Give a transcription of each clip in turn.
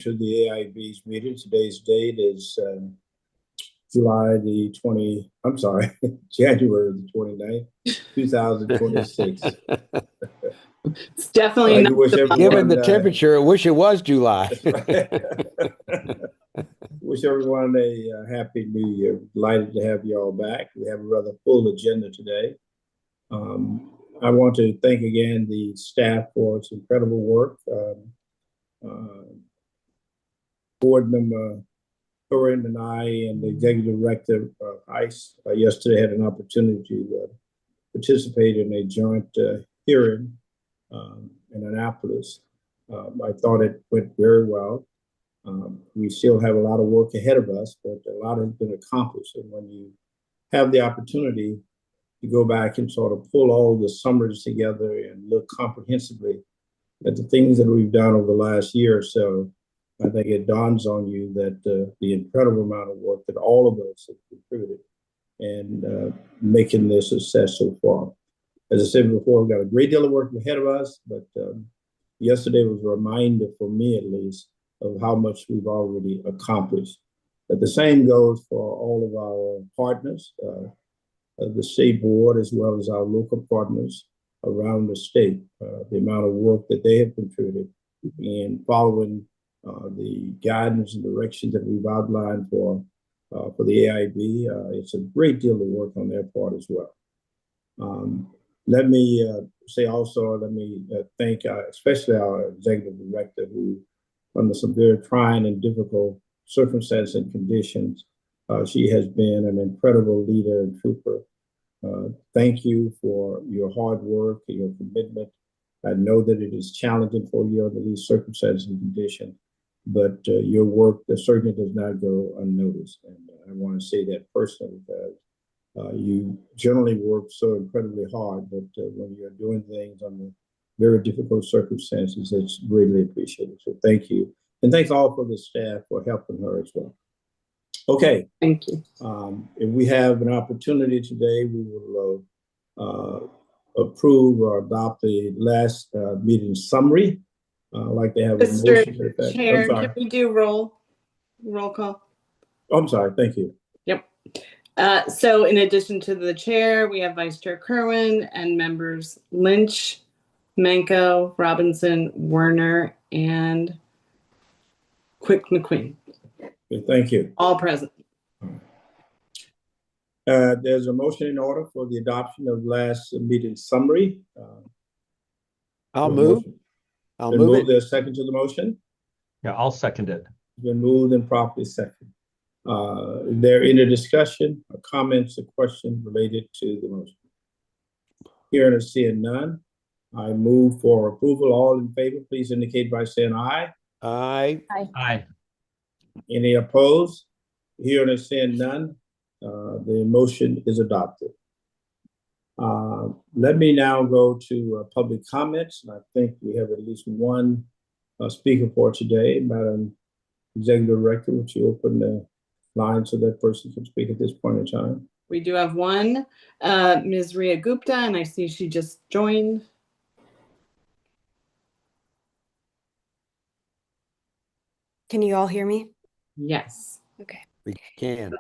to the AIB's meeting. Today's date is July the 20, I'm sorry, January the 29th, 2026. It's definitely not wish everyone, given the temperature, I wish it was July. Wish everyone a happy new year. Delighted to have you all back. We have a rather full agenda today. I want to thank again the staff for its incredible work. Board member Corinne and I and the executive director ICE yesterday had an opportunity to participate in a joint hearing in Annapolis. I thought it went very well. We still have a lot of work ahead of us, but a lot has been accomplished. And when you have the opportunity to go back and sort of pull all the summaries together and look comprehensively at the things that we've done over the last year or so, I think it dawns on you that the incredible amount of work that all of us have contributed in making this a success so far. As I said before, we've got a great deal of work ahead of us, but yesterday was a reminder, for me at least, of how much we've already accomplished. But the same goes for all of our partners, the state board, as well as our local partners around the state, the amount of work that they have contributed in following the guidance and direction that we've outlined for the AIB. It's a great deal of work on their part as well. Let me say also, let me thank especially our executive director, who under some very trying and difficult circumstances and conditions, she has been an incredible leader and trooper. Thank you for your hard work and your commitment. I know that it is challenging for you under these circumstances and conditions, but your work certainly does not go unnoticed. And I want to say that personally, because you generally work so incredibly hard, but when you're doing things under very difficult circumstances, it's greatly appreciated. So thank you. And thanks all for the staff for helping her as well. Okay. Thank you. If we have an opportunity today, we will approve or adopt the last meeting summary. I'd like to have a motion to that. Chair, can we do roll call? Oh, I'm sorry. Thank you. Yep. So in addition to the chair, we have Vice Chair Kerwin and members Lynch, Manko, Robinson, Werner, and Quick McQueen. Okay, thank you. All present. There's a motion in order for the adoption of last meeting summary. I'll move. I'll move it. There's a second to the motion. Yeah, I'll second it. It's been moved and properly second. Is there any discussion or comments or questions related to the motion? Hearing and seeing none, I move for approval. All in favor, please indicate by saying aye. Aye. Aye. Any opposed? Hearing and seeing none, the motion is adopted. Let me now go to public comments. And I think we have at least one speaker for today. Madam Executive Director, would you open the line so that person can speak at this point in time? We do have one, Ms. Ria Gupta, and I see she just joined. Can you all hear me? Yes. Okay. We can.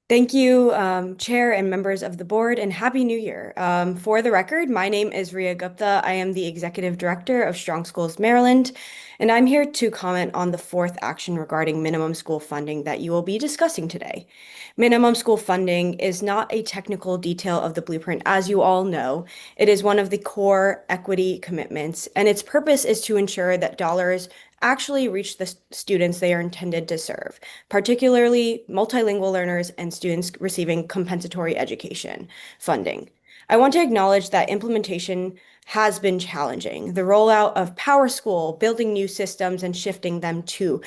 Thank you, Chair and members of the board, and Happy New Year. For the record, my name is Ria Gupta. I am the Executive Director of Strong Schools Maryland, and I'm here to comment on the fourth action regarding minimum school funding that you will be discussing today. Minimum school funding is not a technical detail of the blueprint, as you all know. It is one of the core equity commitments, and its purpose is to ensure that dollars actually reach the students they are intended to serve, particularly multilingual learners and students receiving compensatory education funding. I want to acknowledge that implementation has been challenging. The rollout of PowerSchool, building new systems and shifting them to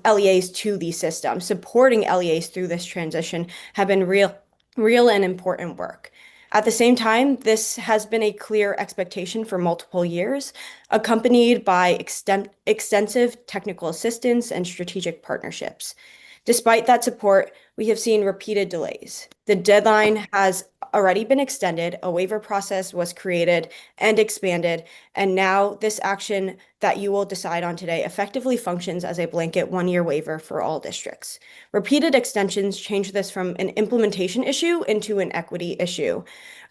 LEAs to these systems, supporting LEAs through this transition have been real and important work. At the same time, this has been a clear expectation for multiple years, accompanied by extensive technical assistance and strategic partnerships. Despite that support, we have seen repeated delays. The deadline has already been extended, a waiver process was created and expanded, and now this action that you will decide on today effectively functions as a blanket one-year waiver for all districts. Repeated extensions change this from an implementation issue into an equity issue.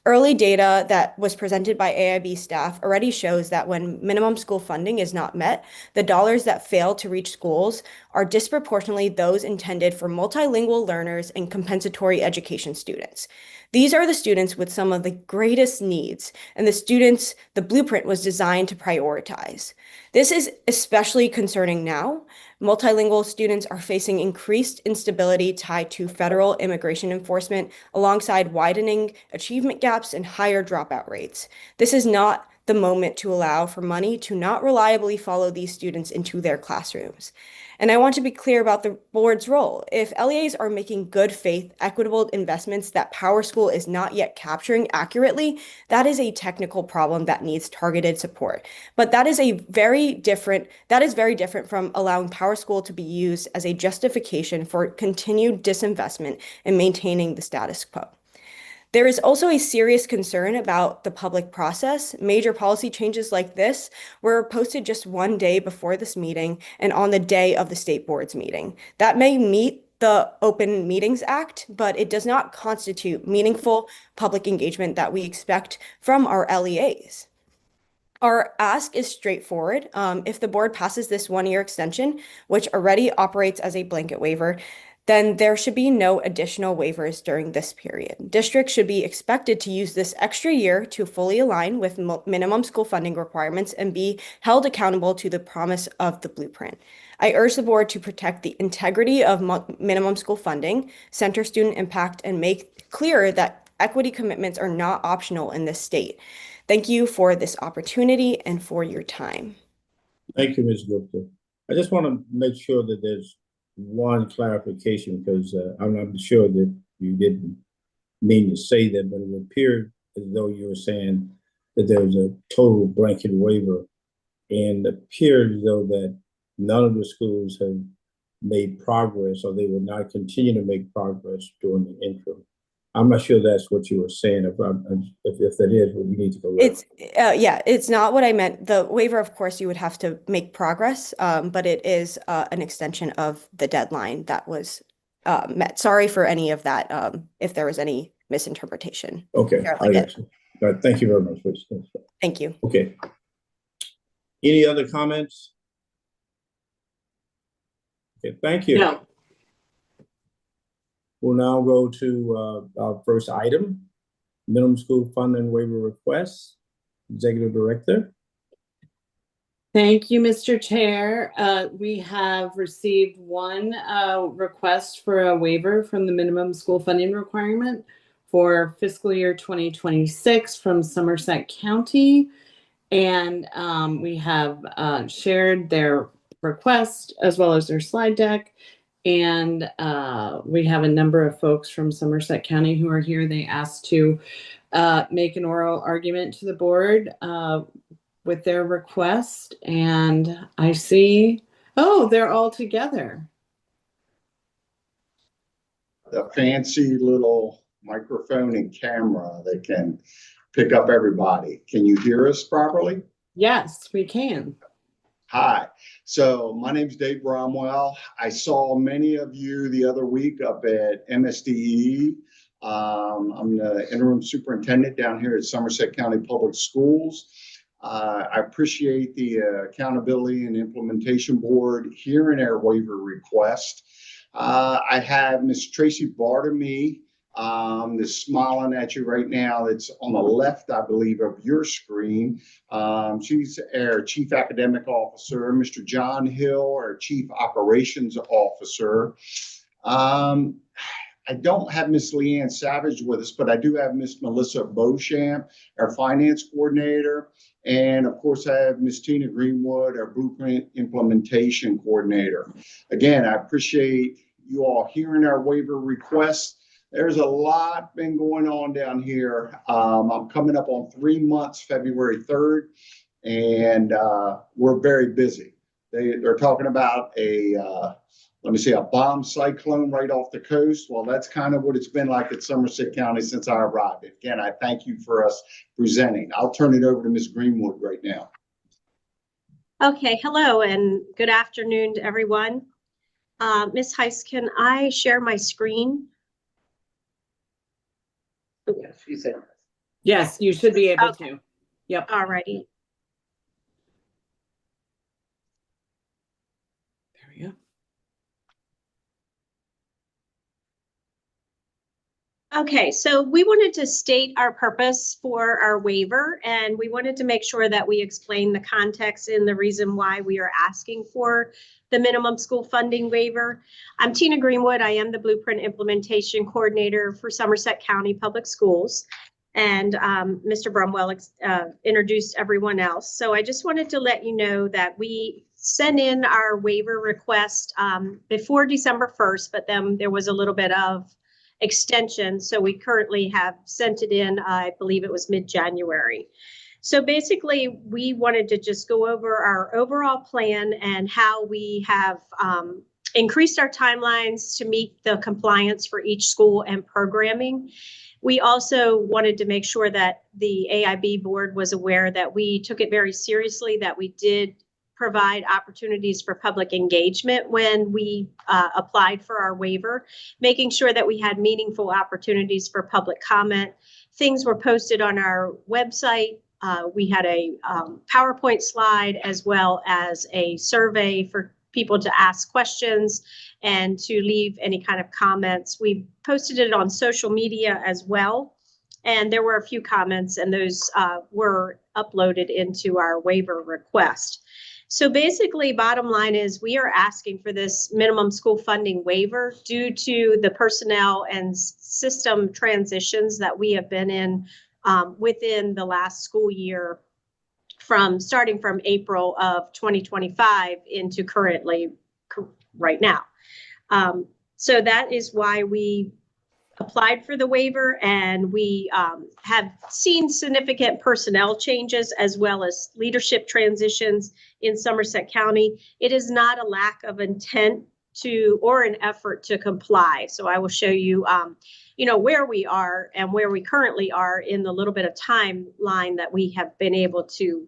Early data that was presented by AIB staff already shows that when minimum school funding is not met, the dollars that fail to reach schools are disproportionately those intended for multilingual learners and compensatory education students. These are the students with some of the greatest needs, and the students the blueprint was designed to prioritize. This is especially concerning now. Multilingual students are facing increased instability tied to federal immigration enforcement alongside widening achievement gaps and higher dropout rates. This is not the moment to allow for money to not reliably follow these students into their classrooms. And I want to be clear about the board's role. If LEAs are making good faith, equitable investments that PowerSchool is not yet capturing accurately, that is a technical problem that needs targeted support. But that is very different from allowing PowerSchool to be used as a justification for continued disinvestment in maintaining the status quo. There is also a serious concern about the public process. Major policy changes like this were posted just one day before this meeting and on the day of the state board's meeting. That may meet the Open Meetings Act, but it does not constitute meaningful public engagement that we expect from our LEAs. Our ask is straightforward. If the board passes this one-year extension, which already operates as a blanket waiver, then there should be no additional waivers during this period. Districts should be expected to use this extra year to fully align with minimum school funding requirements and be held accountable to the promise of the blueprint. I urge the board to protect the integrity of minimum school funding, center student impact, and make clear that equity commitments are not optional in this state. Thank you for this opportunity and for your time. Thank you, Ms. Gupta. I just want to make sure that there's one clarification because I'm not sure that you didn't mean to say that, but it appeared as though you were saying that there was a total blanket waiver, and it appeared as though that none of the schools have made progress or they will not continue to make progress during the interim. I'm not sure that's what you were saying. If that is, well, you need to go. It's not what I meant. The waiver, of course, you would have to make progress, but it is an extension of the deadline that was met. Sorry for any of that, if there was any misinterpretation. Okay, I got you. All right, thank you very much. Thank you. Okay. Any other comments? Okay, thank you. No. We'll now go to our first item, minimum school funding waiver request. Executive Director. Thank you, Mr. Chair. We have received one request for a waiver from the minimum school funding requirement for fiscal year 2026 from Somerset County. And we have shared their request as well as their slide deck. And we have a number of folks from Somerset County who are here. They asked to make an oral argument to the board with their request. And I see, oh, they're all together. The fancy little microphone and camera that can pick up everybody. Can you hear us properly? Yes, we can. Hi, so my name is Dave Bromwell. I saw many of you the other week up at MSDE. I'm the interim superintendent down here at Somerset County Public Schools. I appreciate the Accountability and Implementation Board hearing our waiver request. I have Ms. Tracy Bartamy that's smiling at you right now. It's on the left, I believe, of your screen. She's our Chief Academic Officer. Mr. John Hill, our Chief Operations Officer. I don't have Miss Leanne Savage with us, but I do have Miss Melissa Beauchamp, our Finance Coordinator. And of course, I have Miss Tina Greenwood, our Blueprint Implementation Coordinator. Again, I appreciate you all hearing our waiver requests. There's a lot been going on down here. I'm coming up on 3 months, February 3rd, and we're very busy. They're talking about a bomb cyclone right off the coast. Well, that's kind of what it's been like at Somerset County since I arrived. Again, I thank you for us presenting. I'll turn it over to Ms. Greenwood right now. Okay, hello and good afternoon to everyone. Ms. Heiss, can I share my screen? Yes, you said. Yes, you should be able to. Yep. All righty. There we go. Okay, so we wanted to state our purpose for our waiver, and we wanted to make sure that we explain the context and the reason why we are asking for the minimum school funding waiver. I'm Tina Greenwood. I am the Blueprint Implementation Coordinator for Somerset County Public Schools, and Mr. Brumwell introduced everyone else. So I just wanted to let you know that we sent in our waiver request before December 1st, but then there was a little bit of extension. So we currently have sent it in, I believe it was mid-January. So basically, we wanted to just go over our overall plan and how we have increased our timelines to meet the compliance for each school and programming. We also wanted to make sure that the AIB board was aware that we took it very seriously, that we did provide opportunities for public engagement when we applied for our waiver, making sure that we had meaningful opportunities for public comment. Things were posted on our website. We had a PowerPoint slide as well as a survey for people to ask questions and to leave any kind of comments. We posted it on social media as well. And there were a few comments, and those were uploaded into our waiver request. So basically, bottom line is we are asking for this minimum school funding waiver due to the personnel and system transitions that we have been in within the last school year, starting from April of 2025 into currently right now. So that is why we applied for the waiver, and we have seen significant personnel changes as well as leadership transitions in Somerset County. It is not a lack of intent or an effort to comply. So I will show you, where we are and where we currently are in the little bit of timeline that we have been able to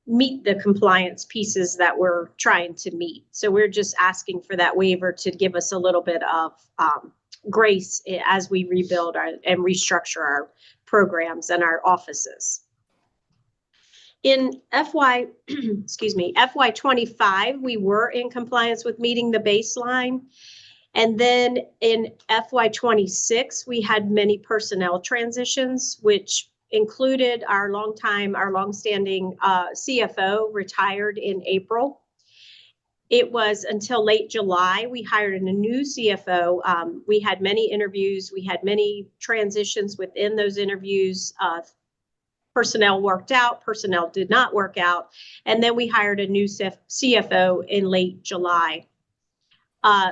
meet the compliance pieces that we're trying to meet. So we're just asking for that waiver to give us a little bit of grace as we rebuild and restructure our programs and our offices. In FY25, we were in compliance with meeting the baseline. And then in FY26, we had many personnel transitions, which included our longstanding CFO retired in April. It was until late July, we hired a new CFO. We had many interviews. We had many transitions within those interviews. Personnel worked out, personnel did not work out. And then we hired a new CFO in late July.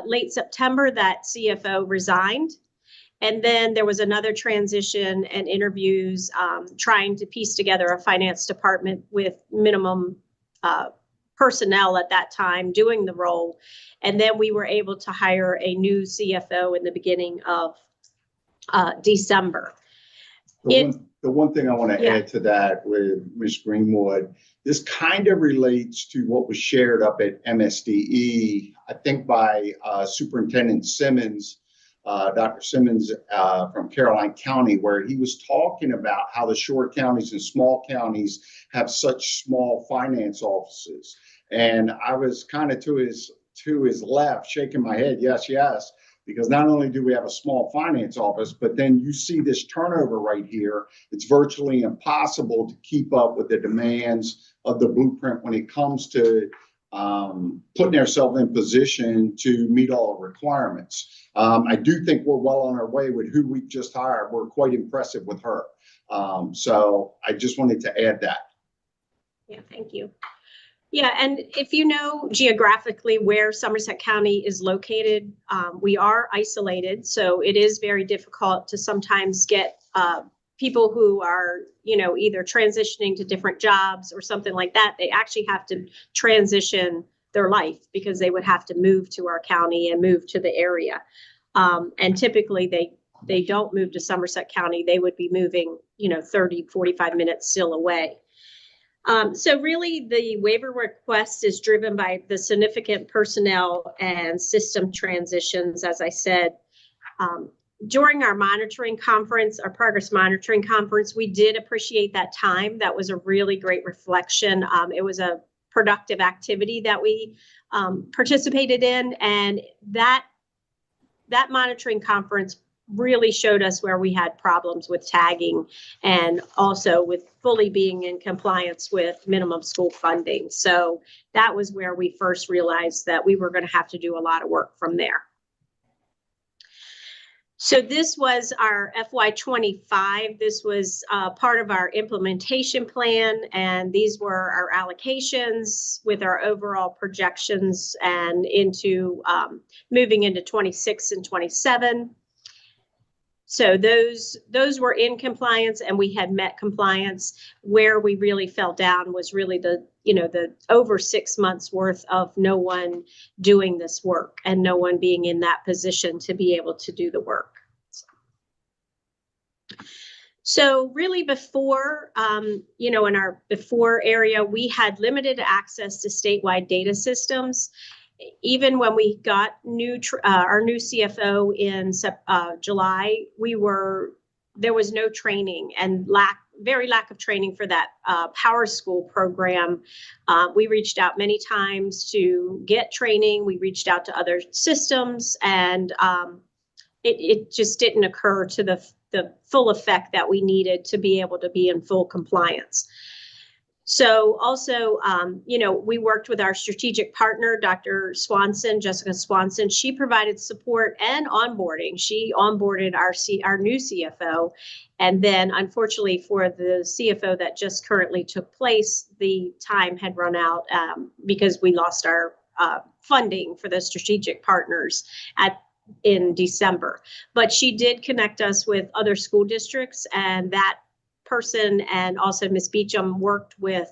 Late September, that CFO resigned. And then there was another transition and interviews trying to piece together a finance department with minimum personnel at that time doing the role. And then we were able to hire a new CFO in the beginning of December. The one thing I want to add to that with Ms. Greenwood, this kind of relates to what was shared up at MSDE, I think by Superintendent Simmons, Dr. Simmons from Caroline County, where he was talking about how the shore counties and small counties have such small finance offices. And I was kind of to his left, shaking my head, yes, yes, because not only do we have a small finance office, but then you see this turnover right here. It's virtually impossible to keep up with the demands of the blueprint when it comes to putting ourselves in position to meet all the requirements. I do think we're well on our way with who we just hired. We're quite impressive with her. So I just wanted to add that. Yeah, thank you. Yeah, and if you know geographically where Somerset County is located, we are isolated, so it is very difficult to sometimes get people who are, either transitioning to different jobs or something like that, they actually have to transition their life because they would have to move to our county and move to the area. And typically they don't move to Somerset County. They would be moving, 30, 45 minutes still away. So really the waiver request is driven by the significant personnel and system transitions, as I said. During our monitoring conference, our progress monitoring conference, we did appreciate that time. That was a really great reflection. It was a productive activity that we participated in, and that monitoring conference really showed us where we had problems with tagging and also with fully being in compliance with minimum school funding. So that was where we first realized that we were going to have to do a lot of work from there. So this was our FY25. This was part of our implementation plan, and these were our allocations with our overall projections and into moving into 26 and 27. So those were in compliance, and we had met compliance. Where we really fell down was really the over 6 months worth of no one doing this work and no one being in that position to be able to do the work. So really before, in our before area, we had limited access to statewide data systems. Even when we got our new CFO in July, there was no training and very lack of training for that Power School program. We reached out many times to get training. We reached out to other systems, and it just didn't occur to the full effect that we needed to be able to be in full compliance. So also, we worked with our strategic partner, Dr. Swanson, Jessica Swanson. She provided support and onboarding. She onboarded our new CFO. And then unfortunately for the CFO that just currently took place, the time had run out because we lost our funding for the strategic partners in December. But she did connect us with other school districts, and that person and also Ms. Beecham worked with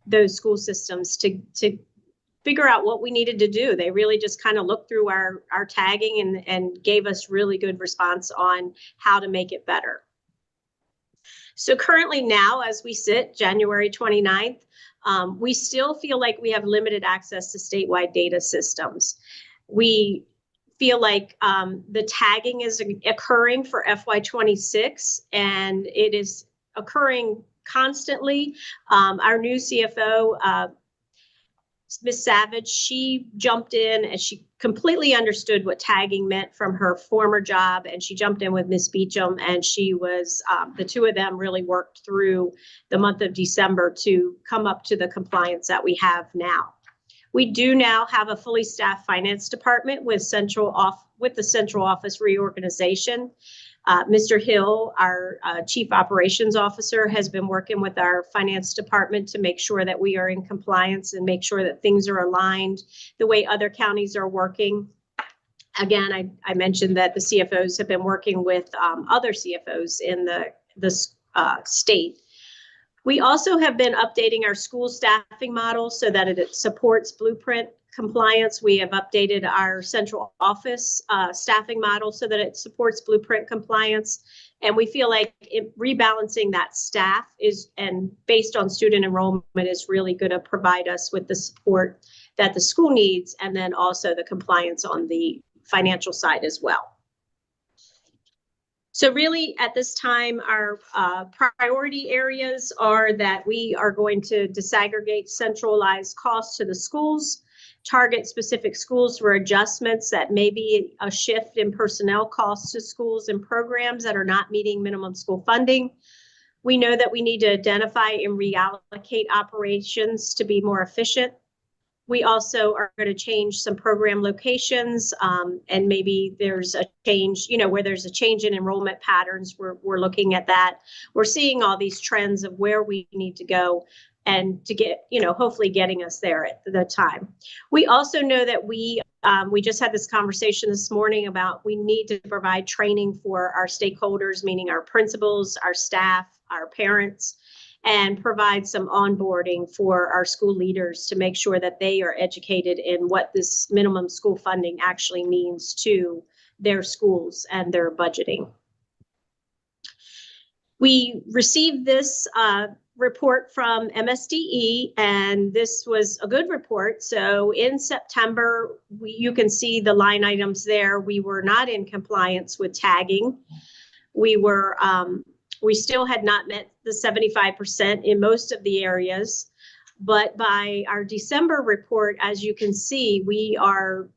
those school systems to figure out what we needed to do. They really just kind of looked through our tagging and gave us really good response on how to make it better. So currently now, as we sit January 29th, we still feel like we have limited access to statewide data systems. We feel like the tagging is occurring for FY26, and it is occurring constantly. Our new CFO, Ms. Savage, she jumped in and she completely understood what tagging meant from her former job, and she jumped in with Ms. Beecham, and she was, the two of them really worked through the month of December to come up to the compliance that we have now. We do now have a fully staffed finance department with the central office reorganization. Mr. Hill, our chief operations officer, has been working with our finance department to make sure that we are in compliance and make sure that things are aligned the way other counties are working. Again, I mentioned that the CFOs have been working with other CFOs in the state. We also have been updating our school staffing model so that it supports blueprint compliance. We have updated our central office staffing model so that it supports blueprint compliance. And we feel like rebalancing that staff and based on student enrollment is really going to provide us with the support that the school needs, and then also the compliance on the financial side as well. So really at this time, our priority areas are that we are going to disaggregate centralized costs to the schools, target specific schools for adjustments that may be a shift in personnel costs to schools and programs that are not meeting minimum school funding. We know that we need to identify and reallocate operations to be more efficient. We also are going to change some program locations, and maybe there's a change, where there's a change in enrollment patterns. We're looking at that. We're seeing all these trends of where we need to go and to get, hopefully getting us there at the time. We also know that we we just had this conversation this morning about we need to provide training for our stakeholders, meaning our principals, our staff, our parents, and provide some onboarding for our school leaders to make sure that they are educated in what this minimum school funding actually means to their schools and their budgeting. We received this report from MSDE, and this was a good report. So in September, you can see the line items there. We were not in compliance with tagging. We were, we still had not met the 75% in most of the areas, but by our December report, as you can see, we are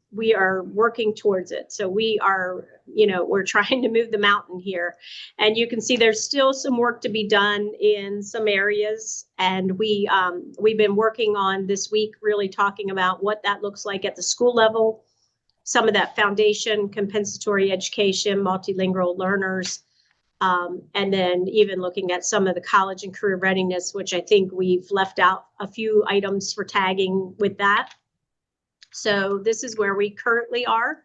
working towards it. So we are, we're trying to move the mountain here. And you can see there's still some work to be done in some areas. And we've been working on this week, really talking about what that looks like at the school level, some of that foundation, compensatory education, multilingual learners, and then even looking at some of the college and career readiness, which I think we've left out a few items for tagging with that. So this is where we currently are.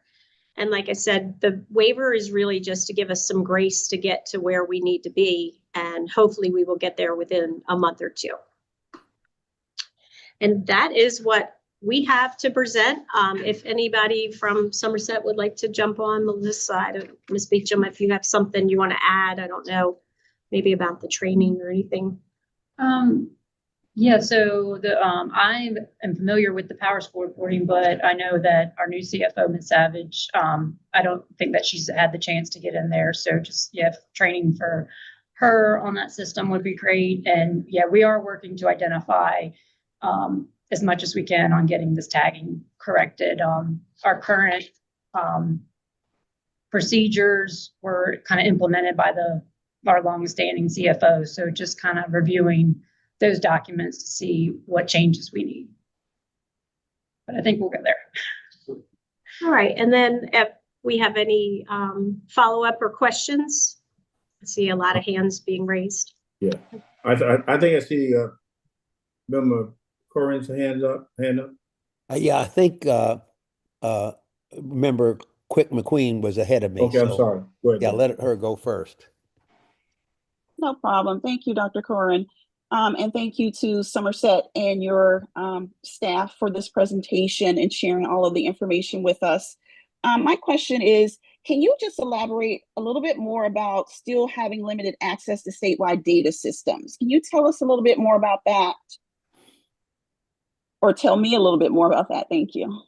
And like I said, the waiver is really just to give us some grace to get to where we need to be. And hopefully we will get there within a month or two. And that is what we have to present. If anybody from Somerset would like to jump on this side, Ms. Beecham, if you have something you want to add, I don't know, maybe about the training or anything. Yeah, so I am familiar with the Power School reporting, but I know that our new CFO, Ms. Savage, I don't think that she's had the chance to get in there. So just, training for her on that system would be great. And we are working to identify as much as we can on getting this tagging corrected. Our current procedures were kind of implemented by our longstanding CFO. So just kind of reviewing those documents to see what changes we need. But I think we'll get there. All right. And then if we have any follow-up or questions, I see a lot of hands being raised. Yeah, I think I see Member Corin's hand up. Yeah, I think Member Quick McQueen was ahead of me. Okay, I'm so, sorry. Go ahead. Yeah, let her go first. No problem. Thank you, Dr. Corin. And thank you to Somerset and your staff for this presentation and sharing all of the information with us. My question is, can you just elaborate a little bit more about still having limited access to statewide data systems? Can you tell us a little bit more about that? Or tell me a little bit more about that. Thank you.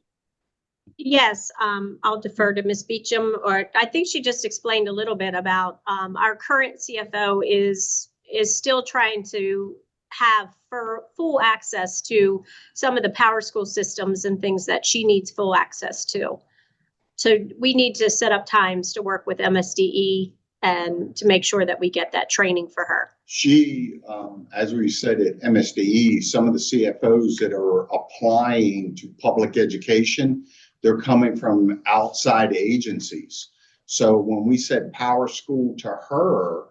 Yes, I'll defer to Ms. Beecham, or I think she just explained a little bit about our current CFO is still trying to have full access to some of the Power School systems and things that she needs full access to. So we need to set up times to work with MSDE and to make sure that we get that training for her. She, as we said at MSDE, some of the CFOs that are applying to public education, they're coming from outside agencies. So when we said Power School to her,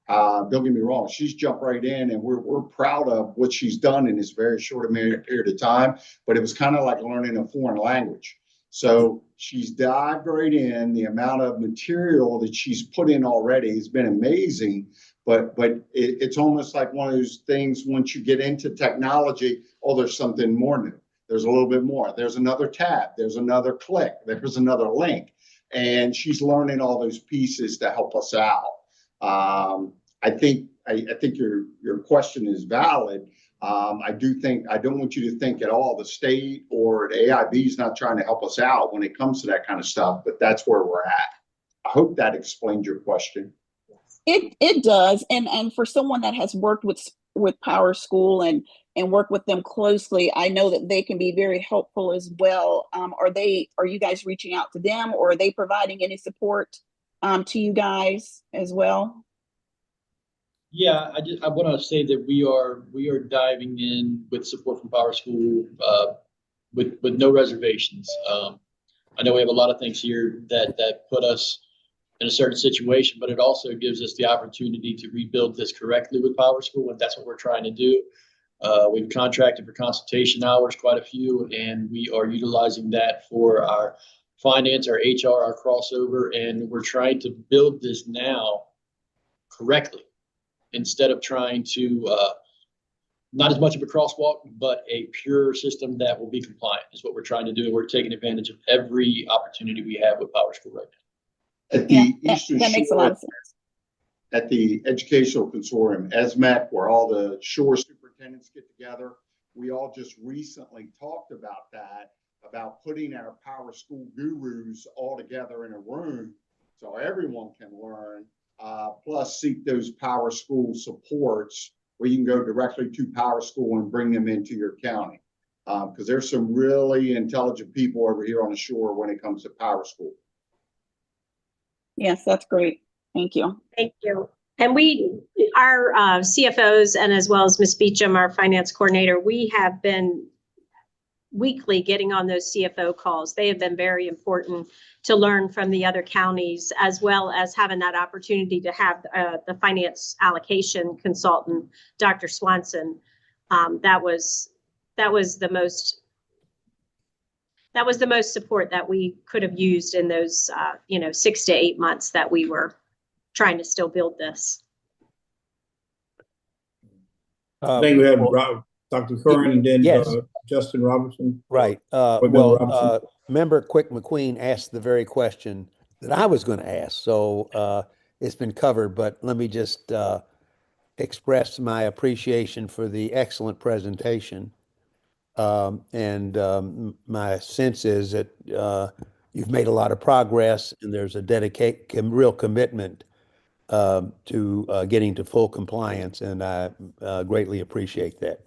don't get me wrong, she's jumped right in, and we're proud of what she's done in this very short period of time, but it was kind of like learning a foreign language. So she's dived right in. The amount of material that she's put in already has been amazing, but it's almost like one of those things, once you get into technology, oh, there's something more new. There's a little bit more. There's another tab. There's another click. There's another link. And she's learning all those pieces to help us out. I think your question is valid. I don't want you to think at all the state or the AIB is not trying to help us out when it comes to that kind of stuff, but that's where we're at. I hope that explained your question. It does. And for someone that has worked with Power School and work with them closely, I know that they can be very helpful as well. Are you guys reaching out to them, or are they providing any support to you guys as well? Yeah, I want to say that we are diving in with support from Power School with no reservations. I know we have a lot of things here that put us in a certain situation, but it also gives us the opportunity to rebuild this correctly with Power School, and that's what we're trying to do. We've contracted for consultation hours, quite a few, and we are utilizing that for our finance, our HR, our crossover, and we're trying to build this now correctly instead of trying to not as much of a crosswalk, but a pure system that will be compliant is what we're trying to do. We're taking advantage of every opportunity we have with Power School right now. At the Yeah, Eastern that makes a lot of sense. at the Educational Consortium, ESMEC, where all the shore superintendents get together, we all just recently talked about that, about putting our Power School gurus all together in a room so everyone can learn, plus seek those Power School supports where you can go directly to Power School and bring them into your county. Because there's some really intelligent people over here on the shore when it comes to Power School. Yes, that's great. Thank you. Thank you. And our CFOs, and as well as Ms. Beecham, our finance coordinator, we have been weekly getting on those CFO calls. They have been very important to learn from the other counties, as well as having that opportunity to have the finance allocation consultant, Dr. Swanson. That was the most support that we could have used in those 6 to 8 months that we were trying to still build this. I think we have well, Dr. Curran and then yes. Justin Robertson. Right. Member Quick McQueen asked the very question that I was going to ask. So it's been covered, but let me just express my appreciation for the excellent presentation. My sense is that you've made a lot of progress and there's a real commitment to getting to full compliance, and I greatly appreciate that.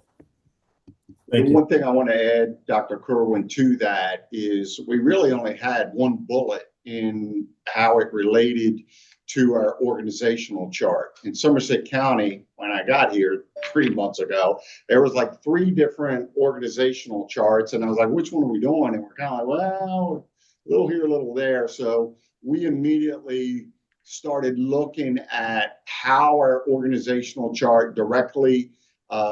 Thank you. One thing I want to add, Dr. Kerwin, to that is we really only had one bullet in how it related to our organizational chart. In Somerset County, when I got here 3 months ago, there was like 3 different organizational charts. And I was like, which one are we doing? And we're kind of like, well, a little here, a little there. So we immediately started looking at how our organizational chart directly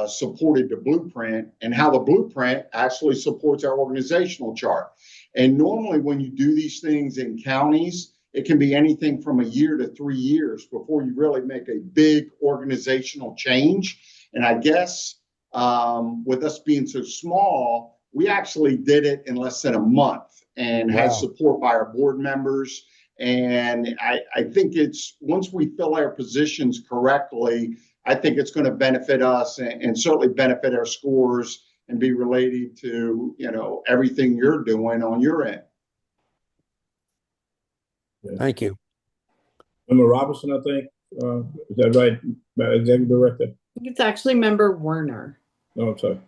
supported the blueprint and how the blueprint actually supports our organizational chart. And normally when you do these things in counties, it can be anything from a year to 3 years before you really make a big organizational change. And I guess with us being so small, we actually did it in less than a month and had support by our board members. And I think it's, once we fill our positions correctly, I think it's going to benefit us and certainly benefit our scores and be related to, everything you're doing on your end. Thank you. Member Robinson, I think, is that right, Executive Director? I think it's actually Member Werner. No, I'm sorry.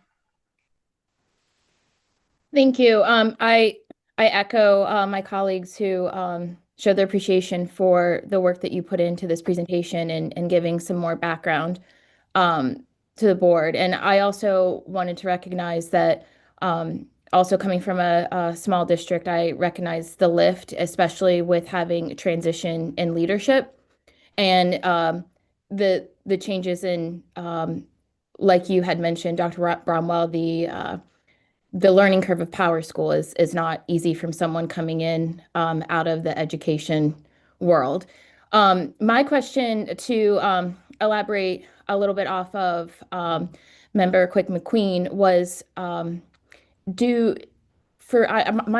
Thank you. I echo my colleagues who showed their appreciation for the work that you put into this presentation and giving some more background to the board. And I also wanted to recognize that also coming from a small district, I recognize the lift, especially with having transition in leadership and the changes in, like you had mentioned, Dr. Bromwell, the learning curve of Power School is not easy from someone coming in out of the education world. My question, to elaborate a little bit off of Member Quick McQueen, was my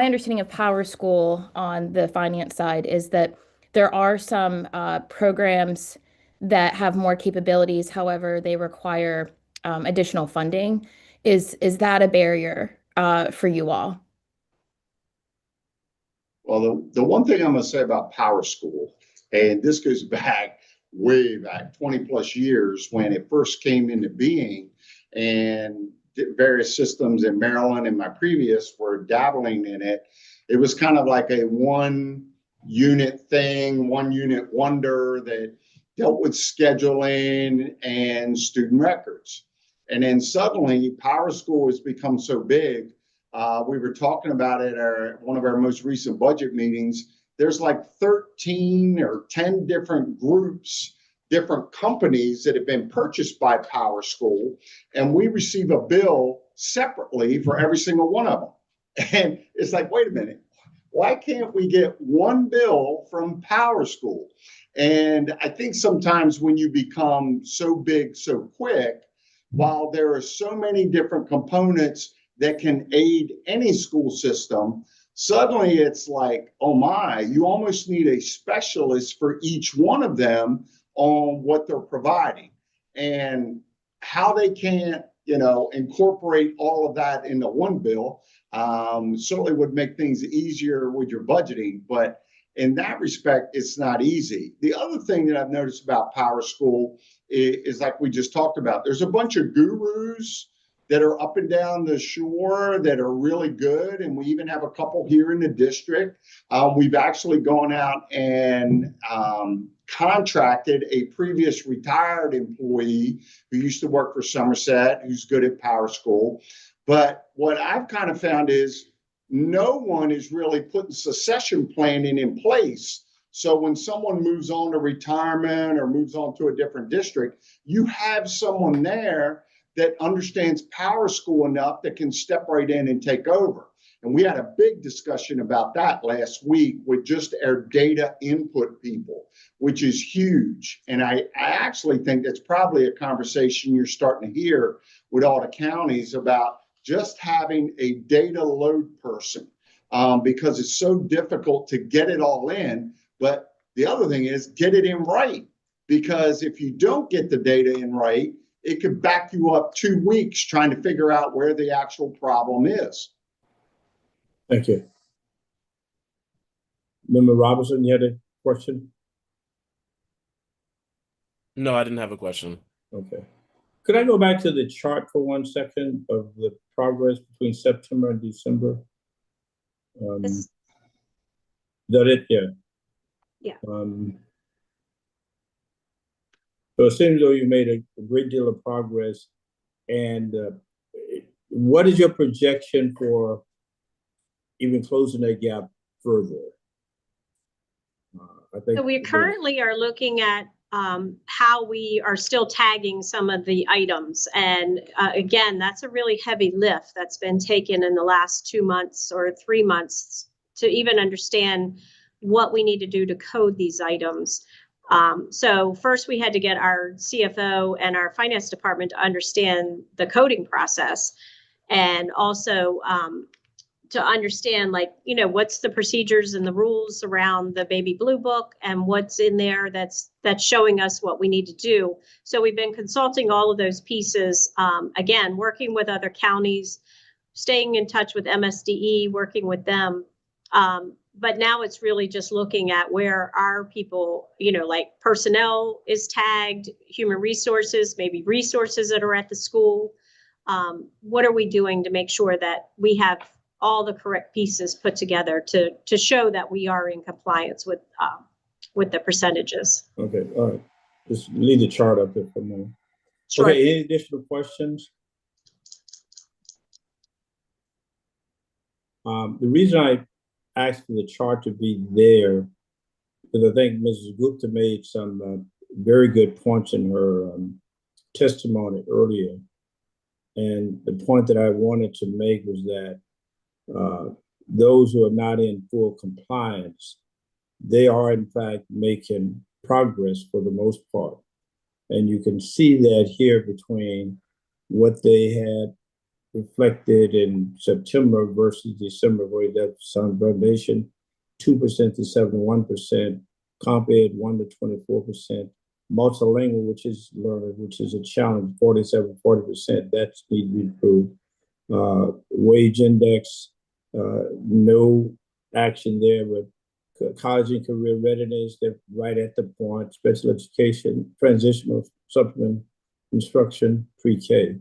understanding of Power School on the finance side is that there are some programs that have more capabilities, however, they require additional funding. Is that a barrier for you all? Well, the one thing I'm going to say about Power School, and this goes back way back 20 plus years when it first came into being, and various systems in Maryland and my previous were dabbling in it. It was kind of like a one unit thing, one unit wonder that dealt with scheduling and student records. And then suddenly Power School has become so big. We were talking about it at one of our most recent budget meetings. There's like 13 or 10 different groups different companies that have been purchased by Power School, and we receive a bill separately for every single one of them. And it's like, wait a minute, why can't we get one bill from Power School? And I think sometimes when you become so big so quick, while there are so many different components that can aid any school system, suddenly it's like, oh my, you almost need a specialist for each one of them on what they're providing. And how they can't, incorporate all of that into one bill certainly would make things easier with your budgeting. But in that respect, it's not easy. The other thing that I've noticed about Power School is like we just talked about, there's a bunch of gurus that are up and down the shore that are really good. And we even have a couple here in the district. We've actually gone out and contracted a previous retired employee who used to work for Somerset, who's good at Power School. But what I've kind of found is no one is really putting succession planning in place. So when someone moves on to retirement or moves on to a different district, you have someone there that understands Power School enough that can step right in and take over. And we had a big discussion about that last week with just our data input people, which is huge. And I actually think that's probably a conversation you're starting to hear with all the counties about just having a data load person, because it's so difficult to get it all in. But the other thing is get it in right, because if you don't get the data in right, it could back you up 2 weeks trying to figure out where the actual problem is. Thank you. Member Robinson, you had a question? No, I didn't have a question. Okay. Could I go back to the chart for 1 second of the progress between September and December? Is that it? Yeah. Yeah. So it seems though you made a great deal of progress. And what is your projection for even closing that gap further? I think so we currently are looking at how we are still tagging some of the items. And again, that's a really heavy lift that's been taken in the last 2 months or 3 months to even understand what we need to do to code these items. So first we had to get our CFO and our finance department to understand the coding process, and also to understand, like, what's the procedures and the rules around the baby blue book and what's in there that's showing us what we need to do. So we've been consulting all of those pieces, again, working with other counties, staying in touch with MSDE, working with them. But now it's really just looking at where our people, like personnel is tagged, human resources, maybe resources that are at the school. What are we doing to make sure that we have all the correct pieces put together to show that we are in compliance with the percentages? Okay, all right. Just leave the chart up there for a moment. Sure. Okay, any additional questions? The reason I asked for the chart to be there, because I think Mrs. Gupta made some very good points in her testimony earlier. And the point that I wanted to make was that those who are not in full compliance, they are in fact making progress for the most part. And you can see that here between what they had reflected in September versus December, where that sound foundation 2% to 71%, comp ed 1 to 24%, multilingual, which is learners, which is a challenge, 40% that's need to be improved. Wage index, no action there, but college and career readiness, they're right at the point. Special education, transitional supplement instruction, pre-K.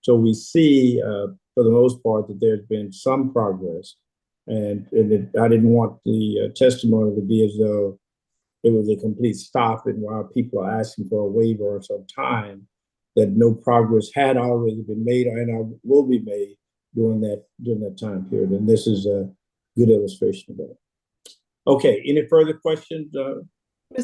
So we see, for the most part, that there's been some progress. And I didn't want the testimony to be as though it was a complete stop, and while people are asking for a waiver or some time, that no progress had already been made and will be made during that time period. And this is a good illustration of that. Okay, any further questions?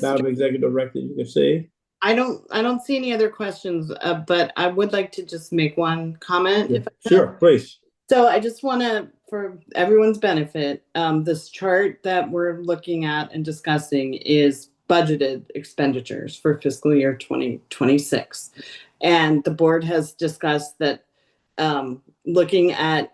Madam Executive Director, you can say. I don't see any other questions, but I would like to just make one comment. Yeah, If I could. sure, please. So I just want to, for everyone's benefit, this chart that we're looking at and discussing is budgeted expenditures for fiscal year 2026. And the board has discussed that looking at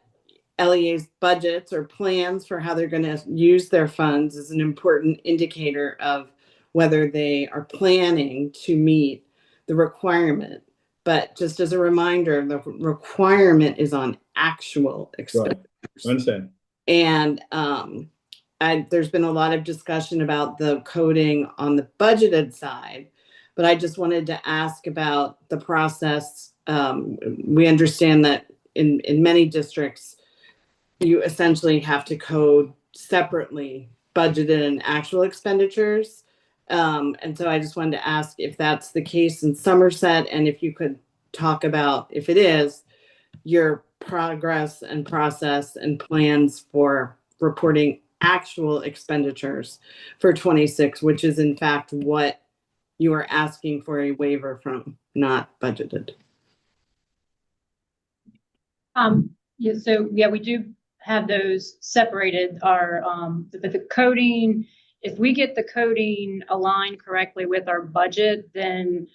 LEA's budgets or plans for how they're going to use their funds is an important indicator of whether they are planning to meet the requirement. But just as a reminder, the requirement is on actual expenditures. Right. Understand. And there's been a lot of discussion about the coding on the budgeted side, but I just wanted to ask about the process. We understand that in many districts, you essentially have to code separately budgeted and actual expenditures. And so I just wanted to ask if that's the case in Somerset, and if you could talk about, if it is, your progress and process and plans for reporting actual expenditures for 26, which is in fact what you are asking for a waiver from, not budgeted. Yeah, so yeah, we do have those separated. But the coding, if we get the coding aligned correctly with our budget, then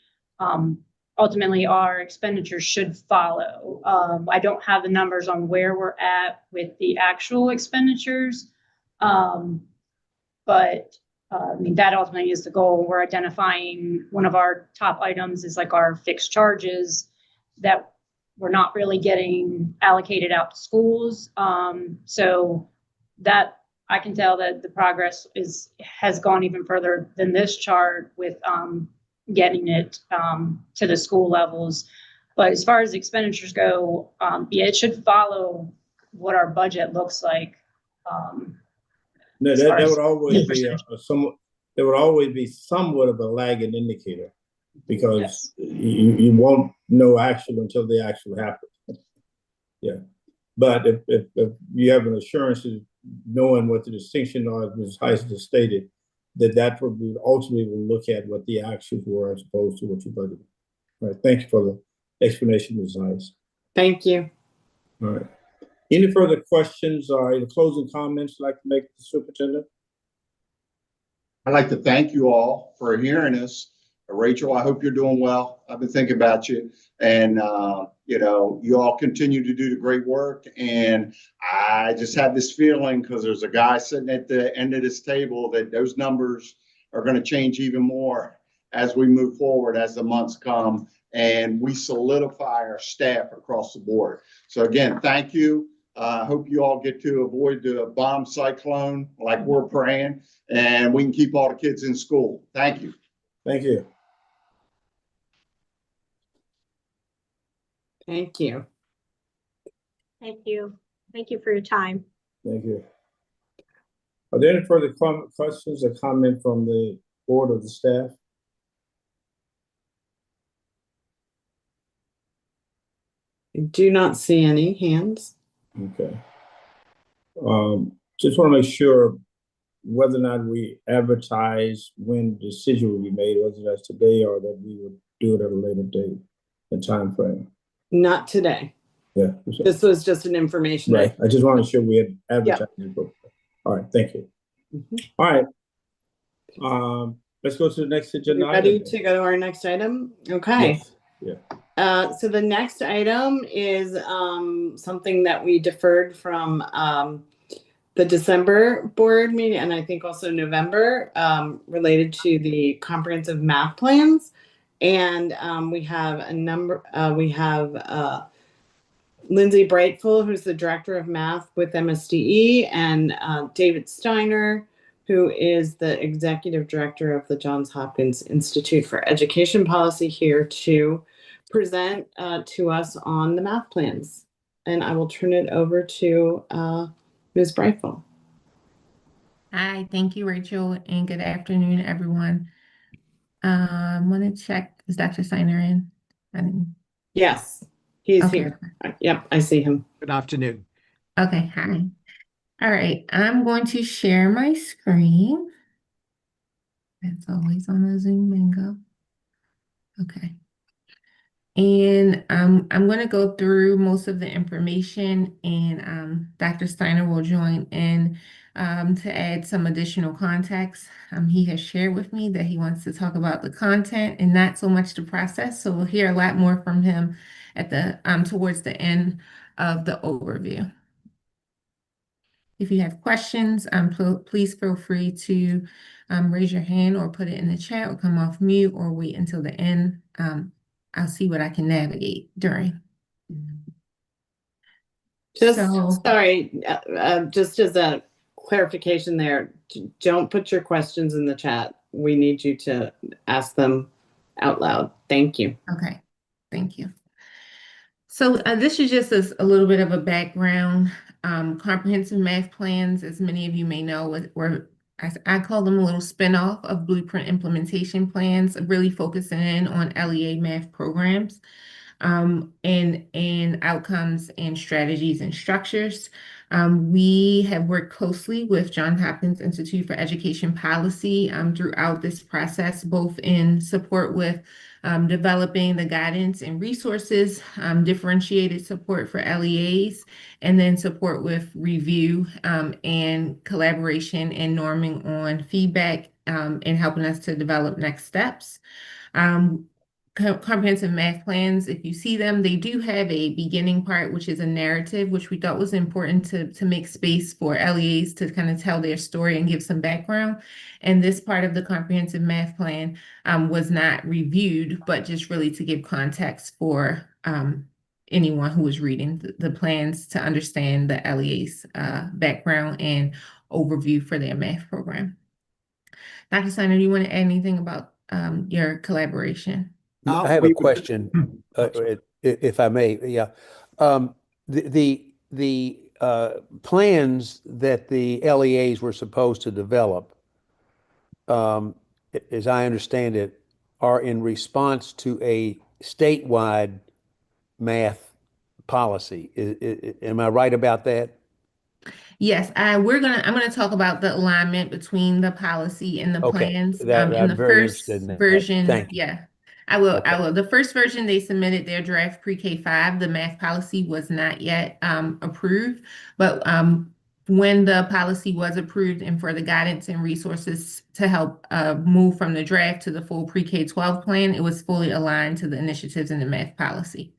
ultimately our expenditures should follow. I don't have the numbers on where we're at with the actual expenditures, but I mean, that ultimately is the goal. We're identifying one of our top items is like our fixed charges that we're not really getting allocated out to schools. So that I can tell that the progress has gone even further than this chart with getting it to the school levels. But as far as expenditures go, yeah, it should follow what our budget looks like. No, that would always be there would always be somewhat of a lagging indicator, because yes, you won't know actual until the actual happens. Yeah, but if you have an assurance of knowing what the distinction are, as Ms. Heisen has stated, that would be ultimately will look at what the actuals were as opposed to what you budgeted. All right, thank you for the explanation, Ms. Heisen. Thank you. All right. Any further questions or any closing comments you'd like to make, the superintendent? I'd like to thank you all for hearing us. Rachel, I hope you're doing well. I've been thinking about you, and you all continue to do the great work. And I just have this feeling, because there's a guy sitting at the end of this table, that those numbers are going to change even more as we move forward, as the months come, and we solidify our staff across the board. So again, thank you. I hope you all get to avoid the bomb cyclone like we're praying, and we can keep all the kids in school. Thank you. Thank you. Thank you. Thank you. Thank you for your time. Thank you. Are there any further questions or comment from the board or the staff? I do not see any hands. Okay. Just want to make sure whether or not we advertise when the decision will be made, whether that's today or that we would do it at a later date and time frame. Not today. Yeah. This was just an information. Right. I just want to make sure we had advertised it before. All right. Thank you. All right. Let's go to the next agenda. Ready to go to our next item? Okay. Yes. Yeah. So the next item is something that we deferred from the December board meeting, and I think also November, related to the comprehensive math plans. And we have a number, we have Lindsay Brightful, who's the director of math with MSDE, and David Steiner, who is the executive director of the Johns Hopkins Institute for Education Policy, here to present to us on the math plans. And I will turn it over to Ms. Brightful. Hi, thank you, Rachel, and good afternoon, everyone. Want to check, is Dr. Steiner in? Yes, he's Okay. here. Yep, I see him. Good afternoon. Okay, hi. All right, I'm going to share my screen. It's always on the Zoom Mango. Okay. And I'm going to go through most of the information, and Dr. Steiner will join in to add some additional context. He has shared with me that he wants to talk about the content and not so much the process. So we'll hear a lot more from him at the towards the end of the overview. If you have questions, please feel free to raise your hand or put it in the chat or come off mute or wait until the end. I'll see what I can navigate during. Just So, sorry, just as a clarification there, don't put your questions in the chat. We need you to ask them out loud. Thank you. okay, thank you. So this is just a little bit of a background. Comprehensive math plans, as many of you may know, were I call them a little spinoff of blueprint implementation plans, really focusing in on LEA math programs. And outcomes and strategies and structures. We have worked closely with Johns Hopkins Institute for Education Policy throughout this process, both in support with developing the guidance and resources, differentiated support for LEAs, and then support with review and collaboration and norming on feedback and helping us to develop next steps. Comprehensive math plans, if you see them, they do have a beginning part, which is a narrative, which we thought was important to make space for LEAs to kind of tell their story and give some background. And this part of the comprehensive math plan was not reviewed, but just really to give context for anyone who was reading the plans to understand the LEA's background and overview for their math program. Dr. Steiner, do you want to add anything about your collaboration? I have a question, if I may. Yeah, the plans that the LEAs were supposed to develop, as I understand it, are in response to a statewide math policy. Am I right about that? Yes, I'm gonna talk about the alignment between the policy and the Okay, plans. In I'm the very first interested in that. version, Thank you. yeah, I will. Okay. I will. The first version they submitted their draft pre-K5. The math policy was not yet approved, but when the policy was approved and for the guidance and resources to help move from the draft to the full pre-K12 plan, it was fully aligned to the initiatives in the math policy.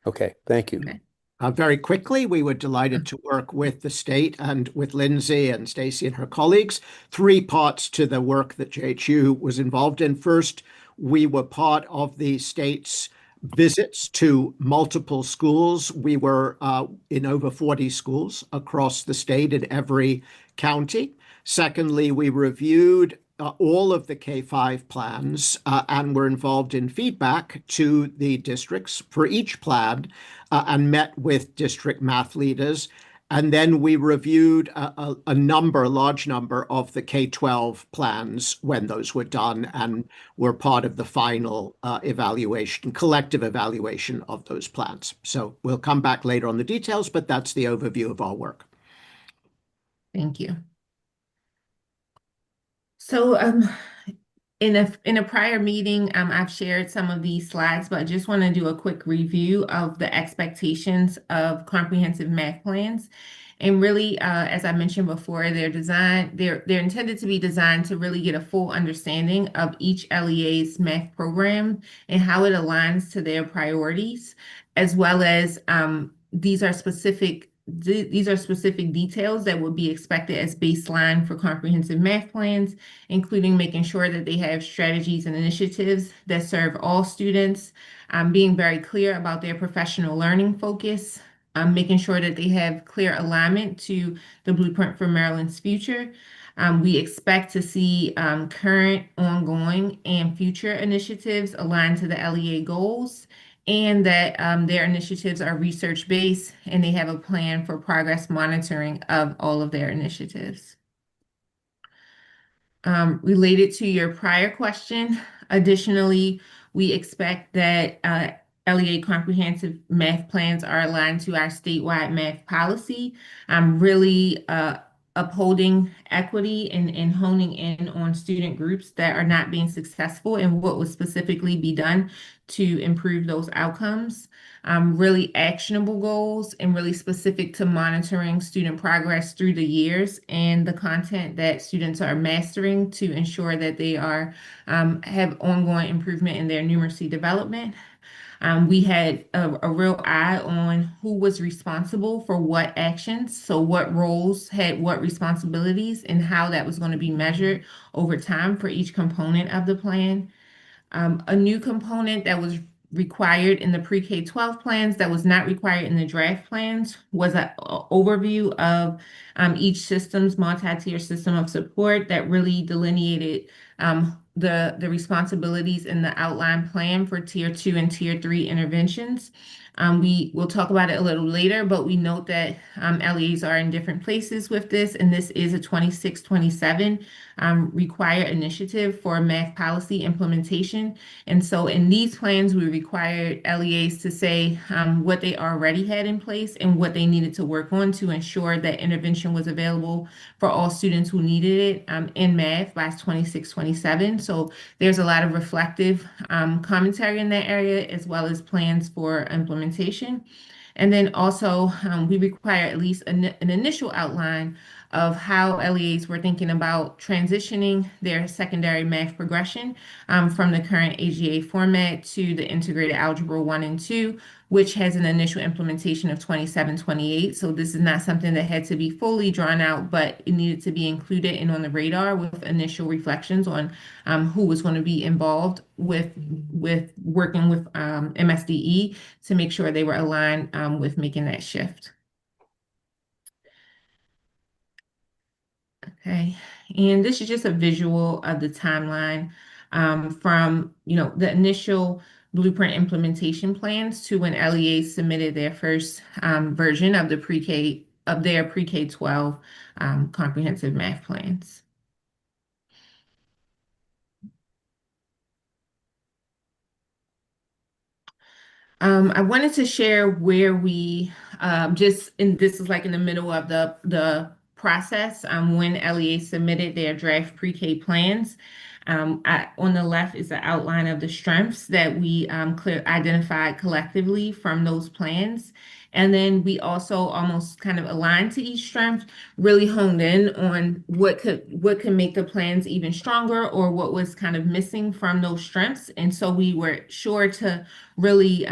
Okay, thank you. Okay. Very quickly, we were delighted to work with the state and with Lindsay and Stacy and her colleagues. 3 parts to the work that JHU was involved in. First, we were part of the state's visits to multiple schools. We were in over 40 schools across the state in every county. Secondly, we reviewed all of the K-5 plans and were involved in feedback to the districts for each plan and met with district math leaders. And then we reviewed a large number of the K-12 plans when those were done and were part of the final collective evaluation of those plans. So we'll come back later on the details, but that's the overview of our work. Thank you. So in a prior meeting, I've shared some of these slides, but I just want to do a quick review of the expectations of comprehensive math plans. And really, as I mentioned before, they're intended to be designed to really get a full understanding of each LEA's math program and how it aligns to their priorities, as well as these are specific details that would be expected as baseline for comprehensive math plans, including making sure that they have strategies and initiatives that serve all students, being very clear about their professional learning focus, making sure that they have clear alignment to the Blueprint for Maryland's Future. We expect to see current, ongoing, and future initiatives aligned to the LEA goals, and that their initiatives are research-based and they have a plan for progress monitoring of all of their initiatives. Related to your prior question, additionally, we expect that LEA comprehensive math plans are aligned to our statewide math policy. Really upholding equity and honing in on student groups that are not being successful and what would specifically be done to improve those outcomes. Really actionable goals and really specific to monitoring student progress through the years and the content that students are mastering to ensure that they are have ongoing improvement in their numeracy development. We had a real eye on who was responsible for what actions, so what roles had what responsibilities and how that was going to be measured over time for each component of the plan. A new component that was required in the pre-K 12 plans that was not required in the draft plans was an overview of each system's multi-tier system of support that really delineated the responsibilities in the outline plan for tier 2 and tier 3 interventions. We will talk about it a little later, but we note that LEAs are in different places with this, and this is a 26-27 required initiative for math policy implementation. And so in these plans, we required LEAs to say what they already had in place and what they needed to work on to ensure that intervention was available for all students who needed it in math by 26-27. So there's a lot of reflective commentary in that area, as well as plans for implementation. And then also we require at least an initial outline of how LEAs were thinking about transitioning their secondary math progression from the current AGA format to the integrated algebra 1 and 2, which has an initial implementation of 27-28. So this is not something that had to be fully drawn out, but it needed to be included and on the radar with initial reflections on who was going to be involved with working with MSDE to make sure they were aligned with making that shift. Okay, and this is just a visual of the timeline from the initial blueprint implementation plans to when LEAs submitted their first version of the their pre-K 12 comprehensive math plans. I wanted to share where we this is like in the middle of the process when LEA submitted their draft pre-K plans. On the left is the outline of the strengths that we identified collectively from those plans. And then we also almost kind of aligned to each strength, really honed in on what could make the plans even stronger or what was kind of missing from those strengths. And so we were sure to really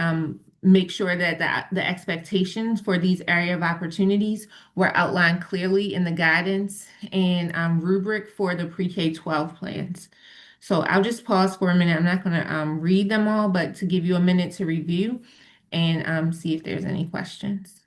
make sure that the expectations for these area of opportunities were outlined clearly in the guidance and rubric for the pre-K 12 plans. So I'll just pause for a minute. I'm not going to read them all, but to give you a minute to review and see if there's any questions.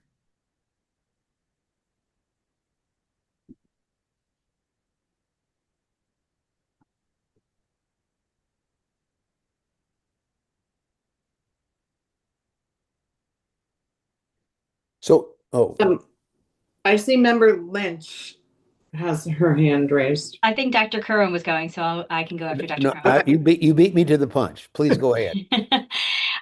So, I see Member Lynch has her hand raised. I think Dr. Kerwin was going, so I can go after Dr. no, Kerwin. you beat me to the punch. Please go ahead.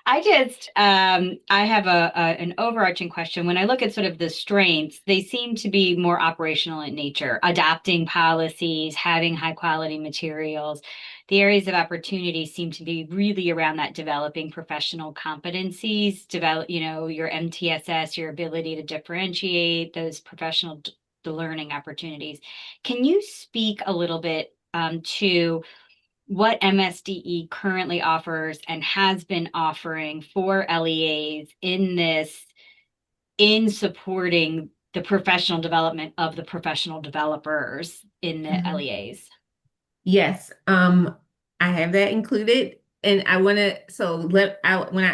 I have an overarching question. When I look at sort of the strengths, they seem to be more operational in nature, adopting policies, having high quality materials. The areas of opportunity seem to be really around that developing professional competencies, your MTSS, your ability to differentiate those professional the learning opportunities. Can you speak a little bit to what MSDE currently offers and has been offering for LEAs in supporting the professional development of the professional developers in the LEAs? Yes, I have that included. And I want to,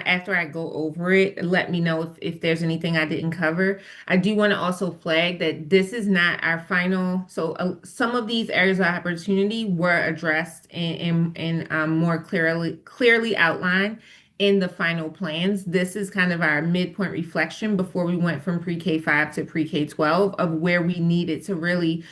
after I go over it, let me know if there's anything I didn't cover. I do want to also flag that this is not our final. So some of these areas of opportunity were addressed and more clearly outlined in the final plans. This is kind of our midpoint reflection before we went from pre-K 5 to pre-K 12 of where we needed to really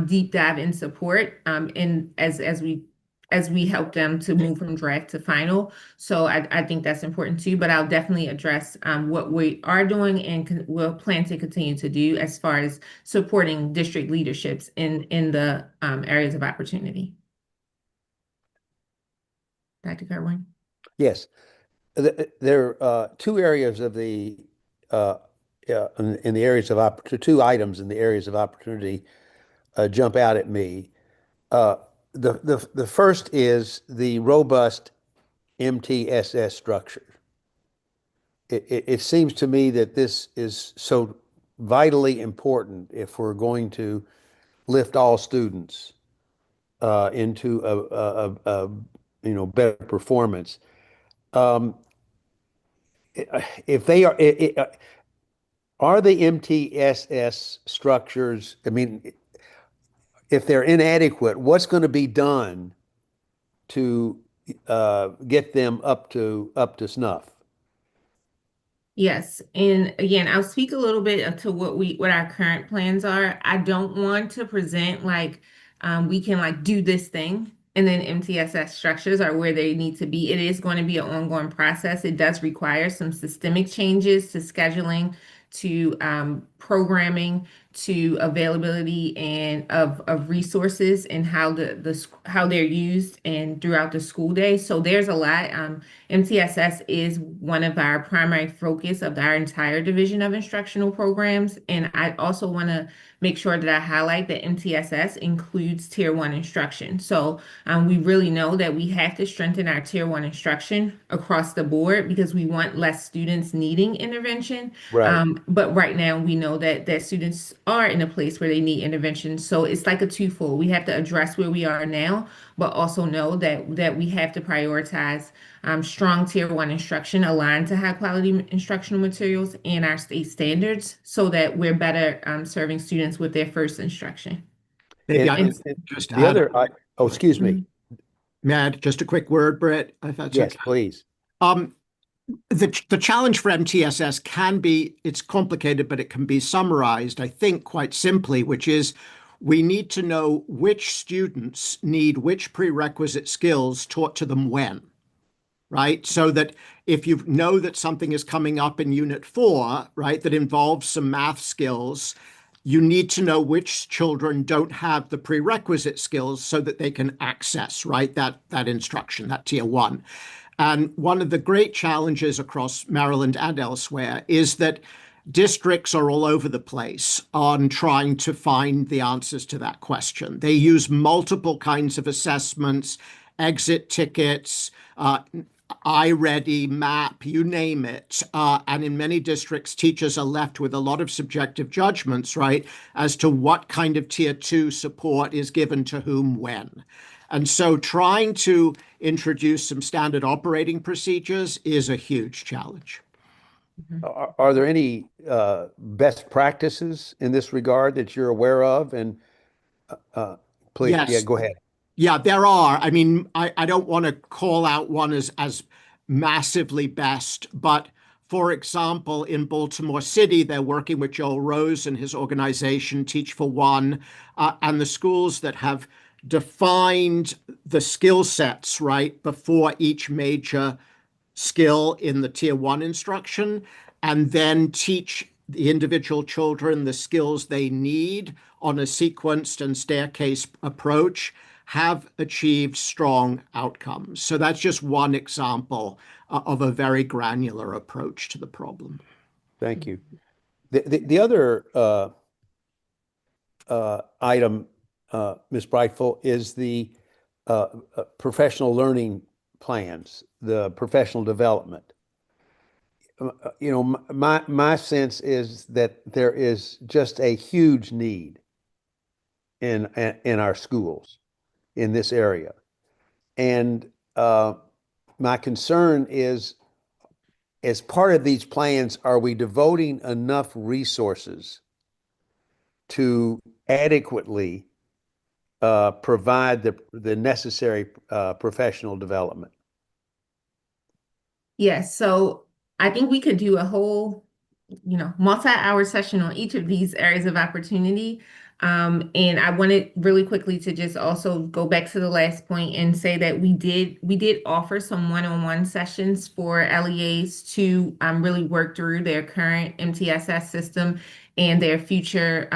deep dive in support. And as we as we help them to move from draft to final. So I think that's important too, but I'll definitely address what we are doing and we'll plan to continue to do as far as supporting district leaderships in the areas of opportunity. Dr. Kerwin? Yes. There are two areas of the in the areas of two items in the areas of opportunity jump out at me. The first is the robust MTSS structure. It seems to me that this is so vitally important if we're going to lift all students into a better performance. If they are the MTSS structures, I mean, if they're inadequate, what's going to be done to get them up to snuff? Yes, and again, I'll speak a little bit to what our current plans are. I don't want to present like we can like do this thing and then MTSS structures are where they need to be. It is going to be an ongoing process. It does require some systemic changes to scheduling, to programming, to availability and of resources and how how they're used and throughout the school day. So there's a lot. MTSS is one of our primary focus of our entire division of instructional programs. And I also want to make sure that I highlight that MTSS includes Tier 1 instruction. So we really know that we have to strengthen our Tier 1 instruction across the board because we want less students needing intervention. Right. But right now we know that students are in a place where they need intervention. So it's like a twofold. We have to address where we are now, but also know that we have to prioritize strong Tier 1 instruction aligned to high quality instructional materials and our state standards so that we're better serving students with their first instruction. Maybe I And can just the add. other, oh, excuse me. May I add just a quick word, Brett, if that's Yes, okay? please. The challenge for MTSS can be, it's complicated, but it can be summarized, I think, quite simply, which is we need to know which students need which prerequisite skills taught to them when, right? So that if you know that something is coming up in Unit 4, right, that involves some math skills, you need to know which children don't have the prerequisite skills so that they can access, right, that instruction, that Tier 1. And one of the great challenges across Maryland and elsewhere is that districts are all over the place on trying to find the answers to that question. They use multiple kinds of assessments, exit tickets, iReady, MAP, you name it. And in many districts, teachers are left with a lot of subjective judgments, right, as to what kind of Tier 2 support is given to whom when. And so trying to introduce some standard operating procedures is a huge challenge. Are there any best practices in this regard that you're aware of? And please, Yes. yeah, go ahead. Yeah, there are. I mean, I don't want to call out one as massively best, but for example, in Baltimore City, they're working with Joel Rose and his organization, Teach for One, and the schools that have defined the skill sets, right, before each major skill in the Tier 1 instruction, and then teach the individual children the skills they need on a sequenced and staircase approach, have achieved strong outcomes. So that's just one example of a very granular approach to the problem. Thank you. The other item, Ms. Brightful, is the professional learning plans, the professional development. You know, my sense is that there is just a huge need in our schools in this area. And my concern is, as part of these plans, are we devoting enough resources to adequately provide the necessary professional development? Yes, so I think we could do a whole multi-hour session on each of these areas of opportunity. And I wanted really quickly to just also go back to the last point and say that we did offer some one-on-one sessions for LEAs to really work through their current MTSS system and their future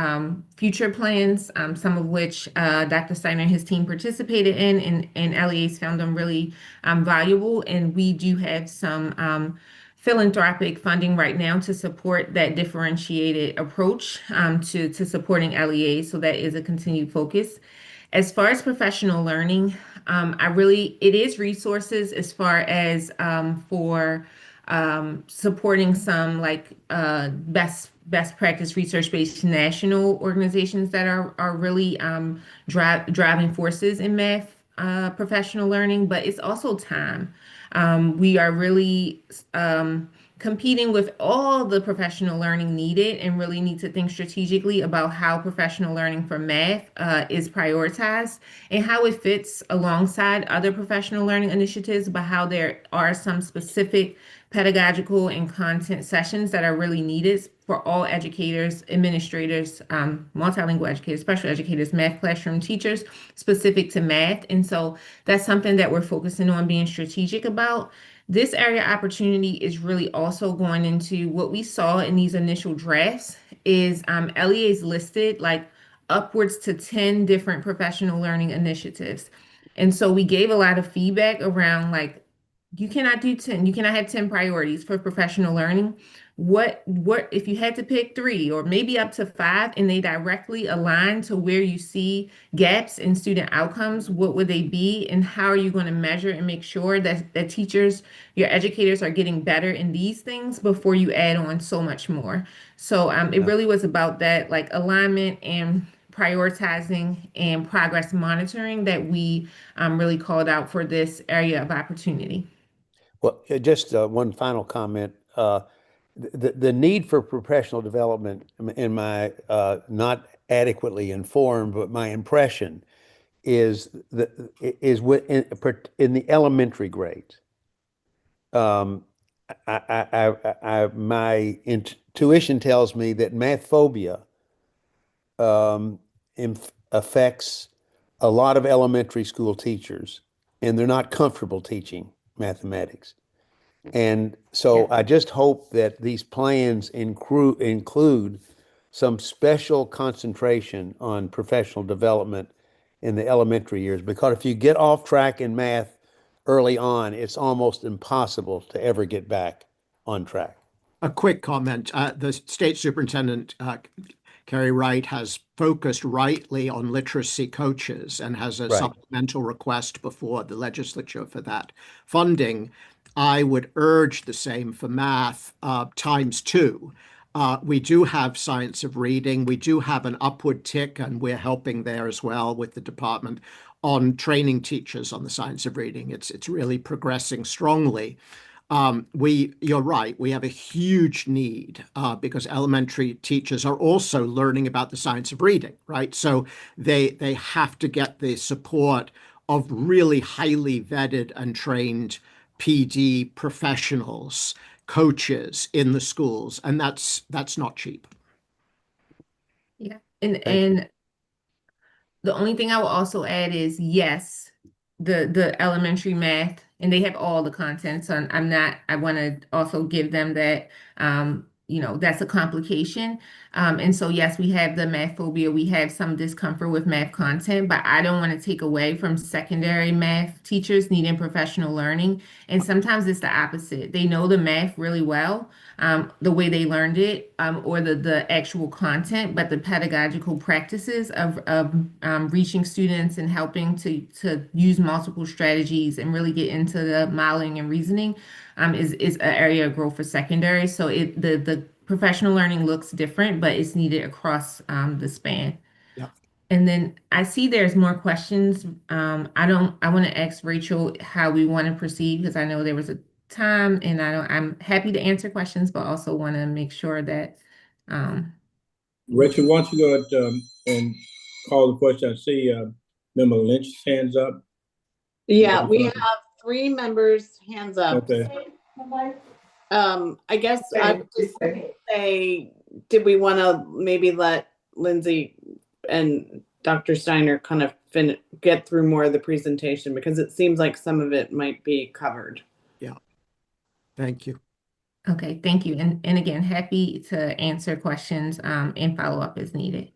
plans, some of which Dr. Steiner and his team participated in, and LEAs found them really valuable. And we do have some philanthropic funding right now to support that differentiated approach to supporting LEAs. So that is a continued focus. As far as professional learning, it is resources as far as for supporting some like best practice research-based national organizations that are really driving forces in math professional learning, but it's also time. We are really competing with all the professional learning needed and really need to think strategically about how professional learning for math is prioritized and how it fits alongside other professional learning initiatives, but how there are some specific pedagogical and content sessions that are really needed for all educators, administrators, multilingual educators, special educators, math classroom teachers, specific to math. And so that's something that we're focusing on being strategic about. This area opportunity is really also going into what we saw in these initial drafts is LEAs listed like upwards to 10 different professional learning initiatives. And so we gave a lot of feedback around like, you cannot do 10, you cannot have 10 priorities for professional learning. What if you had to pick 3 or maybe up to 5 and they directly align to where you see gaps in student outcomes, what would they be and how are you going to measure and make sure that teachers, your educators are getting better in these things before you add on so much more. So it really was about that like alignment and prioritizing and progress monitoring that we really called out for this area of opportunity. Well, just one final comment. The need for professional development in my not adequately informed, but my impression is in the elementary grades. My intuition tells me that math phobia affects a lot of elementary school teachers, and they're not comfortable teaching mathematics. And so I just hope that these plans include some special concentration on professional development in the elementary years, because if you get off track in math early on, it's almost impossible to ever get back on track. A quick comment. The state superintendent, Carrie Wright, has focused rightly on literacy coaches and has a supplemental request before the legislature for that funding. I would urge the same for math ×2. We do have science of reading. We do have an upward tick, and we're helping there as well with the department on training teachers on the science of reading. It's really progressing strongly. You're right, we have a huge need because elementary teachers are also learning about the science of reading, right? So they have to get the support of really highly vetted and trained PD professionals, coaches in the schools, and that's not cheap. Yeah, and the only thing I will also add is yes, the elementary math, and they have all the content. So I want to also give them that, that's a complication. And so, yes, we have the math phobia. We have some discomfort with math content, but I don't want to take away from secondary math teachers needing professional learning. And sometimes it's the opposite. They know the math really well, the way they learned it, or the actual content, but the pedagogical practices of reaching students and helping to use multiple strategies and really get into the modeling and reasoning is an area of growth for secondary. So the professional learning looks different, but it's needed across the span. Yeah. And then I see there's more questions. I want to ask Rachel how we want to proceed because I know there was a time, and I'm happy to answer questions, but also want to make sure that. Rachel, why don't you go ahead and call the question? I see Member Lynch's hands up. Yeah, we have 3 members' hands up. Okay. I guess I would just say, did we want to maybe let Lindsay and Dr. Steiner kind of get through more of the presentation, because it seems like some of it might be covered. Yeah. Thank you. Okay, thank you. And again, happy to answer questions and follow up as needed.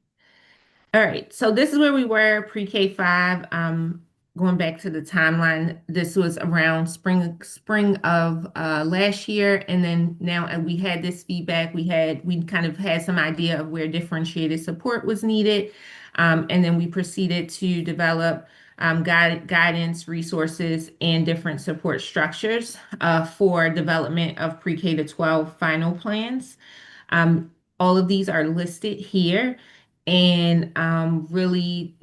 All right, so this is where we were pre-K 5. Going back to the timeline, this was around spring of last year, and then now we had this feedback. We kind of had some idea of where differentiated support was needed, and then we proceeded to develop guidance, resources, and different support structures for development of pre-K to 12 final plans. All of these are listed here. And really,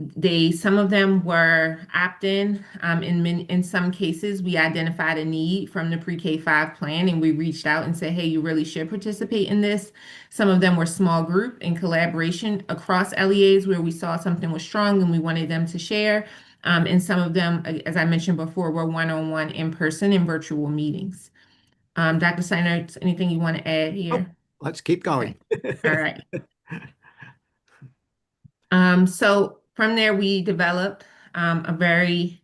some of them were opt-in. In some cases, we identified a need from the pre-K 5 plan, and we reached out and said, hey, you really should participate in this. Some of them were small group in collaboration across LEAs where we saw something was strong and we wanted them to share. And some of them, as I mentioned before, were one-on-one, in-person, and virtual meetings. Dr. Steiner, anything you want to add here? Oh, let's keep going. Okay. All right. So from there, we developed a very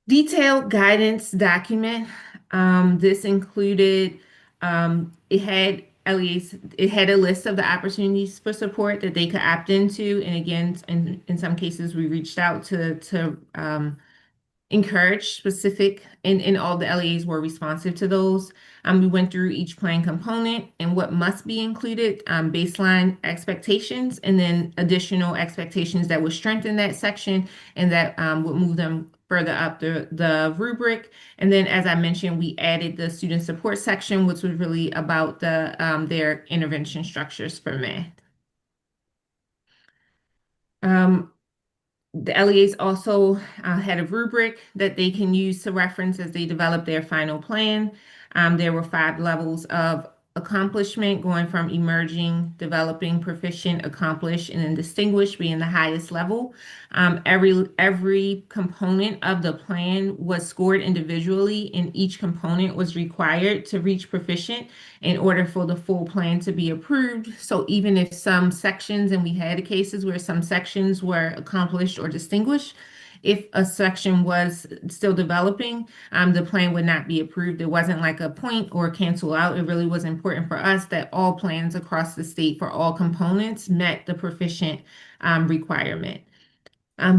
detailed guidance document. This included, it had a list of the opportunities for support that they could opt into. And again, in some cases, we reached out to encourage specific, and all the LEAs were responsive to those. We went through each plan component and what must be included, baseline expectations, and then additional expectations that would strengthen that section and that would move them further up the rubric. And then, as I mentioned, we added the student support section, which was really about their intervention structures for math. The LEAs also had a rubric that they can use to reference as they develop their final plan. There were 5 levels of accomplishment, going from emerging, developing, proficient, accomplished, and then distinguished being the highest level. Every component of the plan was scored individually, and each component was required to reach proficient in order for the full plan to be approved. So even if some sections, and we had cases where some sections were accomplished or distinguished, if a section was still developing, the plan would not be approved. It wasn't like a point or cancel out. It really was important for us that all plans across the state for all components met the proficient requirement.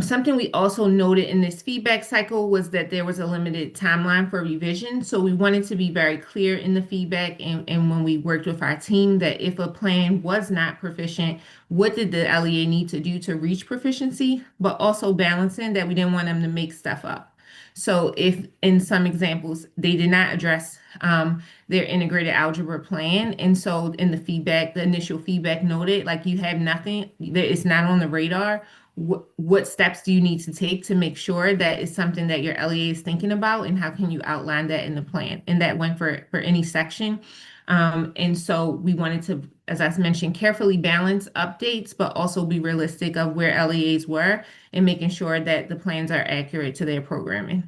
Something we also noted in this feedback cycle was that there was a limited timeline for revision. So we wanted to be very clear in the feedback and when we worked with our team that if a plan was not proficient, what did the LEA need to do to reach proficiency, but also balancing that we didn't want them to make stuff up. So if in some examples, they did not address their integrated algebra plan. And so in the feedback, the initial feedback noted, like you have nothing, it's not on the radar. What steps do you need to take to make sure that it's something that your LEA is thinking about, and how can you outline that in the plan? And that went for any section. And so we wanted to, as I mentioned, carefully balance updates, but also be realistic of where LEAs were and making sure that the plans are accurate to their programming.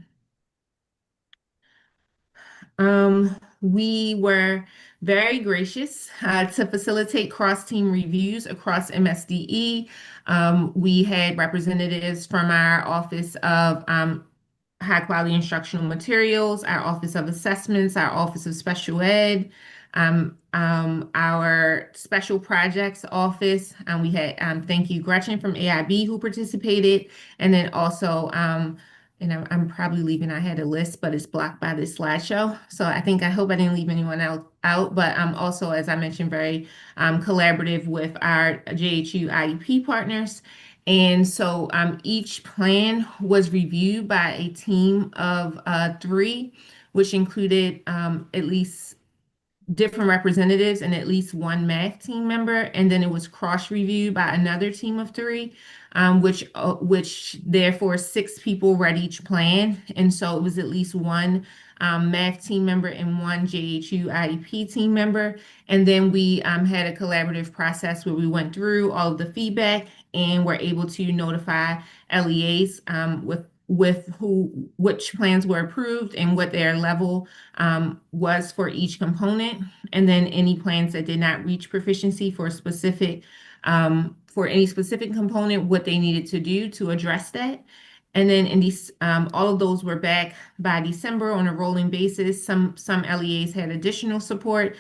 We were very gracious to facilitate cross-team reviews across MSDE. We had representatives from our Office of High Quality Instructional Materials, our Office of Assessments, our Office of Special Ed, our Special Projects Office. We had, thank you, Gretchen from AIB who participated, and then also and I'm probably leaving, I had a list, but it's blocked by this slideshow. So I hope I didn't leave anyone out, but I'm also, as I mentioned, very collaborative with our JHU IEP partners. And so each plan was reviewed by a team of 3, which included at least different representatives and at least 1 math team member. And then it was cross-reviewed by another team of 3. Which therefore 6 people read each plan. And so it was at least 1 math team member and 1 JHU IEP team member. And then we had a collaborative process where we went through all of the feedback and were able to notify LEAs with which plans were approved and what their level was for each component. And then any plans that did not reach proficiency for specific for any specific component, what they needed to do to address that. And then in these, all of those were back by December on a rolling basis. Some LEAs had additional support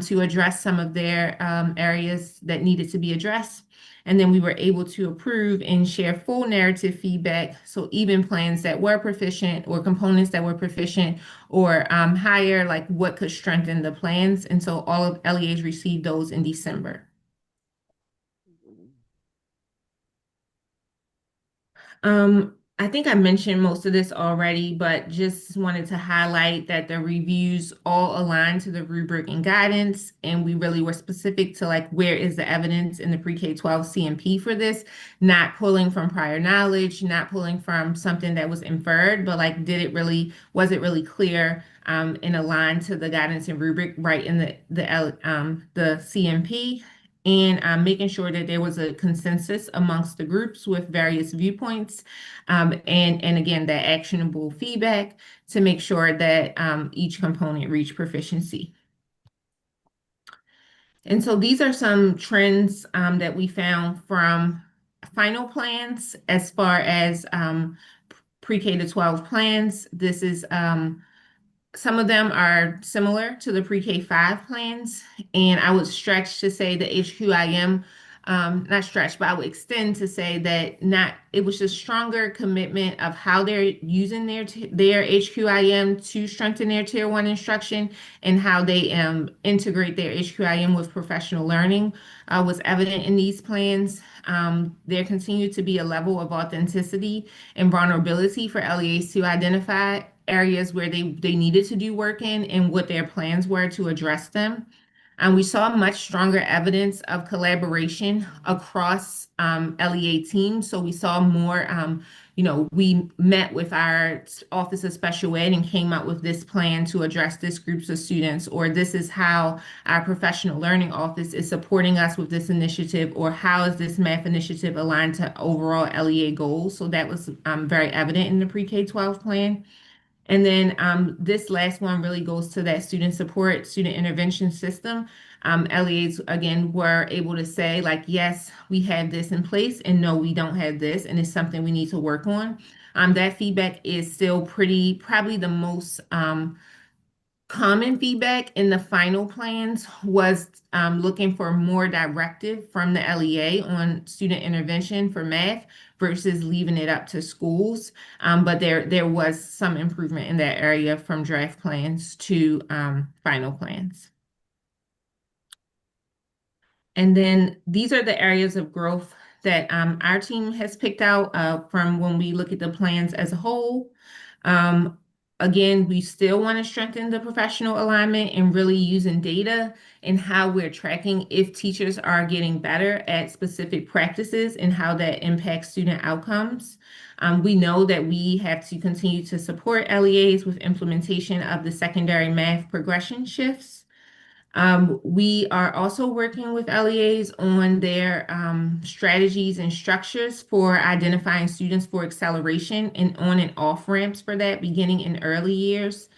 to address some of their areas that needed to be addressed. And then we were able to approve and share full narrative feedback. So even plans that were proficient or components that were proficient or higher, like what could strengthen the plans. And so all of LEAs received those in December. I think I mentioned most of this already, but just wanted to highlight that the reviews all align to the rubric and guidance, and we really were specific to like where is the evidence in the pre-K-12 CMP for this, not pulling from prior knowledge, not pulling from something that was inferred, but like was it really clear and aligned to the guidance and rubric right in the CMP? And making sure that there was a consensus amongst the groups with various viewpoints, and again, that actionable feedback to make sure that each component reached proficiency. And so these are some trends that we found from final plans as far as pre-K to 12 plans. This is some of them are similar to the pre-K-5 plans, and I would stretch to say the HQIM, not stretch, but I would extend to say that it was a stronger commitment of how they're using their HQIM to strengthen their Tier 1 instruction and how they integrate their HQIM with professional learning was evident in these plans. There continued to be a level of authenticity and vulnerability for LEAs to identify areas where they needed to do work in and what their plans were to address them. And we saw much stronger evidence of collaboration across LEA teams. So we saw more, we met with our Office of Special Ed and came up with this plan to address this groups of students, or this is how our professional learning office is supporting us with this initiative, or how is this math initiative aligned to overall LEA goals. So that was very evident in the pre-K-12 plan. And then this last one really goes to that student support, student intervention system. LEAs, again, were able to say, like, yes, we have this in place, and no, we don't have this, and it's something we need to work on. That feedback is still probably the most common feedback in the final plans was looking for more directive from the LEA on student intervention for math versus leaving it up to schools. But there was some improvement in that area from draft plans to final plans. And then these are the areas of growth that our team has picked out from when we look at the plans as a whole. Again, we still want to strengthen the professional alignment and really using data and how we're tracking if teachers are getting better at specific practices and how that impacts student outcomes. We know that we have to continue to support LEAs with implementation of the secondary math progression shifts. We are also working with LEAs on their strategies and structures for identifying students for acceleration and on and off ramps for that beginning in early years,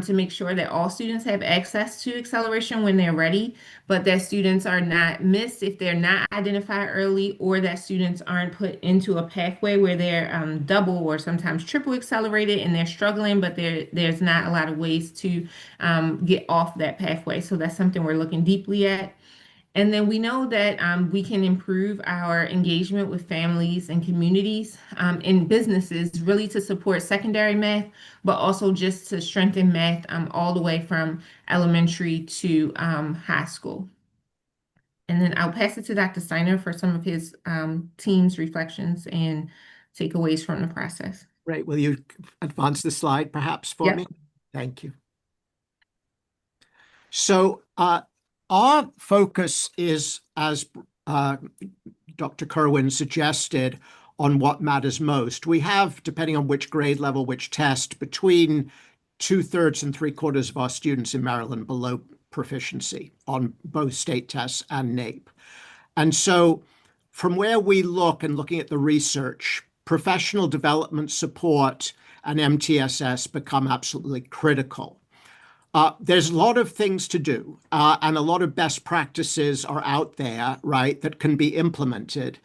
to make sure that all students have access to acceleration when they're ready, but that students are not missed if they're not identified early, or that students aren't put into a pathway where they're double or sometimes triple accelerated and they're struggling, but there's not a lot of ways to get off that pathway. So that's something we're looking deeply at. And then we know that we can improve our engagement with families and communities and businesses really to support secondary math, but also just to strengthen math all the way from elementary to high school. And then I'll pass it to Dr. Steiner for some of his team's reflections and takeaways from the process. Great. Will you advance the slide perhaps for me? Thank you. So our focus is, as Dr. Kerwin suggested, on what matters most. We have, depending on which grade level, which test, between 2/3 and 3/4 of our students in Maryland below proficiency on both state tests and NAEP. And so from where we look and looking at the research, professional development support and MTSS become absolutely critical. There's a lot of things to do, and a lot of best practices are out there, right, that can be implemented.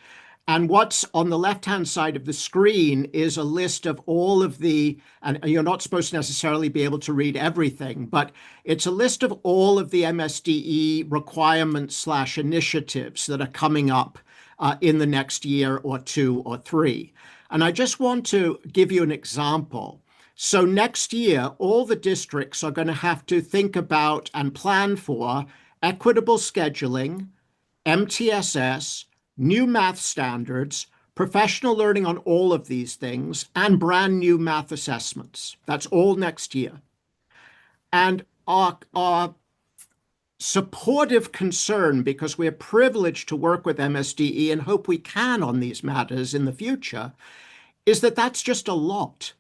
And what's on the left-hand side of the screen is a list of all of the, and you're not supposed to necessarily be able to read everything, but it's a list of all of the MSDE requirements/initiatives that are coming up in the next year or two or three. And I just want to give you an example. So next year, all the districts are going to have to think about and plan for equitable scheduling, MTSS, new math standards, professional learning on all of these things, and brand new math assessments. That's all next year. And our supportive concern, because we're privileged to work with MSDE and hope we can on these matters in the future, is that that's just a lot,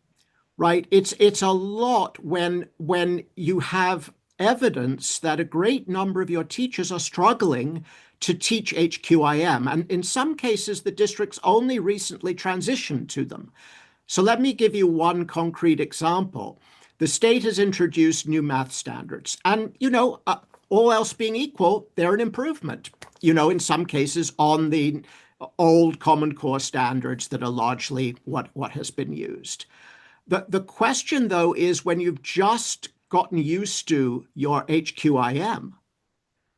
right? It's a lot when you have evidence that a great number of your teachers are struggling to teach HQIM. And in some cases, the districts only recently transitioned to them. So let me give you one concrete example. The state has introduced new math standards. And, all else being equal, they're an improvement, in some cases on the old Common Core standards that are largely what has been used. The question, though, is when you've just gotten used to your HQIM,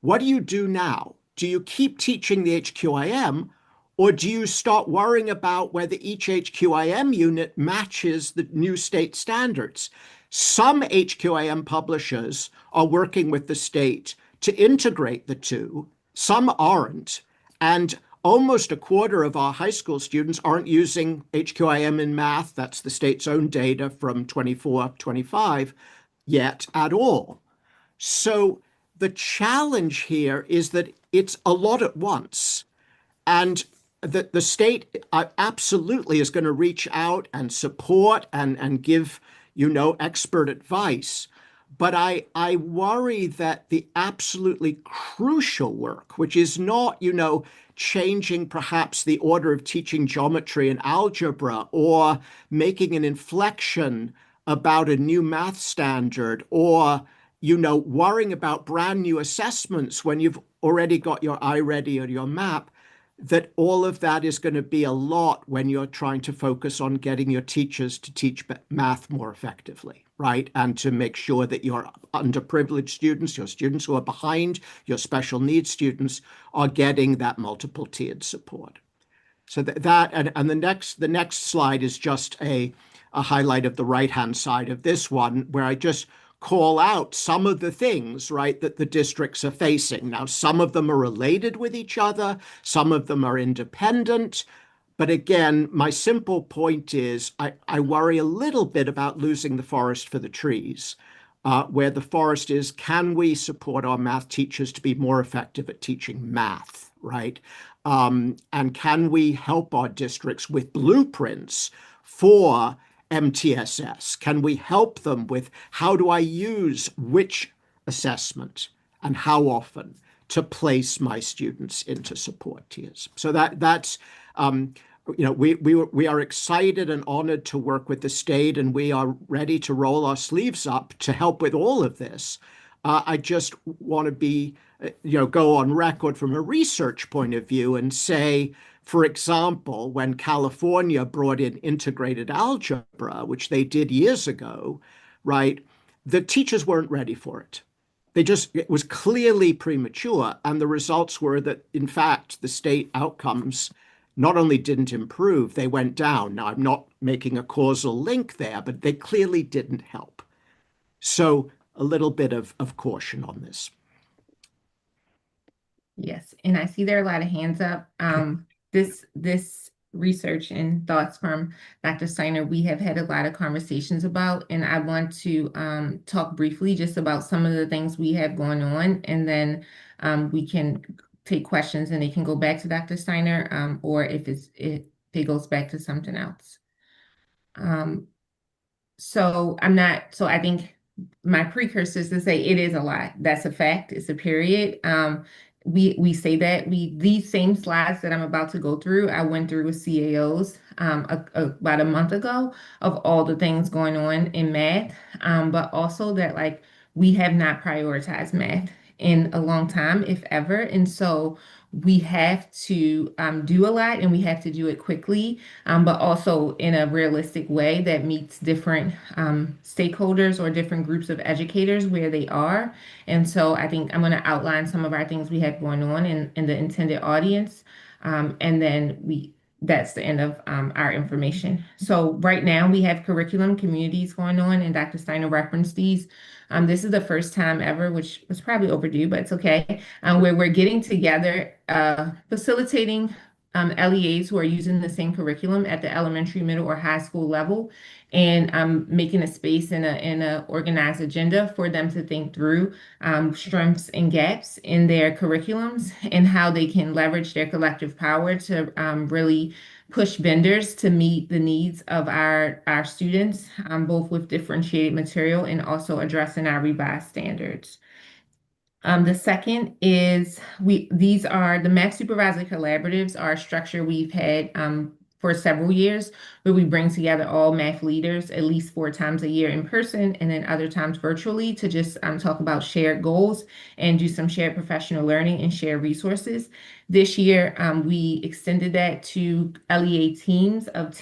what do you do now? Do you keep teaching the HQIM, or do you start worrying about whether each HQIM unit matches the new state standards? Some HQIM publishers are working with the state to integrate the two. Some aren't. And almost a quarter of our high school students aren't using HQIM in math. That's the state's own data from 24-25 yet at all. So the challenge here is that it's a lot at once. And the state absolutely is going to reach out and support and give, expert advice. But I worry that the absolutely crucial work, which is not, changing perhaps the order of teaching geometry and algebra, or making an inflection about a new math standard, or, worrying about brand new assessments when you've already got your iReady or your map, that all of that is going to be a lot when you're trying to focus on getting your teachers to teach math more effectively, right? And to make sure that your underprivileged students, your students who are behind, your special needs students are getting that multiple tiered support. So and the next slide is just a highlight of the right-hand side of this one, where I just call out some of the things, right, that the districts are facing. Now, some of them are related with each other, some of them are independent. But again, my simple point is I worry a little bit about losing the forest for the trees, where the forest is, can we support our math teachers to be more effective at teaching math, right? And can we help our districts with blueprints for MTSS? Can we help them with how do I use which assessment and how often to place my students into support tiers? So that's we are excited and honored to work with the state, and we are ready to roll our sleeves up to help with all of this. I just want to be, go on record from a research point of view and say, for example, when California brought in integrated algebra, which they did years ago, right, the teachers weren't ready for it. It was clearly premature. And the results were that, in fact, the state outcomes not only didn't improve, they went down. Now, I'm not making a causal link there, but they clearly didn't help. So a little bit of caution on this. Yes, and I see there are a lot of hands up. This research and thoughts from Dr. Steiner, we have had a lot of conversations about, and I want to talk briefly just about some of the things we have going on, and then we can take questions and they can go back to Dr. Steiner, or if it goes back to something else. So I think my precursor is to say it is a lot. That's a fact. It's a period. We say that these same slides that I'm about to go through, I went through with CAOs about a month ago of all the things going on in math, but also that like we have not prioritized math in a long time, if ever. And so we have to do a lot, and we have to do it quickly, but also in a realistic way that meets different stakeholders or different groups of educators where they are. And so I think I'm going to outline some of our things we have going on in the intended audience. And then that's the end of our information. So right now we have curriculum communities going on, and Dr. Steiner referenced these. This is the first time ever, which was probably overdue, but it's okay, where we're getting together, facilitating LEAs who are using the same curriculum at the elementary, middle, or high school level, and making a space and a organized agenda for them to think through strengths and gaps in their curriculums and how they can leverage their collective power to really push vendors to meet the needs of our students, both with differentiated material and also addressing our revised standards. The second is these are the Math Supervisor Collaboratives are a structure we've had for several years, where we bring together all math leaders at least 4 times a year in person and then other times virtually to just talk about shared goals and do some shared professional learning and share resources. This year, we extended that to LEA teams of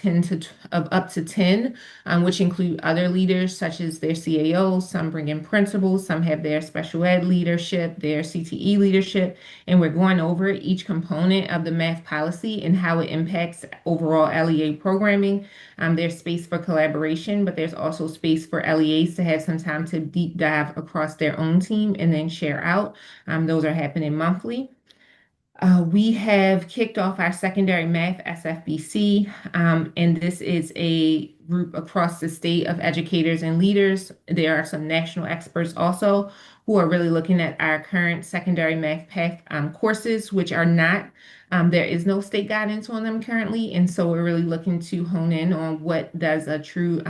up to 10, which include other leaders such as their CAOs. Some bring in principals, some have their special ed leadership, their CTE leadership, and we're going over each component of the math policy and how it impacts overall LEA programming. There's space for collaboration, but there's also space for LEAs to have some time to deep dive across their own team and then share out. Those are happening monthly. We have kicked off our secondary math SFBC, and this is a group across the state of educators and leaders. There are some national experts also who are really looking at our current secondary math path courses, which are not, there is no state guidance on them currently. And so we're really looking to hone in on what does a true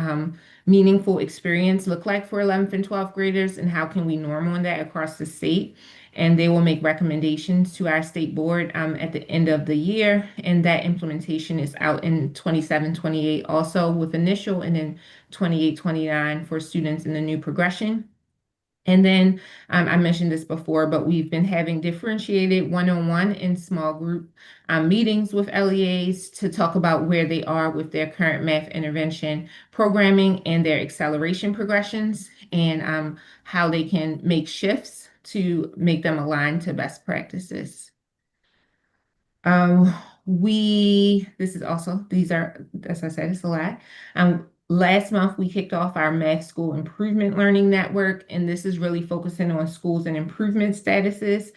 meaningful experience look like for 11th and 12th graders, and how can we norm on that across the state. And they will make recommendations to our state board at the end of the year. And that implementation is out in 27-28 also with initial, and then 28-29 for students in the new progression. And then I mentioned this before, but we've been having differentiated one-on-one and small group meetings with LEAs to talk about where they are with their current math intervention programming and their acceleration progressions, and how they can make shifts to make them align to best practices. These are, as I said, it's a lot. Last month, we kicked off our Math School Improvement Learning Network, and this is really focusing on schools and improvement statuses.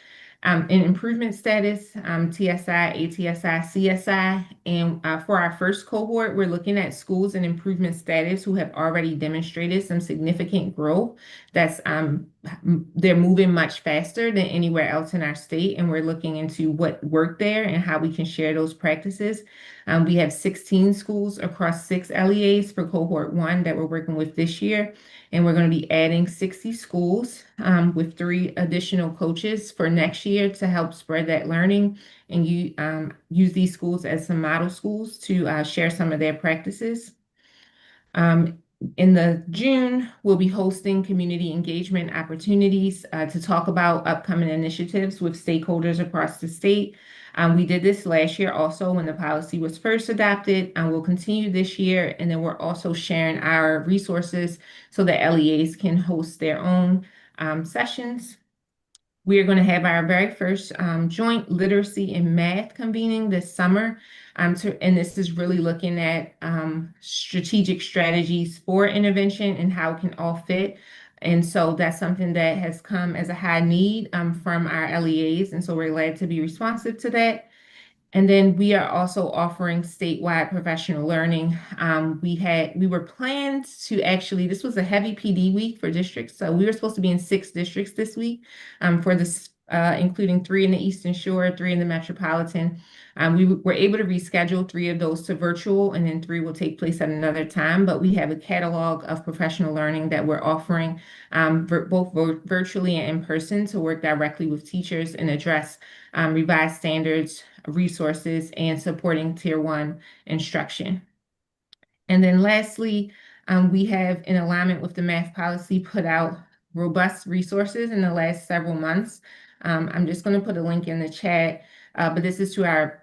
In improvement status, TSI, ATSI, CSI, and for our first cohort, we're looking at schools in improvement status who have already demonstrated some significant growth. They're moving much faster than anywhere else in our state, and we're looking into what worked there and how we can share those practices. We have 16 schools across 6 LEAs for cohort 1 that we're working with this year. And we're going to be adding 60 schools with 3 additional coaches for next year to help spread that learning, and use these schools as some model schools to share some of their practices. In the June, we'll be hosting community engagement opportunities to talk about upcoming initiatives with stakeholders across the state. We did this last year also when the policy was first adopted, and we'll continue this year. And then we're also sharing our resources so that LEAs can host their own sessions. We are going to have our very first joint literacy and math convening this summer. And this is really looking at strategic strategies for intervention and how it can all fit. And so that's something that has come as a high need from our LEAs. And so we're glad to be responsive to that. And then we are also offering statewide professional learning. We were planned to actually, this was a heavy PD week for districts. So we were supposed to be in 6 districts this week for this, including 3 in the Eastern Shore, 3 in the Metropolitan. We were able to reschedule 3 of those to virtual, and then 3 will take place at another time. But we have a catalog of professional learning that we're offering both virtually and in person to work directly with teachers and address revised standards, resources, and supporting Tier 1 instruction. And then lastly, we have, in alignment with the math policy, put out robust resources in the last several months. I'm just going to put a link in the chat, but this is to our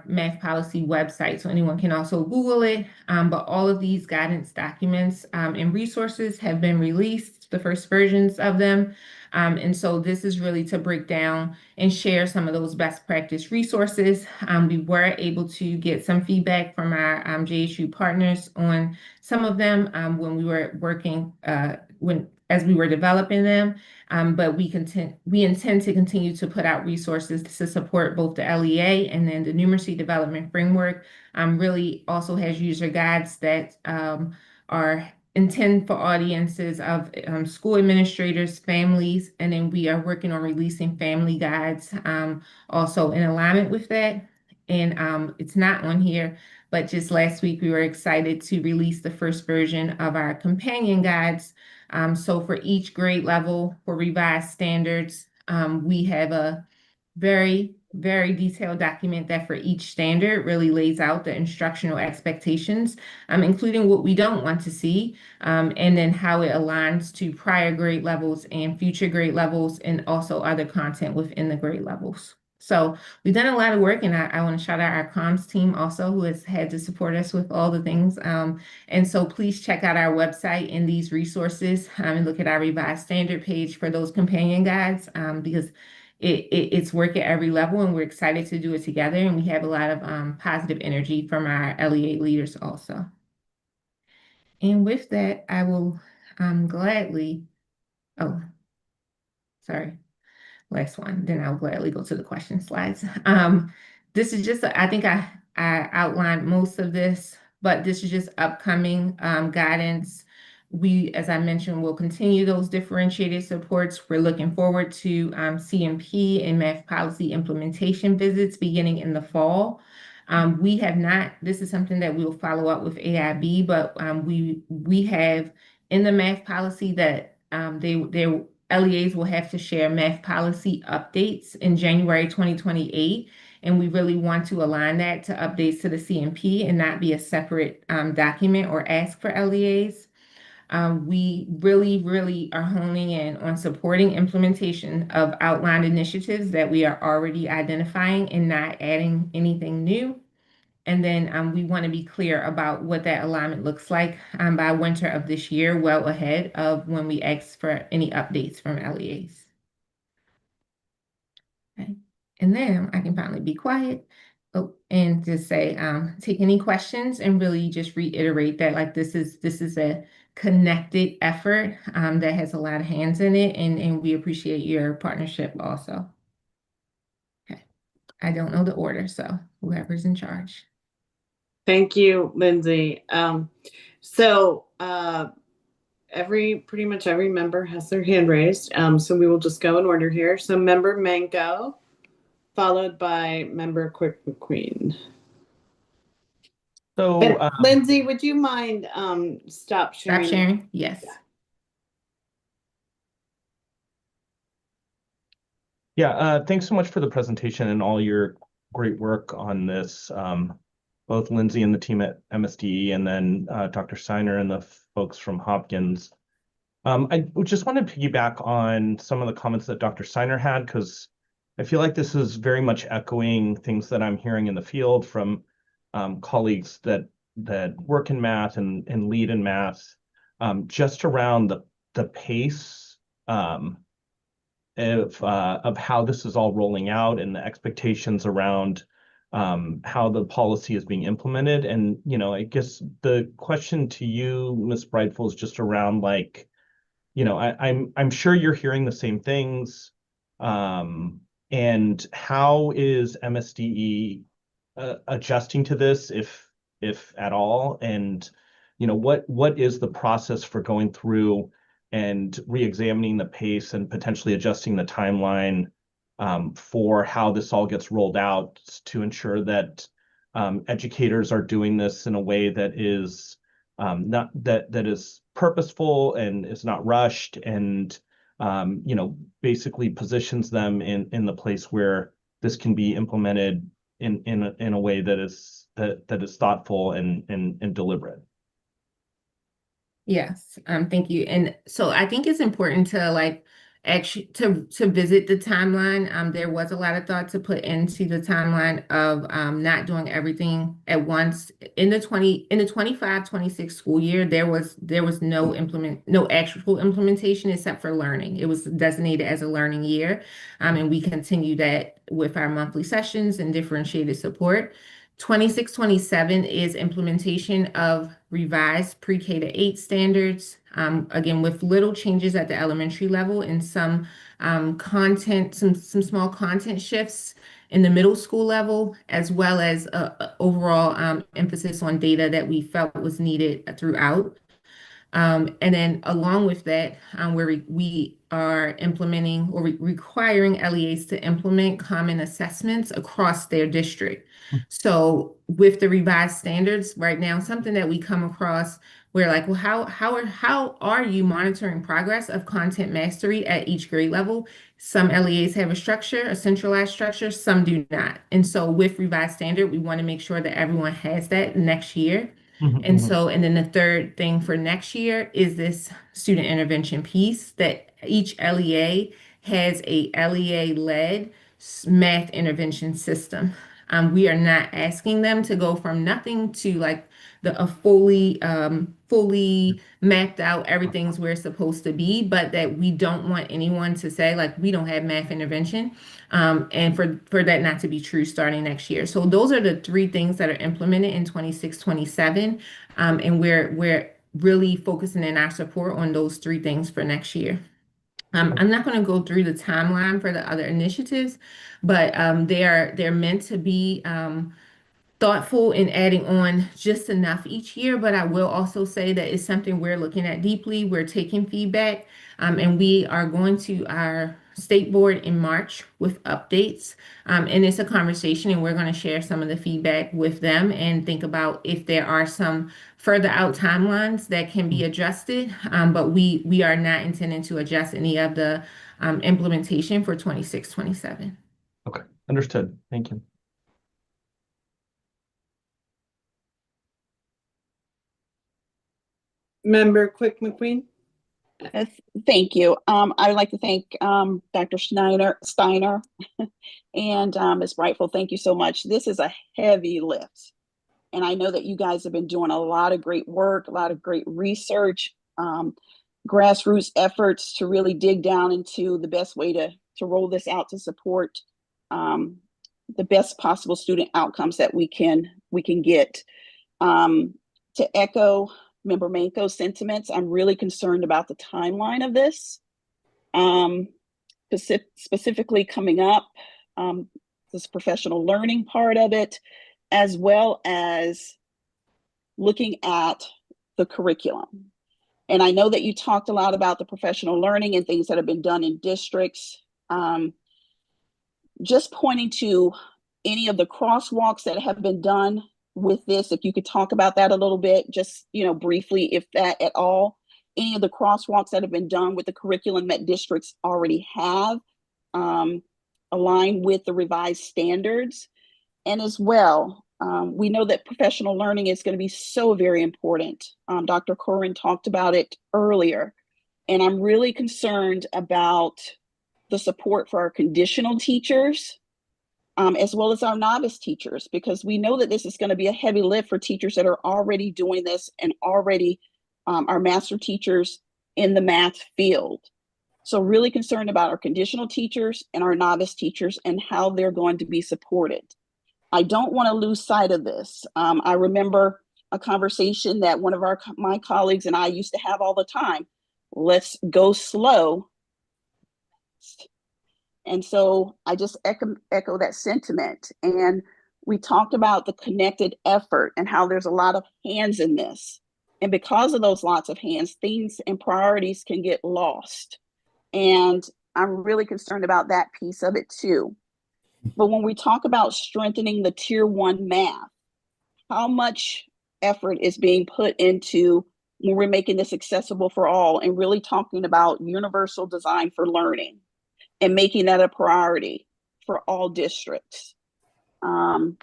math policy website, so anyone can also Google it. But all of these guidance documents and resources have been released, the first versions of them. And so this is really to break down and share some of those best practice resources. We were able to get some feedback from our JHU partners on some of them when we were working as we were developing them. But we intend to continue to put out resources to support both the LEA, and then the numeracy development framework really also has user guides that are intended for audiences of school administrators, families, and then we are working on releasing family guides also in alignment with that. And it's not on here, but just last week we were excited to release the first version of our companion guides. So for each grade level for revised standards, we have a very, very detailed document that for each standard really lays out the instructional expectations, including what we don't want to see, and then how it aligns to prior grade levels and future grade levels, and also other content within the grade levels. So we've done a lot of work, and I want to shout out our comms team also, who has had to support us with all the things. And so please check out our website and these resources and look at our revised standard page for those companion guides, because it's work at every level, and we're excited to do it together. And we have a lot of positive energy from our LEA leaders also. And with that, I will gladly, oh, sorry, last one, then I'll gladly go to the question slides. This is just, I think I outlined most of this, but this is just upcoming guidance. We, as I mentioned, will continue those differentiated supports. We're looking forward to CMP and math policy implementation visits beginning in the fall. We have not, this is something that we will follow up with AIB, but we have in the math policy that their LEAs will have to share math policy updates in January 2028. And we really want to align that to updates to the CMP and not be a separate document or ask for LEAs. We really are honing in on supporting implementation of outlined initiatives that we are already identifying and not adding anything new. And then we want to be clear about what that alignment looks like by winter of this year, well ahead of when we ask for any updates from LEAs. Okay. And then I can finally be quiet. Oh, and just say, take any questions, and really just reiterate that like this is a connected effort that has a lot of hands in it, and we appreciate your partnership also. Okay, I don't know the order, so whoever's in charge. Thank you, Lindsay. So pretty much every member has their hand raised. So we will just go in order here. So Member Mango, followed by Member Quick McQueen. So Lindsay, would you mind stop sharing? Stop sharing? Yes. Yeah, thanks so much for the presentation and all your great work on this, both Lindsay and the team at MSDE, and then Dr. Steiner and the folks from Hopkins. I just want to piggyback on some of the comments that Dr. Steiner had, because I feel like this is very much echoing things that I'm hearing in the field from colleagues that work in math and lead in math, just around the pace of how this is all rolling out and the expectations around how the policy is being implemented. And, you know, I guess the question to you, Ms. Brightful, is just around like, you know, I'm sure you're hearing the same things. And how is MSDE adjusting to this, if at all? And, you know, what is the process for going through and re-examining the pace and potentially adjusting the timeline for how this all gets rolled out to ensure that educators are doing this in a way that is not that is purposeful and is not rushed, and you know, basically positions them in the place where this can be implemented in a way that is thoughtful and deliberate. Yes, thank you. And so I think it's important to actually to visit the timeline. There was a lot of thought to put into the timeline of not doing everything at once. In the 25-26 school year, there was no actual implementation except for learning. It was designated as a learning year. And we continue that with our monthly sessions and differentiated support. 26-27 is implementation of revised pre-K to 8 standards, again, with little changes at the elementary level and some some small content shifts in the middle school level, as well as overall emphasis on data that we felt was needed throughout. And then along with that, where we are implementing or requiring LEAs to implement common assessments across their district. So with the revised standards right now, something that we come across, we're like, well, how are you monitoring progress of content mastery at each grade level? Some LEAs have a structure, a centralized structure, some do not. And so with revised standard, we want to make sure that everyone has that next year. And so, and then the third thing for next year is this student intervention piece that each LEA has a LEA-led math intervention system. We are not asking them to go from nothing to like a fully mapped out, everything's where it's supposed to be, but that we don't want anyone to say like we don't have math intervention, and for that not to be true starting next year. So those are the three things that are implemented in 26-27, and we're really focusing in our support on those three things for next year. I'm not going to go through the timeline for the other initiatives, but they're meant to be thoughtful in adding on just enough each year. But I will also say that it's something we're looking at deeply. We're taking feedback, and we are going to our state board in March with updates. And it's a conversation, and we're going to share some of the feedback with them and think about if there are some further out timelines that can be adjusted. But we are not intending to adjust any of the implementation for 26-27. Okay, understood. Thank you. Member Quick McQueen. Thank you. I would like to thank Dr. Steiner and Ms. Brightful. Thank you so much. This is a heavy lift. And I know that you guys have been doing a lot of great work, a lot of great research, grassroots efforts to really dig down into the best way to roll this out to support the best possible student outcomes that we can get. To echo Member Manco's sentiments, I'm really concerned about the timeline of this, specifically coming up, this professional learning part of it, as well as looking at the curriculum. And I know that you talked a lot about the professional learning and things that have been done in districts. Just pointing to any of the crosswalks that have been done with this, if you could talk about that a little bit, just briefly, if that at all, any of the crosswalks that have been done with the curriculum that districts already have, aligned with the revised standards. And as well, we know that professional learning is going to be so very important. Dr. Corin talked about it earlier, and I'm really concerned about the support for our conditional teachers, as well as our novice teachers, because we know that this is going to be a heavy lift for teachers that are already doing this and already are master teachers in the math field. So really concerned about our conditional teachers and our novice teachers and how they're going to be supported. I don't want to lose sight of this. I remember a conversation that one of my colleagues and I used to have all the time. Let's go slow. And so I just echo that sentiment. And we talked about the connected effort and how there's a lot of hands in this. And because of those lots of hands, things and priorities can get lost. And I'm really concerned about that piece of it too. But when we talk about strengthening the tier 1 math, how much effort is being put into when we're making this accessible for all and really talking about universal design for learning and making that a priority for all districts. And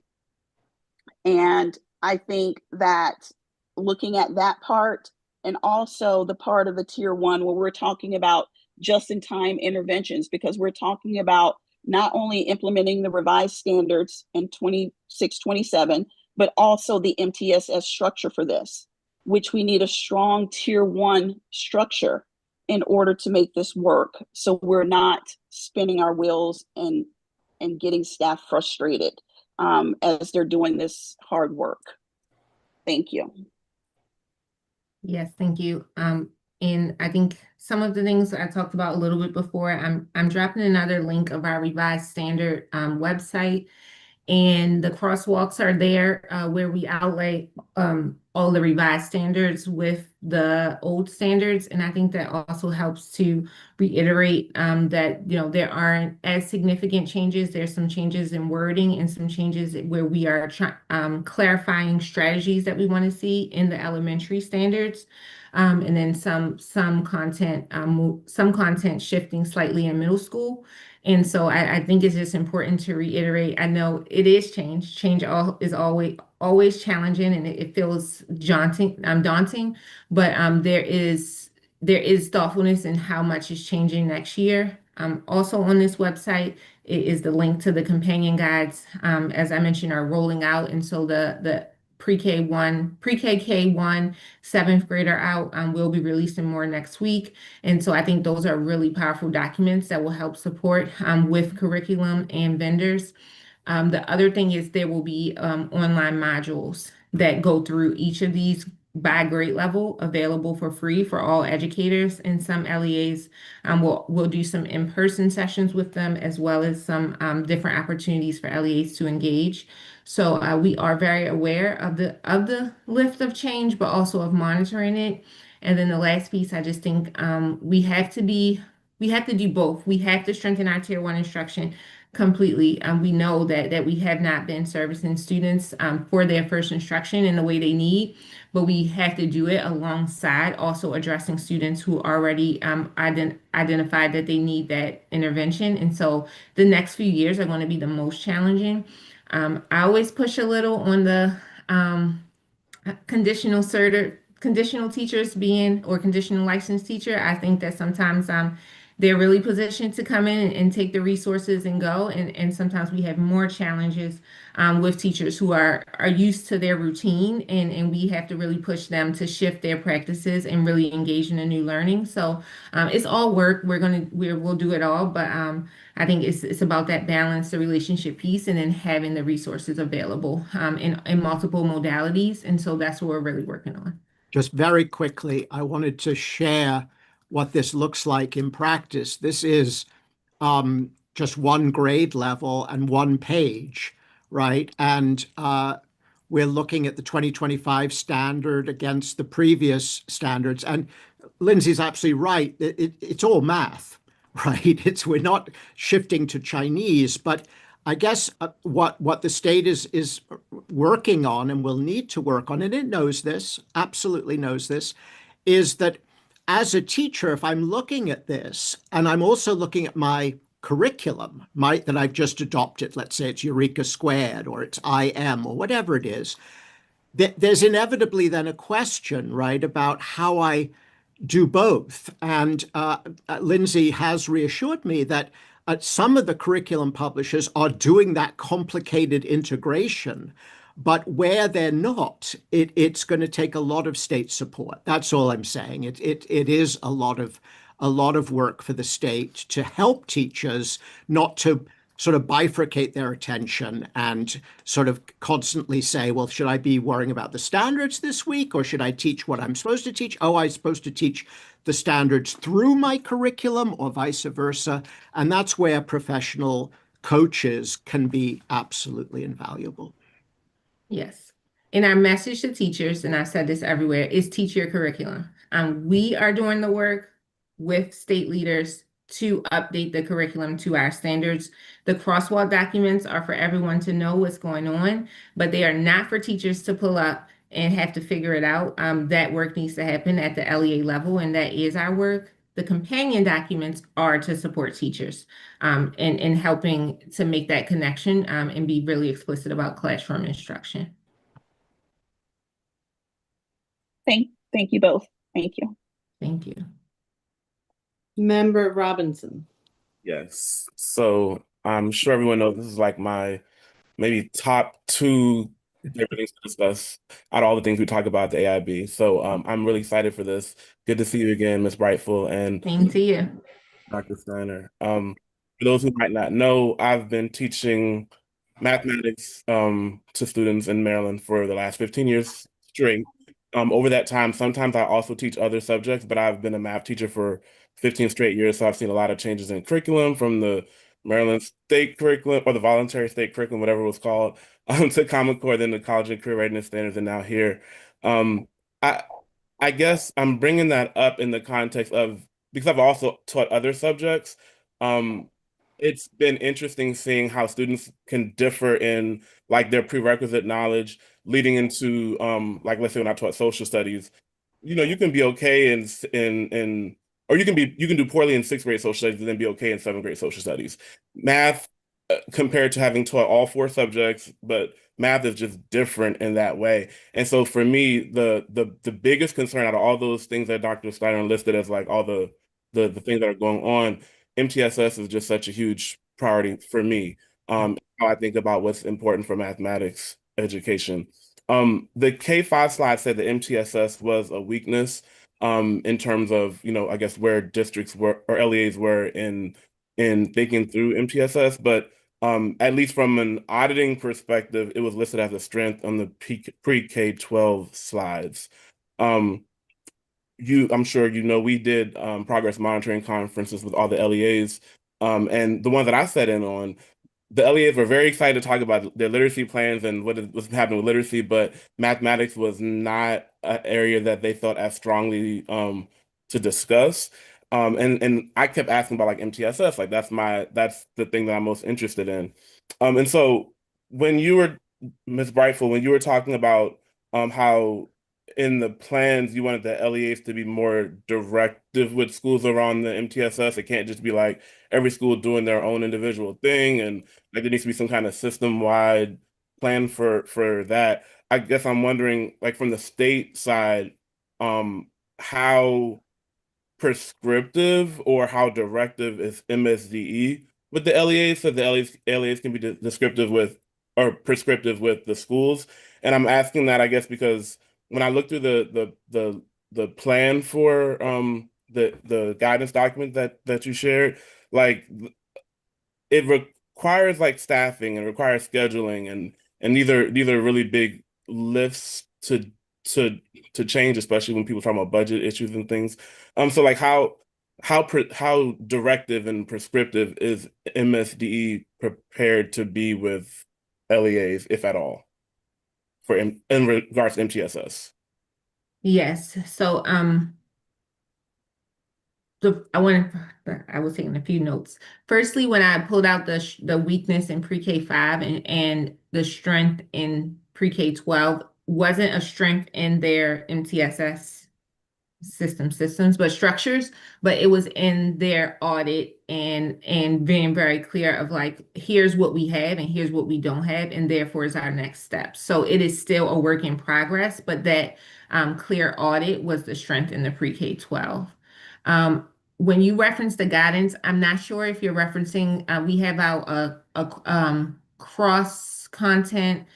I think that looking at that part, and also the part of the tier one where we're talking about just-in-time interventions, because we're talking about not only implementing the revised standards in 26-27, but also the MTSS structure for this, which we need a strong tier one structure in order to make this work. So we're not spinning our wheels and getting staff frustrated as they're doing this hard work. Thank you. Yes, thank you. And I think some of the things I talked about a little bit before, I'm dropping another link of our revised standard website. And the crosswalks are there where we outlay all the revised standards with the old standards. And I think that also helps to reiterate that, there aren't as significant changes. There's some changes in wording and some changes where we are clarifying strategies that we want to see in the elementary standards. And then some content shifting slightly in middle school. And so I think it's just important to reiterate. I know it is change. Change is always challenging, and it feels daunting. But there is thoughtfulness in how much is changing next year. Also on this website is the link to the companion guides. As I mentioned, are rolling out, and so the pre-K K1 7th grader out will be releasing more next week. And so I think those are really powerful documents that will help support with curriculum and vendors. The other thing is there will be online modules that go through each of these by grade level, available for free for all educators. And some LEAs will do some in-person sessions with them, as well as some different opportunities for LEAs to engage. So we are very aware of the lift of change, but also of monitoring it. And then the last piece, I just think we have to do both. We have to strengthen our tier one instruction completely. We know that we have not been servicing students for their first instruction in the way they need, but we have to do it alongside also addressing students who already identified that they need that intervention. And so the next few years are going to be the most challenging. I always push a little on the conditional teachers being, or conditional licensed teacher. I think that sometimes they're really positioned to come in and take the resources and go. And sometimes we have more challenges with teachers who are used to their routine, and we have to really push them to shift their practices and really engage in a new learning. So it's all work. We'll do it all, but I think it's about that balance, the relationship piece, and then having the resources available in multiple modalities. And so that's what we're really working on. Just very quickly, I wanted to share what this looks like in practice. This is just one grade level and one page, right? And we're looking at the 2025 standard against the previous standards. And Lindsay's absolutely right. It's all math, right? We're not shifting to Chinese, but I guess what the state is working on and will need to work on, and it knows this, absolutely knows this, is that as a teacher, if I'm looking at this and I'm also looking at my curriculum, that I've just adopted, let's say it's Eureka Squared or it's IM or whatever it is, there's inevitably then a question, right, about how I do both. And Lindsay has reassured me that some of the curriculum publishers are doing that complicated integration, but where they're not, it's going to take a lot of state support. That's all I'm saying. It is a lot of work for the state to help teachers not to sort of bifurcate their attention and sort of constantly say, well, should I be worrying about the standards this week, or should I teach what I'm supposed to teach? Oh, I'm supposed to teach the standards through my curriculum, or vice versa. And that's where professional coaches can be absolutely invaluable. Yes. And our message to teachers, and I've said this everywhere, is teach your curriculum. We are doing the work with state leaders to update the curriculum to our standards. The crosswalk documents are for everyone to know what's going on, but they are not for teachers to pull up and have to figure it out. That work needs to happen at the LEA level, and that is our work. The companion documents are to support teachers in helping to make that connection and be really explicit about classroom instruction. Thank you both. Thank you. Thank you. Member Robinson. Yes. So I'm sure everyone knows this is like my maybe top two favorite things to discuss out of all the things we talk about at the AIB. So I'm really excited for this. Good to see you again, Ms. Brightful and Same to you. Dr. Steiner. For those who might not know, I've been teaching mathematics to students in Maryland for the last 15 years straight. Over that time, sometimes I also teach other subjects, but I've been a math teacher for 15 straight years, so I've seen a lot of changes in curriculum from the Maryland state curriculum or the voluntary state curriculum, whatever it was called, to Common Core, then the College and Career Readiness Standards, and now here. Um, I I guess I'm bringing that up in the context of because I've also taught other subjects. Um, it's been interesting seeing how students can differ in like their prerequisite knowledge leading into like let's say when I taught social studies, you can be okay in or you can do poorly in sixth grade social studies and then be okay in seventh grade social studies. Math compared to having taught all four subjects, but math is just different in that way. And so for me, the biggest concern out of all those things that Dr. Steiner listed as like all the things that are going on, MTSS is just such a huge priority for me. How I think about what's important for mathematics education. The K-5 slide said that MTSS was a weakness in terms of, I guess where districts were or LEAs were in thinking through MTSS, but at least from an auditing perspective, it was listed as a strength on the pre-K-12 slides. I'm sure we did progress monitoring conferences with all the LEAs, and the one that I sat in on, the LEAs were very excited to talk about their literacy plans and what's happening with literacy, but mathematics was not an area that they felt as strongly to discuss. And I kept asking about like MTSS, like that's the thing that I'm most interested in. And so when you were Ms. Brightful, when you were talking about how in the plans you wanted the LEAs to be more directive with schools around the MTSS, it can't just be like every school doing their own individual thing, and like there needs to be some kind of system-wide plan for that. I guess I'm wondering, like from the state side, how prescriptive or how directive is MSDE with the LEAs, so the LEAs can be descriptive with or prescriptive with the schools. And I'm asking that, I guess, because when I look through the plan for the guidance document that you shared, like it requires like staffing and requires scheduling and these are really big lifts to to change, especially when people talk about budget issues and things. So like how directive and prescriptive is MSDE prepared to be with LEAs, if at all, for in regards to MTSS? Yes. So I was taking a few notes. Firstly, when I pulled out the weakness in pre-K 5 and the strength in pre-K 12 wasn't a strength in their MTSS systems, but structures, but it was in their audit and being very clear of like, here's what we have and here's what we don't have, and therefore is our next step. So it is still a work in progress, but that clear audit was the strength in the pre-K 12. When you reference the guidance, I'm not sure if you're referencing, we have a cross content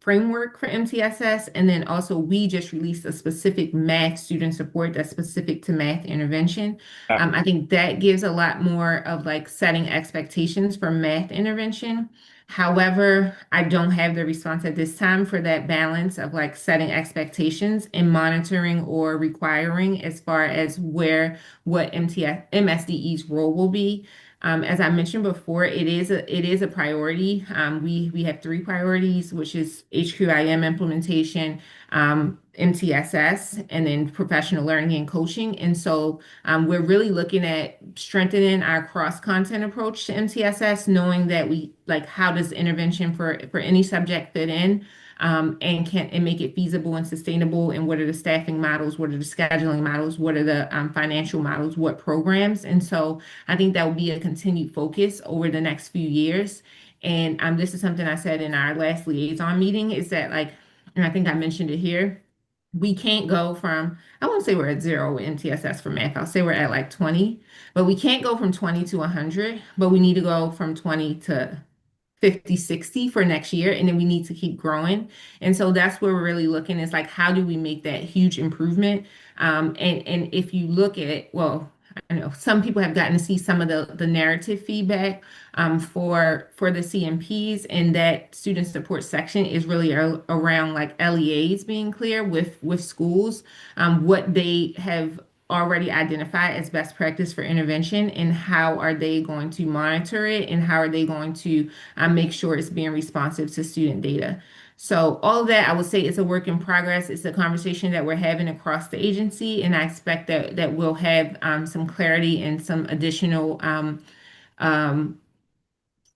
framework for MTSS, and then also we just released a specific math student support that's specific to math intervention. I think that gives a lot more of like setting expectations for math intervention. However, I don't have the response at this time for that balance of like setting expectations and monitoring or requiring as far as what MSDE's role will be. As I mentioned before, it is a priority. We have three priorities, which is HQIM implementation, MTSS, and then professional learning and coaching. And so we're really looking at strengthening our cross-content approach to MTSS, knowing that how does intervention for any subject fit in, and make it feasible and sustainable, and what are the staffing models, what are the scheduling models, what are the financial models, what programs. And so I think that will be a continued focus over the next few years. And this is something I said in our last liaison meeting, is that and I think I mentioned it here, we can't go from, I won't say we're at 0 with MTSS for math. I'll say we're at like 20, but we can't go from 20 to 100, but we need to go from 20 to 50, 60 for next year. And then we need to keep growing. And so that's where we're really looking is like, how do we make that huge improvement? And if you look at, well, I know some people have gotten to see some of the narrative feedback for the CMPs, and that student support section is really around like LEAs being clear with schools, what they have already identified as best practice for intervention, and how are they going to monitor it, and how are they going to make sure it's being responsive to student data. So all of that, I would say, is a work in progress. It's a conversation that we're having across the agency, and I expect that we'll have some clarity and some additional um,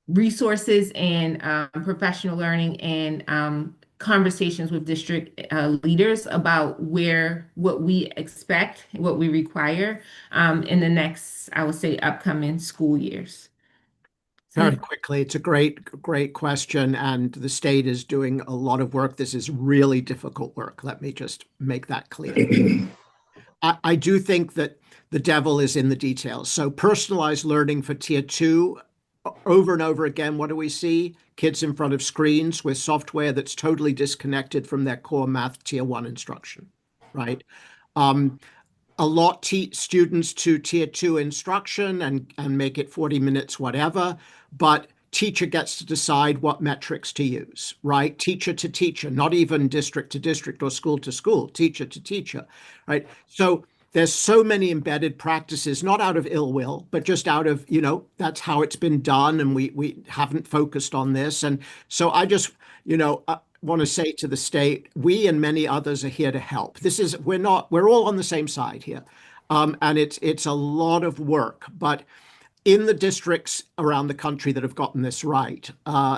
resources and professional learning and conversations with district leaders about what we expect, what we require in the next, I would say, upcoming school years. Very quickly, it's a great question, and the state is doing a lot of work. This is really difficult work. Let me just make that clear. I do think that the devil is in the details. So personalized learning for tier 2, over and over again, what do we see? Kids in front of screens with software that's totally disconnected from their core math tier 1 instruction, right? Allot students to tier 2 instruction and make it 40 minutes, whatever, but teacher gets to decide what metrics to use, right? Teacher to teacher, not even district to district or school to school, teacher to teacher, right? So there's so many embedded practices, not out of ill will, but just out of, that's how it's been done, and we haven't focused on this. And so I just, want to say to the state, we and many others are here to help. We're all on the same side here. And it's a lot of work, but in the districts around the country that have gotten this right,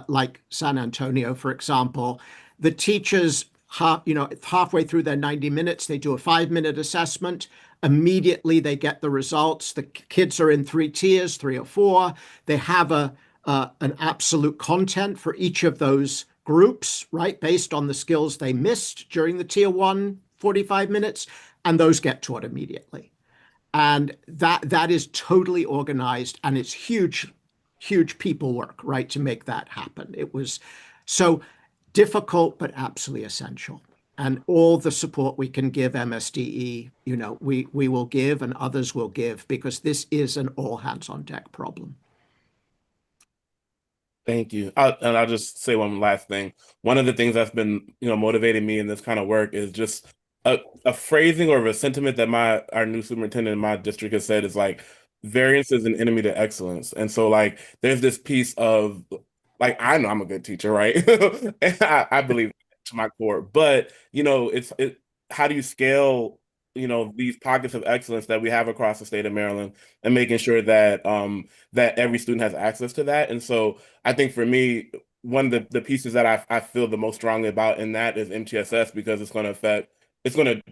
like San Antonio, for example, the teachers, halfway through their 90 minutes, they do a 5-minute assessment. Immediately, they get the results. The kids are in 3 tiers, 3 or 4. They have an absolute content for each of those groups, right, based on the skills they missed during the tier 1 45 minutes, and those get taught immediately. And that is totally organized, and it's huge people work, right, to make that happen. It was so difficult, but absolutely essential. And all the support we can give MSDE, we will give, and others will give, because this is an all hands on deck problem. Thank you. And I'll just say one last thing. One of the things that's been, motivating me in this kind of work is just a phrasing or a sentiment that our new superintendent in my district has said is like, variance is an enemy to excellence. And so like, there's this piece of like, I know I'm a good teacher, right? And I believe to my core, but how do you scale, these pockets of excellence that we have across the state of Maryland, and making sure that that every student has access to that. And so I think for me, one of the pieces that I feel the most strongly about in that is MTSS, because it's going to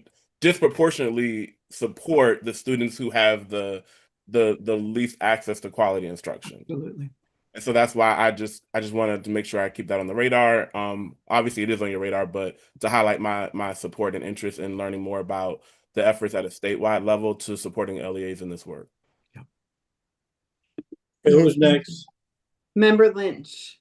disproportionately support the students who have the least access to quality instruction. Absolutely. And so that's why I just wanted to make sure I keep that on the radar. Obviously it is on your radar, but to highlight my support and interest in learning more about the efforts at a statewide level to supporting LEAs in this work. Yeah. Okay, who's next? Member Lynch.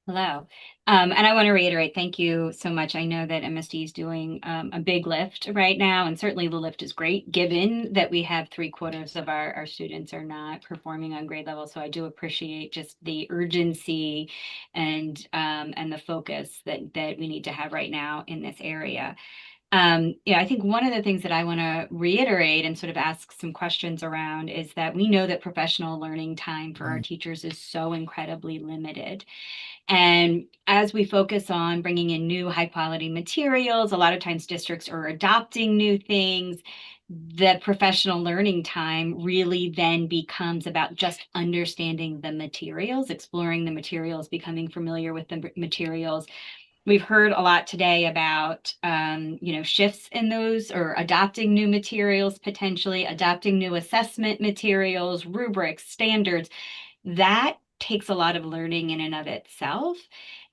Hello. And I want to reiterate, thank you so much. I know that MSD is doing a big lift right now, and certainly the lift is great, given that we have 3/4 of our students are not performing on grade level. So I do appreciate just the urgency and the focus that we need to have right now in this area. I think one of the things that I want to reiterate and sort of ask some questions around is that we know that professional learning time for our teachers is so incredibly limited. And as we focus on bringing in new high quality materials, a lot of times districts are adopting new things. The professional learning time really then becomes about just understanding the materials, exploring the materials, becoming familiar with the materials. We've heard a lot today about, shifts in those, or adopting new materials, potentially adopting new assessment materials, rubrics, standards. That takes a lot of learning in and of itself.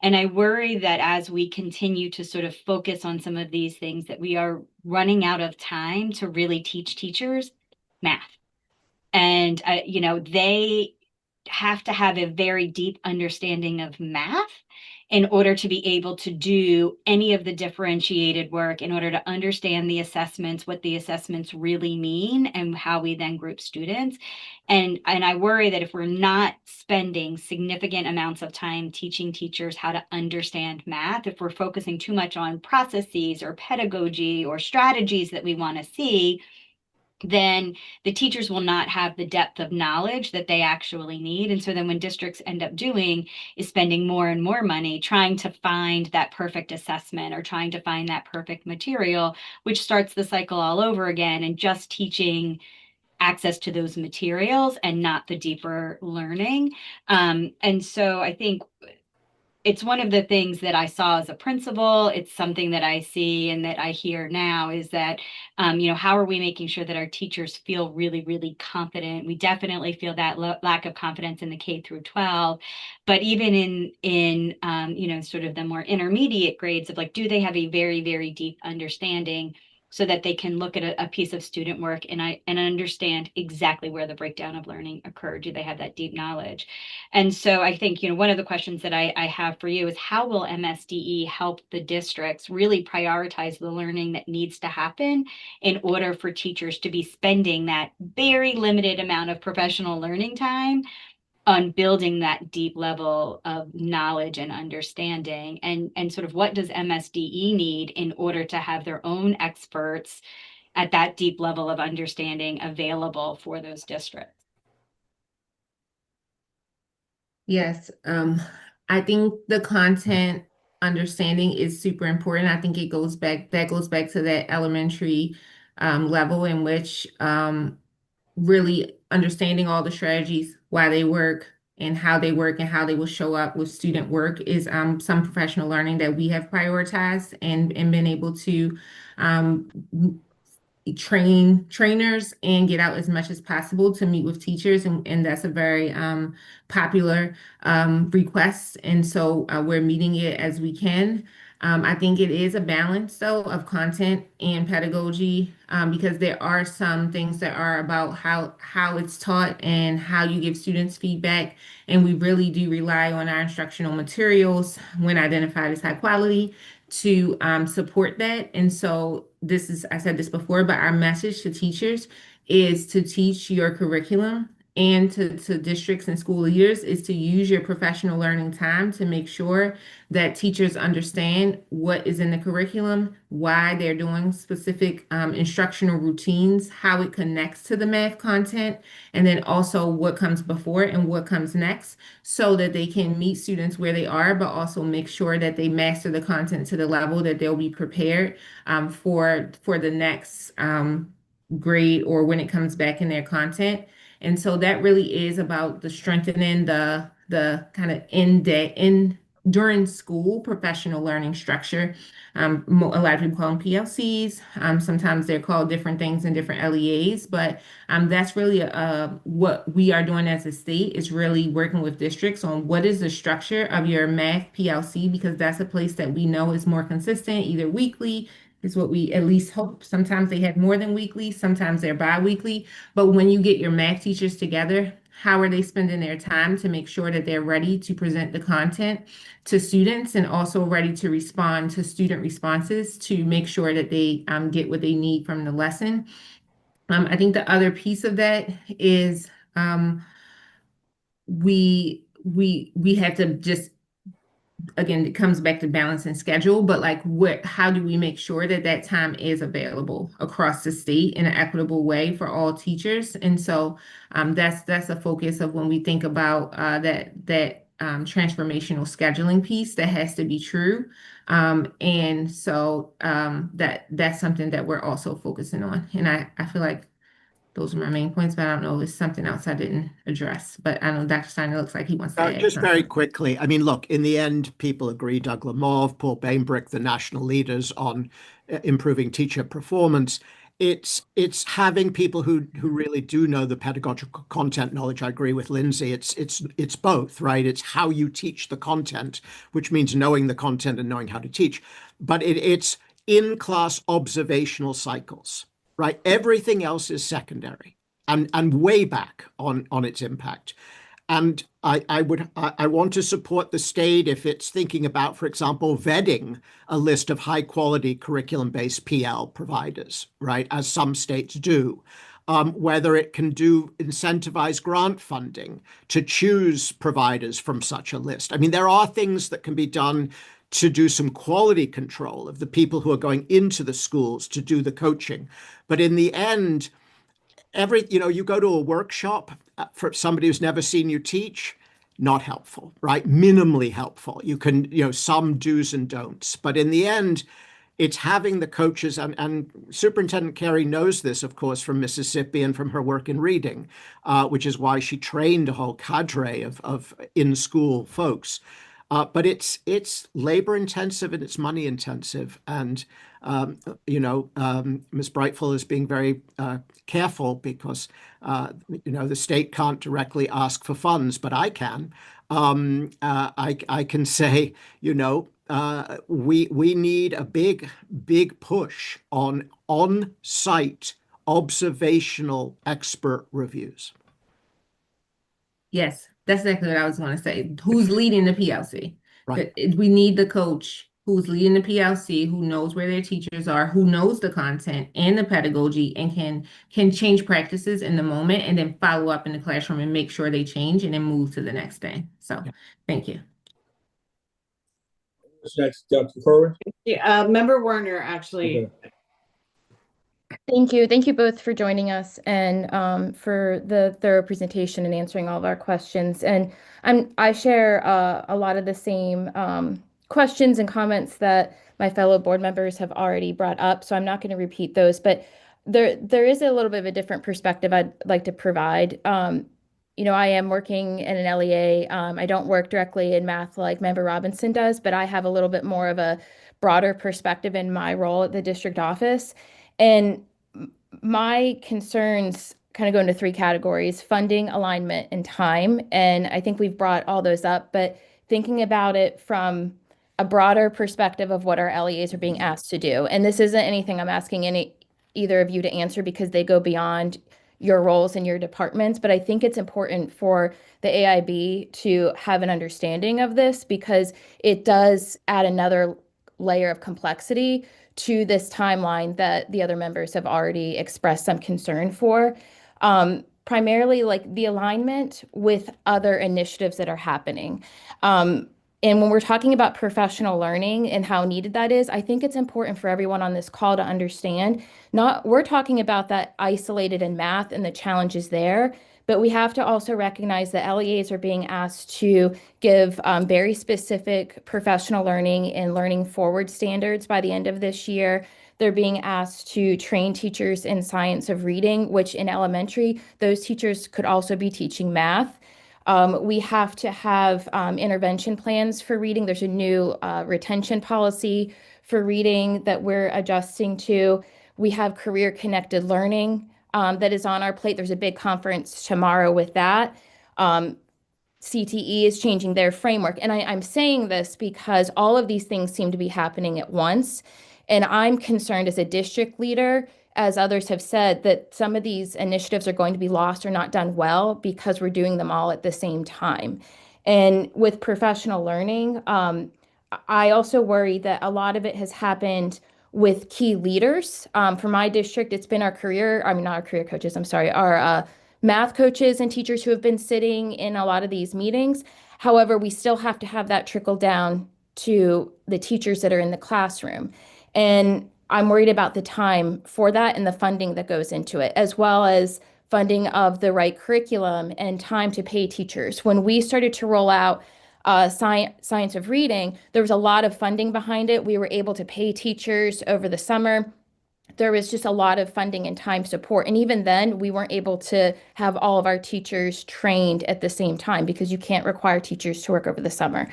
And I worry that as we continue to sort of focus on some of these things, that we are running out of time to really teach teachers math. And, they have to have a very deep understanding of math in order to be able to do any of the differentiated work, in order to understand the assessments, what the assessments really mean, and how we then group students. And I worry that if we're not spending significant amounts of time teaching teachers how to understand math, if we're focusing too much on processes or pedagogy or strategies that we want to see, then the teachers will not have the depth of knowledge that they actually need. And so then when districts end up doing is spending more and more money trying to find that perfect assessment or trying to find that perfect material, which starts the cycle all over again, and just teaching access to those materials and not the deeper learning. And so I think it's one of the things that I saw as a principal. It's something that I see and that I hear now, is that, how are we making sure that our teachers feel really, really confident? We definitely feel that lack of confidence in the K through 12, but even in sort of the more intermediate grades of, like, do they have a very, very deep understanding, so that they can look at a piece of student work and understand exactly where the breakdown of learning occurred? Do they have that deep knowledge? And so I think, one of the questions that I have for you is, how will MSDE help the districts really prioritize the learning that needs to happen in order for teachers to be spending that very limited amount of professional learning time on building that deep level of knowledge and understanding? And sort of, what does MSDE need in order to have their own experts at that deep level of understanding available for those districts? Yes, I think the content understanding is super important. I think that goes back to that elementary level, in which really understanding all the strategies, why they work and how they work and how they will show up with student work, is some professional learning that we have prioritized and been able to um, train trainers and get out as much as possible to meet with teachers, and that's a very popular request, and so we're meeting it as we can. I think it is a balance, though, of content and pedagogy, because there are some things that are about how it's taught and how you give students feedback, and we really do rely on our instructional materials, when identified as high quality, to support that. And so I said this before, but our message to teachers is to teach your curriculum, and to districts and school leaders is to use your professional learning time to make sure that teachers understand what is in the curriculum, why they're doing specific instructional routines, how it connects to the math content, and then also what comes before and what comes next, so that they can meet students where they are, but also make sure that they master the content to the level that they'll be prepared for the next grade, or when it comes back in their content. And so that really is about the strengthening the kind of during school professional learning structure. A lot of people call them PLCs. Sometimes they're called different things in different LEAs, but that's really what we are doing as a state, is really working with districts on what is the structure of your math PLC, because that's a place that we know is more consistent, either weekly is what we at least hope. Sometimes they have more than weekly, sometimes they're bi-weekly. But when you get your math teachers together, how are they spending their time to make sure that they're ready to present the content to students, and also ready to respond to student responses to make sure that they get what they need from the lesson? I think the other piece of that is we have to just, again, it comes back to balance and schedule, but like, how do we make sure that that time is available across the state in an equitable way for all teachers? And so that's a focus of when we think about that transformational scheduling piece that has to be true. And so that's something that we're also focusing on. And I feel like those are my main points, but I don't know if it's something else I didn't address. But I know Dr. Steiner looks like he wants to add Just something. very quickly, I mean, look, in the end, people agree, Doug Lemov, Paul Bainbrick, the national leaders on improving teacher performance. it's having people who really do know the pedagogical content knowledge. I agree with Lindsay. It's both, right? It's how you teach the content, which means knowing the content and knowing how to teach. But it's in-class observational cycles, right? Everything else is secondary and way back on its impact. And I want to support the state if it's thinking about, for example, vetting a list of high quality curriculum-based PL providers, right? As some states do. Whether it can do incentivize grant funding to choose providers from such a list. I mean, there are things that can be done to do some quality control of the people who are going into the schools to do the coaching. But in the end, you go to a workshop for somebody who's never seen you teach, not helpful, right? Minimally helpful. You can, some do's and don'ts, but in the end, it's having the coaches, and Superintendent Carey knows this, of course, from Mississippi and from her work in reading, which is why she trained a whole cadre of in-school folks. But it's labor intensive and it's money intensive. And, Ms. Brightful is being very careful because, the state can't directly ask for funds, but I can. I can say, we need a big push on-site observational expert reviews. Yes, that's exactly what I was going to say. Who's leading the PLC? Right. We need the coach who's leading the PLC, who knows where their teachers are, who knows the content and the pedagogy, and can change practices in the moment, and then follow up in the classroom and make sure they change and then move to the next day. So, thank you. What's next, Dr. Corwin? Yeah, Member Werner, actually. Okay. Thank you. Thank you both for joining us and for the thorough presentation and answering all of our questions. And I share a lot of the same questions and comments that my fellow board members have already brought up, so I'm not going to repeat those. But there is a little bit of a different perspective I'd like to provide. I am working in an LEA. I don't work directly in math like Member Robinson does, but I have a little bit more of a broader perspective in my role at the district office. And my concerns kind of go into three categories: funding, alignment, and time. And I think we've brought all those up, but thinking about it from a broader perspective of what our LEAs are being asked to do. And this isn't anything I'm asking either of you to answer because they go beyond your roles in your departments, but I think it's important for the AIB to have an understanding of this because it does add another layer of complexity to this timeline that the other members have already expressed some concern for. Primarily like the alignment with other initiatives that are happening. And when we're talking about professional learning and how needed that is, I think it's important for everyone on this call to understand, we're talking about that isolated in math and the challenges there, but we have to also recognize that LEAs are being asked to give very specific professional learning and learning forward standards by the end of this year. They're being asked to train teachers in science of reading, which in elementary, those teachers could also be teaching math. We have to have intervention plans for reading. There's a new retention policy for reading that we're adjusting to. We have career connected learning that is on our plate. There's a big conference tomorrow with that. CTE is changing their framework. And I'm saying this because all of these things seem to be happening at once. And I'm concerned as a district leader, as others have said, that some of these initiatives are going to be lost or not done well because we're doing them all at the same time. And with professional learning, I also worry that a lot of it has happened with key leaders. For my district, it's been not our career coaches, I'm sorry, our math coaches and teachers who have been sitting in a lot of these meetings. However, we still have to have that trickle down to the teachers that are in the classroom. And I'm worried about the time for that and the funding that goes into it, as well as funding of the right curriculum and time to pay teachers. When we started to roll out science of reading, there was a lot of funding behind it. We were able to pay teachers over the summer. There was just a lot of funding and time support. And even then, we weren't able to have all of our teachers trained at the same time because you can't require teachers to work over the summer.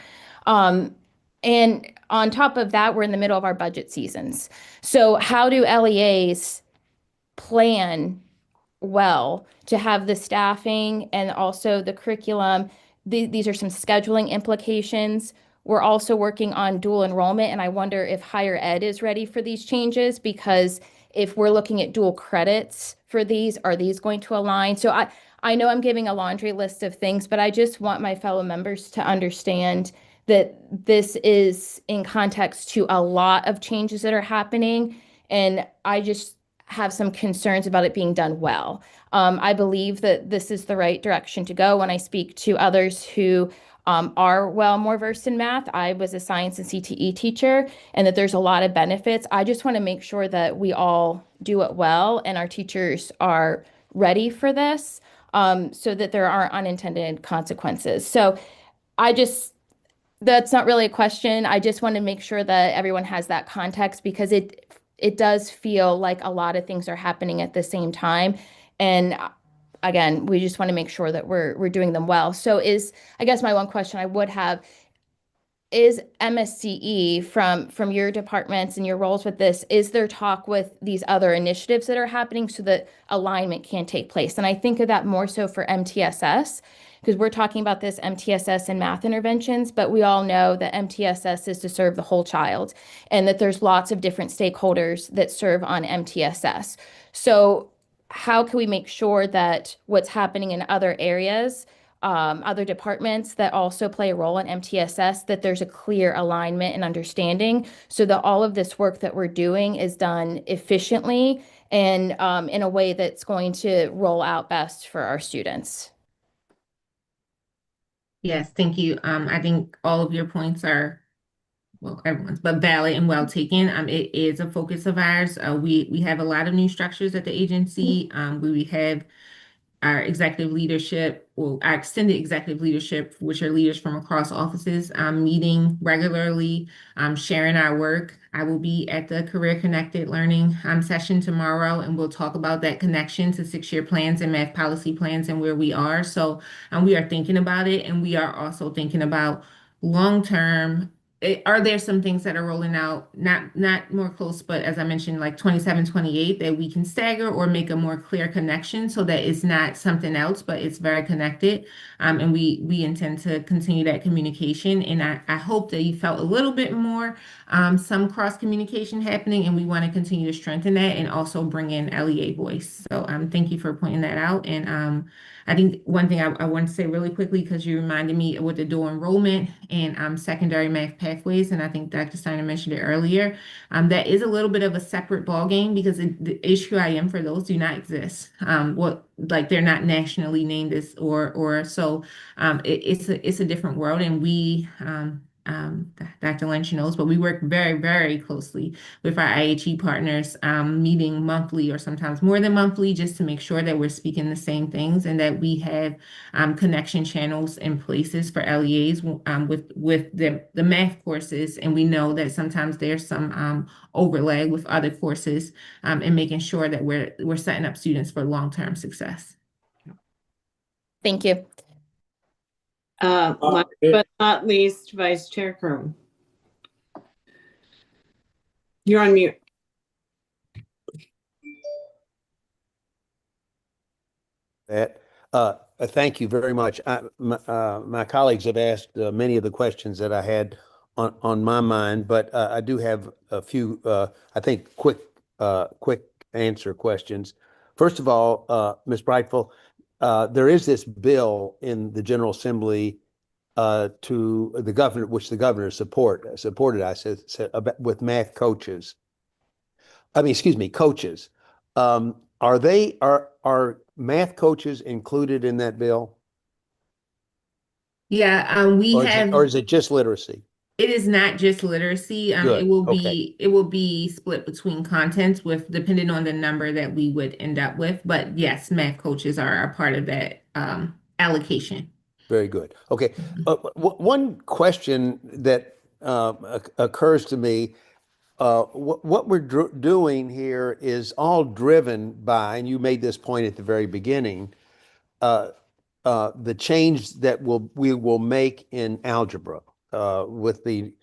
And on top of that, we're in the middle of our budget seasons. So how do LEAs plan well to have the staffing and also the curriculum. These are some scheduling implications. We're also working on dual enrollment, and I wonder if higher ed is ready for these changes, because if we're looking at dual credits for these, are these going to align? So I know I'm giving a laundry list of things, but I just want my fellow members to understand that this is in context to a lot of changes that are happening. And I just have some concerns about it being done well. I believe that this is the right direction to go. When I speak to others who are more versed in math, I was a science and CTE teacher, and that there's a lot of benefits. I just want to make sure that we all do it well and our teachers are ready for this, so that there aren't unintended consequences. So I just, that's not really a question. I just want to make sure that everyone has that context, because it does feel like a lot of things are happening at the same time. And again, we just want to make sure that we're doing them well. So I guess my one question I would have is, MSCE, from your departments and your roles with this, is there talk with these other initiatives that are happening so that alignment can take place? And I think of that more so for MTSS, because we're talking about this MTSS and math interventions, but we all know that MTSS is to serve the whole child, and that there's lots of different stakeholders that serve on MTSS. So how can we make sure that what's happening in other areas, other departments that also play a role in MTSS, that there's a clear alignment and understanding, so that all of this work that we're doing is done efficiently and in a way that's going to roll out best for our students? Yes, thank you. I think all of your points are, well, everyone's, but valid and well taken. It is a focus of ours. We have a lot of new structures at the agency. We have our executive leadership, well, our extended executive leadership, which are leaders from across offices, meeting regularly, sharing our work. I will be at the Career Connected Learning session tomorrow, and we'll talk about that connection to 6-year plans and math policy plans and where we are. So we are thinking about it, and we are also thinking about long-term. Are there some things that are rolling out, not more close, but as I mentioned, like 27, 28, that we can stagger or make a more clear connection so that it's not something else, but it's very connected. And we intend to continue that communication. And I hope that you felt a little bit more some cross communication happening, and we want to continue to strengthen that and also bring in LEA voice. So thank you for pointing that out. And I think one thing I want to say really quickly, because you reminded me with the dual enrollment and secondary math pathways, and I think Dr. Steiner mentioned it earlier, that is a little bit of a separate ballgame, because the HQIM for those do not exist. Like they're not nationally named as, or so it's a different world, and we Dr. Lynch knows, but we work very, very closely with our IHE partners, meeting monthly or sometimes more than monthly, just to make sure that we're speaking the same things and that we have connection channels in places for LEAs with the math courses. And we know that sometimes there's some overlay with other courses, and making sure that we're setting up students for long-term success. Thank you. Last but not least, Vice Chair Kerwin. You're on mute. Thank you very much. My colleagues have asked many of the questions that I had on my mind, but I do have a few, I think, quick answer questions. First of all, Ms. Brightful, there is this bill in the General Assembly to the governor, which the governor supported, I said, with math coaches. I mean, excuse me, coaches. Are math coaches included in that bill? Yeah, or is it just literacy? It is not just literacy. Good. It will Okay. be split between contents depending on the number that we would end up with. But yes, math coaches are a part of that allocation. Very good. Okay. One question that occurs to me, what we're doing here is all driven by, and you made this point at the very beginning, the change that we will make in algebra with the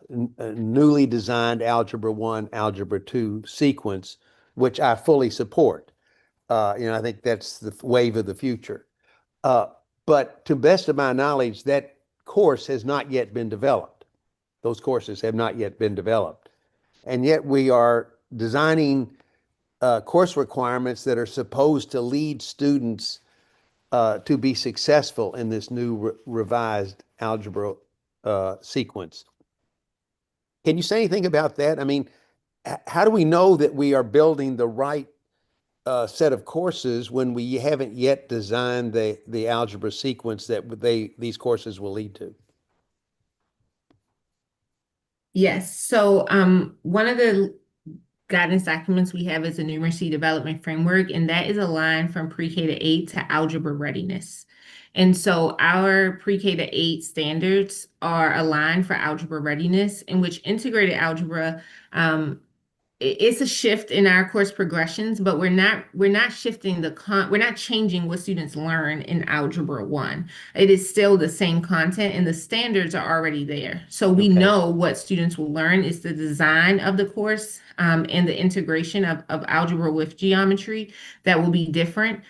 newly designed Algebra 1, Algebra 2 sequence, which I fully support. I think that's the wave of the future. But to best of my knowledge, that course has not yet been developed. Those courses have not yet been developed. And yet we are designing course requirements that are supposed to lead students to be successful in this new revised algebra sequence. Can you say anything about that? I mean, how do we know that we are building the right set of courses when we haven't yet designed the algebra sequence that these courses will lead to? Yes. So one of the guidance documents we have is a numeracy development framework, and that is aligned from pre-K to 8 to algebra readiness. And so our pre-K to 8 standards are aligned for algebra readiness, in which integrated algebra it's a shift in our course progressions, but we're not shifting we're not changing what students learn in Algebra 1. It is still the same content and the standards are already there. So we know what students will learn is the design of the course and the integration of algebra with geometry that will be different.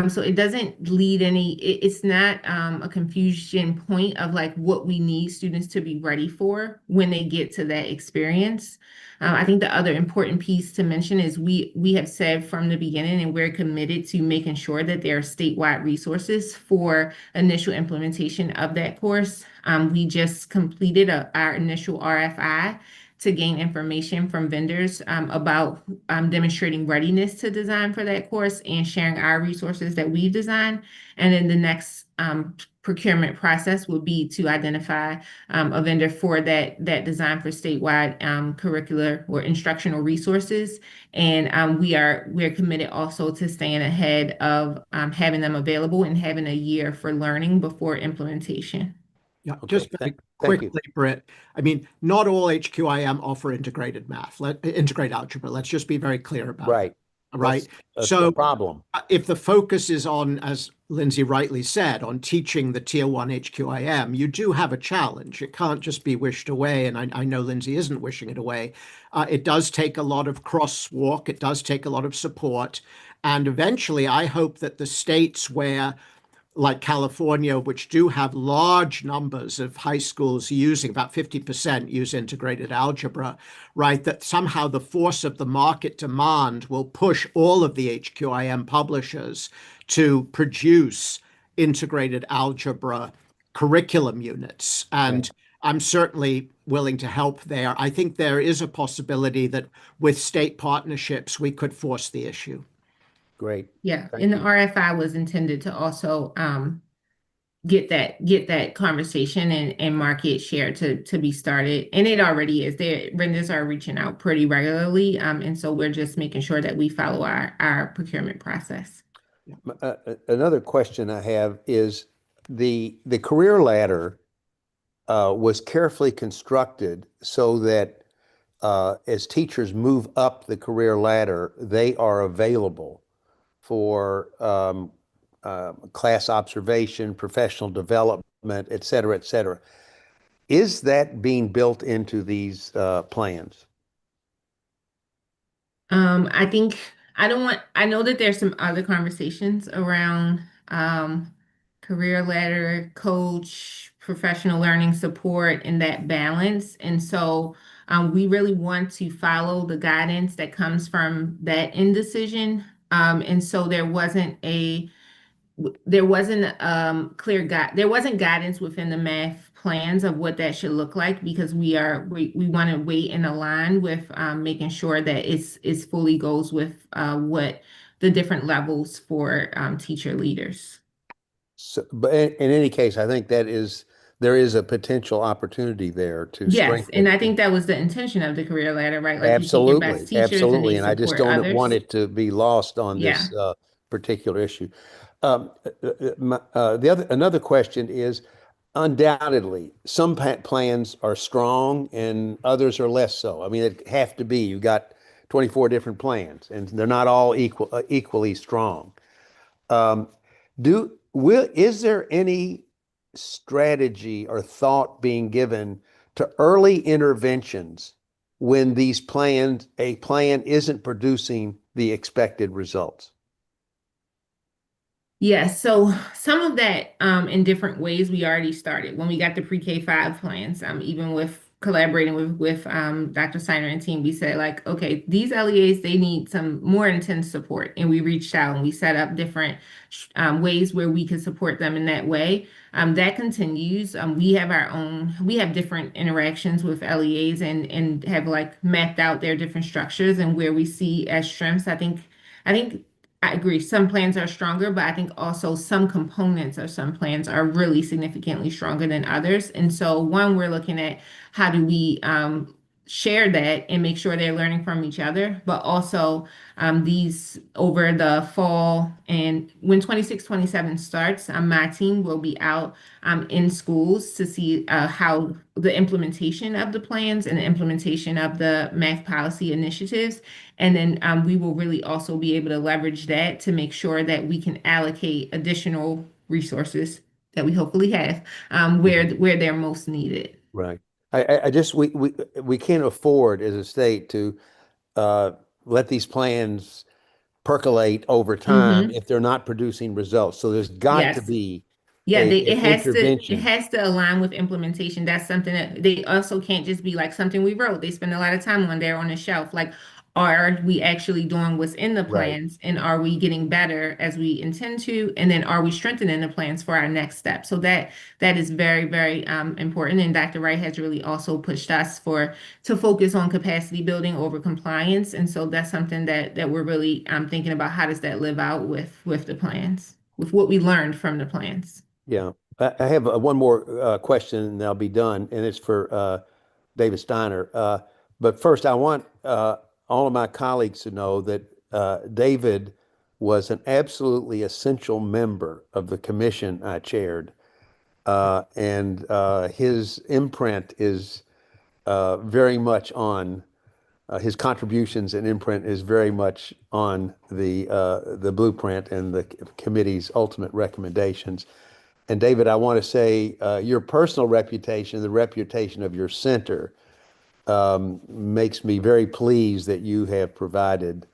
So it doesn't lead it's not a confusion point of like what we need students to be ready for when they get to that experience. I think the other important piece to mention is we have said from the beginning, and we're committed to making sure that there are statewide resources for initial implementation of that course. We just completed our initial RFI to gain information from vendors about demonstrating readiness to design for that course and sharing our resources that we've designed. And then the next procurement process will be to identify a vendor for that design for statewide curricular or instructional resources. And we're committed also to staying ahead of having them available and having a year for learning before implementation. Yeah, just very quickly, Britt. I mean, not all HQIM offer integrated math, integrate algebra. Let's just be very clear about right. That. Right. That's so the problem. If the focus is on, as Lindsay rightly said, on teaching the Tier 1 HQIM, you do have a challenge. It can't just be wished away, and I know Lindsay isn't wishing it away. It does take a lot of crosswalk. It does take a lot of support. And eventually, I hope that the states where, like California, which do have large numbers of high schools using, about 50% use integrated algebra, right? That somehow the force of the market demand will push all of the HQIM publishers to produce integrated algebra curriculum units. And I'm certainly willing to help there. I think there is a possibility that with state partnerships, we could force the issue. Great. Yeah, and the RFI was intended to also get that conversation and market share to be started, and it already is. Vendors are reaching out pretty regularly, and so we're just making sure that we follow our procurement process. Another question I have is the career ladder was carefully constructed so that as teachers move up the career ladder, they are available for class observation, professional development, et cetera, et cetera. Is that being built into these plans? I know that there's some other conversations around career ladder, coach, professional learning support, and that balance. And so we really want to follow the guidance that comes from that indecision. And so there wasn't guidance within the math plans of what that should look like, because we want to wait and align with making sure that it's fully goes with what the different levels for teacher leaders. So, but in any case, I think there is a potential opportunity there to strengthen. And I think that was the intention of the career ladder, right? Like absolutely, you take your best teachers absolutely, and I just don't others. want it to be lost on this particular issue. Another question is, undoubtedly, some plans are strong and others are less so. I mean, it have to be. You've got 24 different plans, and they're not all equally strong. Is there any strategy or thought being given to early interventions when a plan isn't producing the expected results? Yes, so some of that in different ways we already started when we got the pre-K-5 plans, even with collaborating with Dr. Steiner and team, we said like, okay, these LEAs, they need some more intense support. And we reached out and we set up different ways where we could support them in that way. That continues. We have different interactions with LEAs and have like mapped out their different structures and where we see as strengths. I agree. Some plans are stronger, but I think also some components of some plans are really significantly stronger than others. And so, one, we're looking at how do we share that and make sure they're learning from each other, but also these over the fall and when 26-27 starts, my team will be out in schools to see how the implementation of the plans and the implementation of the math policy initiatives. And then we will really also be able to leverage that to make sure that we can allocate additional resources that we hopefully have where they're most needed. Right. I just we can't afford as a state to let these plans percolate over time if they're not producing results. So there's got to Yes. be Yeah, an it intervention. has to align with implementation. That's something that they also can't just be like something we wrote. They spend a lot of time on there on the shelf. Like, are we actually doing what's in the Right. plans, and are we getting better as we intend to? And then are we strengthening the plans for our next step? So that is very, very important. And Dr. Wright has really also pushed us to focus on capacity building over compliance. And so that's something that we're really thinking about. How does that live out with the plans, with what we learned from the plans? Yeah. I have one more question and I'll be done, and it's for David Steiner. But first, I want all of my colleagues to know that David was an absolutely essential member of the commission I chaired. And his imprint is very much on his contributions and imprint is very much on the blueprint and the committee's ultimate recommendations. And David, I want to say your personal reputation, the reputation of your center, makes me very pleased that you have provided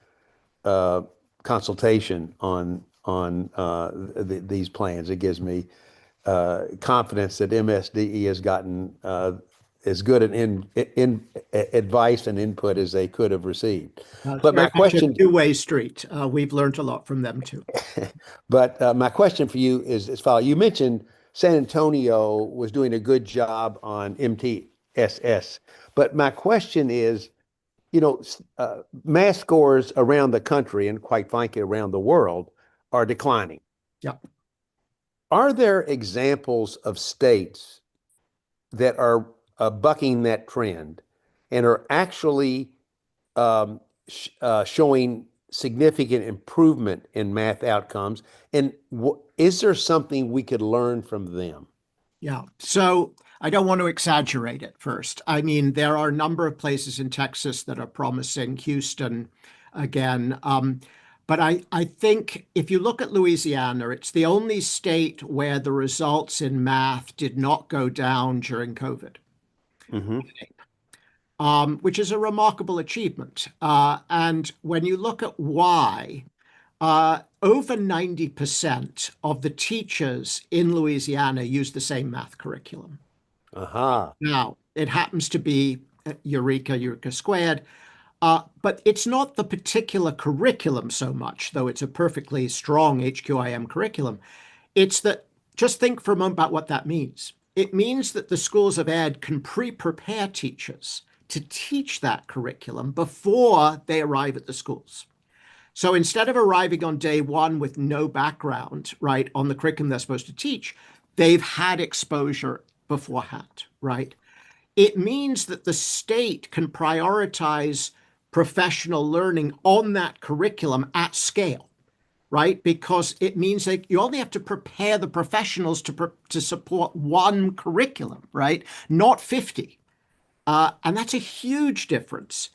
consultation on these plans. It gives me confidence that MSDE has gotten as good an in advice and input as they could have received. But my question, a two-way street. We've learned a lot from them too. But my question for you is as follows. You mentioned San Antonio was doing a good job on MTSS, but my question is, math scores around the country and quite frankly around the world are declining. Yeah. Are there examples of states that are bucking that trend and are actually showing significant improvement in math outcomes? And is there something we could learn from them? Yeah. So I don't want to exaggerate it first. I mean, there are a number of places in Texas that are promising, Houston again. But I think if you look at Louisiana, it's the only state where the results in math did not go down during COVID. Which is a remarkable achievement. And when you look at why, over 90% of the teachers in Louisiana use the same math curriculum. Now, it happens to be Eureka Squared, but it's not the particular curriculum so much, though it's a perfectly strong HQIM curriculum. It's that, just think for a moment about what that means. It means that the schools of ed can pre-prepare teachers to teach that curriculum before they arrive at the schools. So instead of arriving on day one with no background, right, on the curriculum they're supposed to teach, they've had exposure beforehand, right? It means that the state can prioritize professional learning on that curriculum at scale, right? Because it means that you only have to prepare the professionals to support one curriculum, right? Not 50. And that's a huge difference.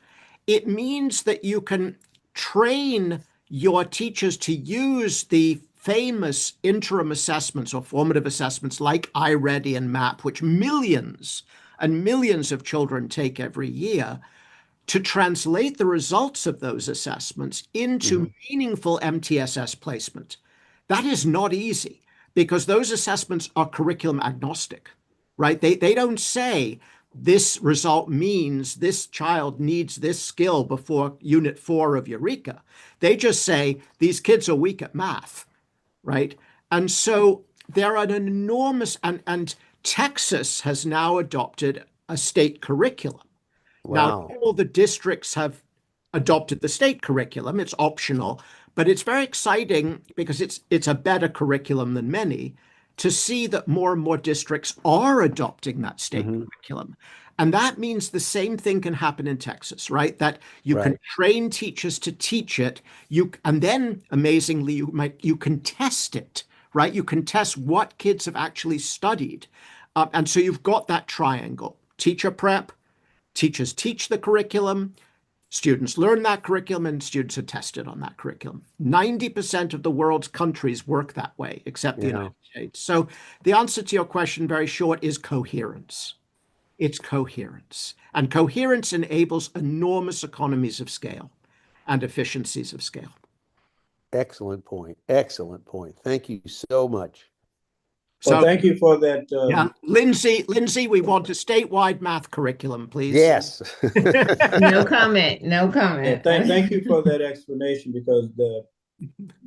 It means that you can train your teachers to use the famous interim assessments or formative assessments like iReady and MAP, which millions and millions of children take every year, to translate the results of those assessments into meaningful MTSS placement. That is not easy because those assessments are curriculum agnostic, right? They don't say this result means this child needs this skill before Unit 4 of Eureka. They just say these kids are weak at math, right? And so there are an enormous, and Texas has now adopted a state curriculum. Wow. Now, all the districts have adopted the state curriculum. It's optional, but it's very exciting because it's a better curriculum than many to see that more and more districts are adopting that state curriculum. And that means the same thing can happen in Texas, right? That you can train teachers to teach it. And then amazingly, you can test it, right? You can test what kids have actually studied. And so you've got that triangle: teacher prep, teachers teach the curriculum, students learn that curriculum, and students are tested on that curriculum. 90% of the world's countries work that way, except the United States. So the answer to your question, very short, is coherence. It's coherence. And coherence enables enormous economies of scale and efficiencies of scale. Excellent point. Excellent point. Thank you so much. Well, thank you for that. Yeah, Lindsay, we want a statewide math curriculum, please. Yes. No comment. No comment. Thank you for that explanation, because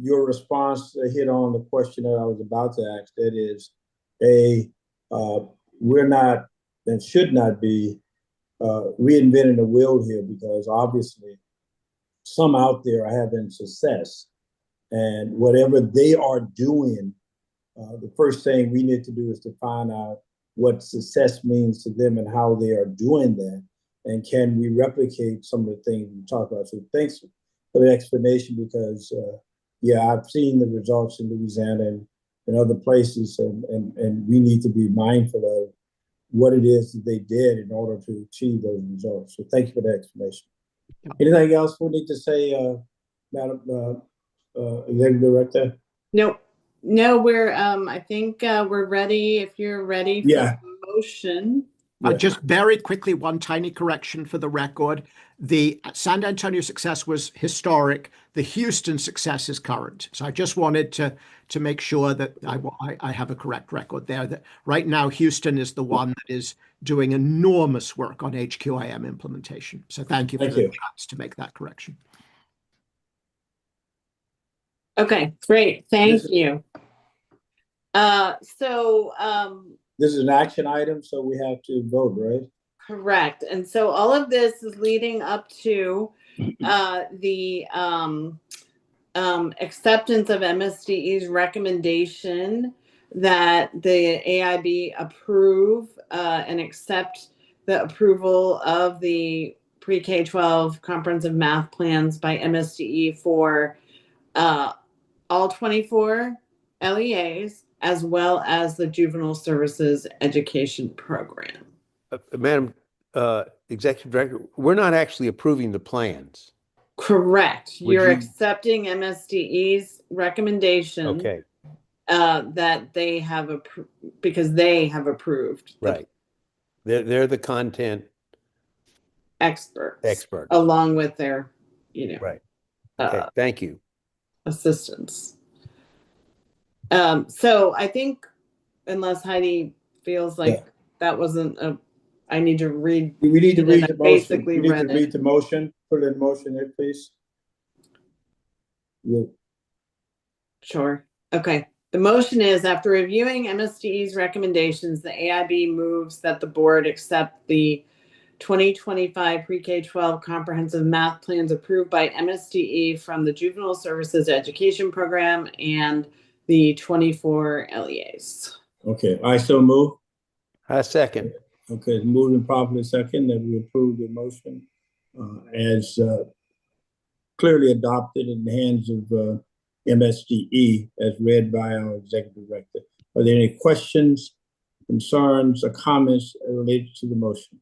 your response hit on the question that I was about to ask. That is, we're not and should not be reinventing the wheel here, because obviously some out there are having success, and whatever they are doing, the first thing we need to do is to find out what success means to them and how they are doing that, and can we replicate some of the things we talked about. So thanks for the explanation, because yeah, I've seen the results in Louisiana and other places, and we need to be mindful of what it is that they did in order to achieve those results. So thank you for the explanation. Anything else we need to say, Madam Executive Director? No, we're I think we're ready. If you're ready for the motion. Just very quickly, one tiny correction for the record. The San Antonio success was historic. The Houston success is current. So I just wanted to make sure that I have a correct record there. That right now, Houston is the one that is doing enormous work on HQIM implementation. So thank you for the chance to make that correction. Okay, great. Thank you. This is an action item, so we have to vote, right? Correct. And so all of this is leading up to the acceptance of MSDE's recommendation that the AIB approve and accept the approval of the pre-K-12 comprehensive math plans by MSDE for all 24 LEAs, as well as the Juvenile Services Education Program. Madam Executive Director, we're not actually approving the plans. Correct. You're accepting MSDE's recommendation that they have because they have approved. Right. They're the content experts along with their, right. Okay. Thank you. Assistants. So I think, unless Heidi feels like that wasn't I need to read. We need to read the motion. Basically, we need to read the motion. Put it in motion there, please. Yeah. Sure. Okay. The motion is, after reviewing MSDE's recommendations, the AIB moves that the board accept the 2025 pre-K-12 comprehensive math plans approved by MSDE from the Juvenile Services Education Program and the 24 LEAs. Okay, I so move. I second. Okay, moved and properly second that we approve the motion as clearly adopted in the hands of MSDE as read by our Executive Director. Are there any questions, concerns, or comments related to the motion?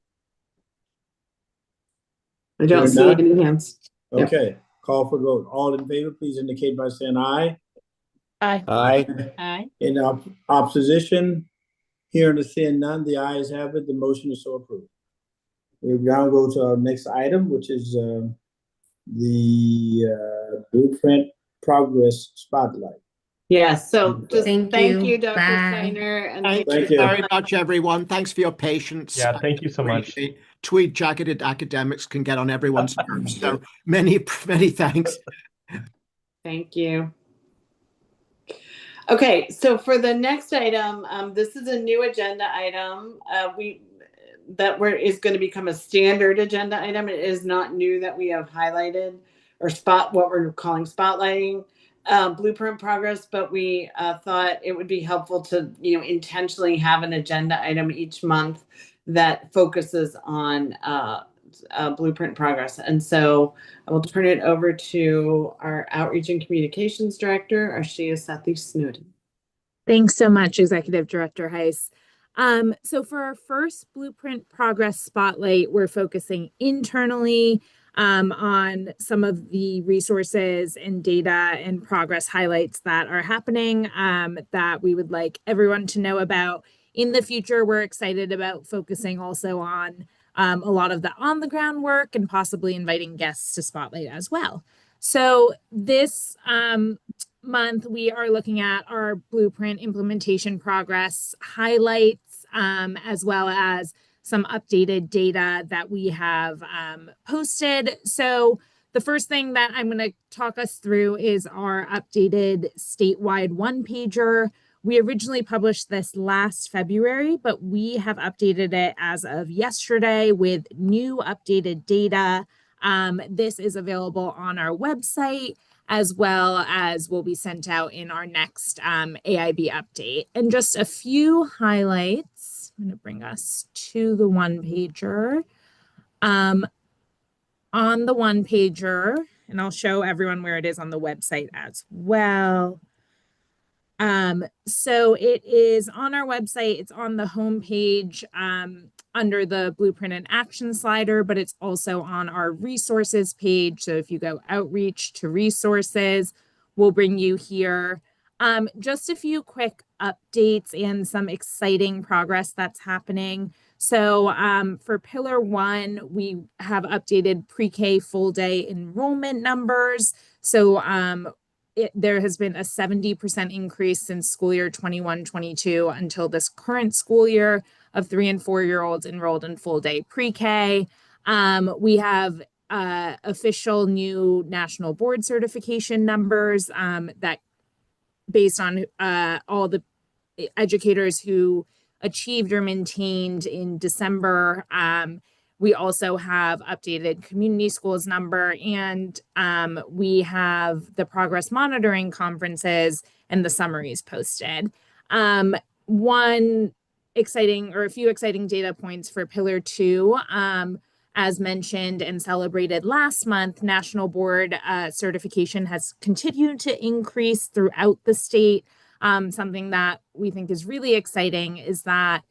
I don't see any hands. Okay, call for vote. All in favor, please indicate by saying aye. Aye. Aye. Aye. In opposition, hearing and seeing none, the ayes have it. The motion is so approved. We'll now go to our next item, which is the Blueprint Progress Spotlight. Yes, so just Thank thank you. you, Dr. Bye. Steiner, and Thank Thank you you. very much, everyone. Thanks for your patience. Yeah, thank you so much. Tweed-jacketed academics can get on everyone's nerves. So many thanks. thank you. Okay, so for the next item, this is a new agenda item. Is going to become a standard agenda item. It is not new that we have highlighted or what we're calling spotlighting Blueprint Progress, but we thought it would be helpful to intentionally have an agenda item each month that focuses on Blueprint Progress. And so I will turn it over to our Outreach and Communications Director, Arshia Sethi Snowden. Thanks so much, Executive Director Heiss. So for our first Blueprint Progress Spotlight, we're focusing internally on some of the resources and data and progress highlights that are happening that we would like everyone to know about. In the future, we're excited about focusing also on a lot of the on-the-ground work and possibly inviting guests to Spotlight as well. So this month, we are looking at our Blueprint implementation progress highlights, as well as some updated data that we have posted. So the first thing that I'm going to talk us through is our updated statewide one-pager. We originally published this last February, but we have updated it as of yesterday with new updated data. This is available on our website, as well as will be sent out in our next AIB update. And just a few highlights. I'm going to bring us to the one-pager. On the one-pager, and I'll show everyone where it is on the website as well. So it is on our website. It's on the homepage under the Blueprint and Action slider, but it's also on our resources page. So if you go outreach to resources, we'll bring you here. Just a few quick updates and some exciting progress that's happening. So for Pillar 1, we have updated pre-K full day enrollment numbers. So there has been a 70% increase since school year 21-22 until this current school year of 3- and 4-year-olds enrolled in full day pre-K. We have official new national board certification numbers that based on all the educators who achieved or maintained in December. We also have updated community schools number, and we have the progress monitoring conferences and the summaries posted. One exciting or a few exciting data points for Pillar 2. As mentioned and celebrated last month, National Board certification has continued to increase throughout the state. Something that we think is really exciting is that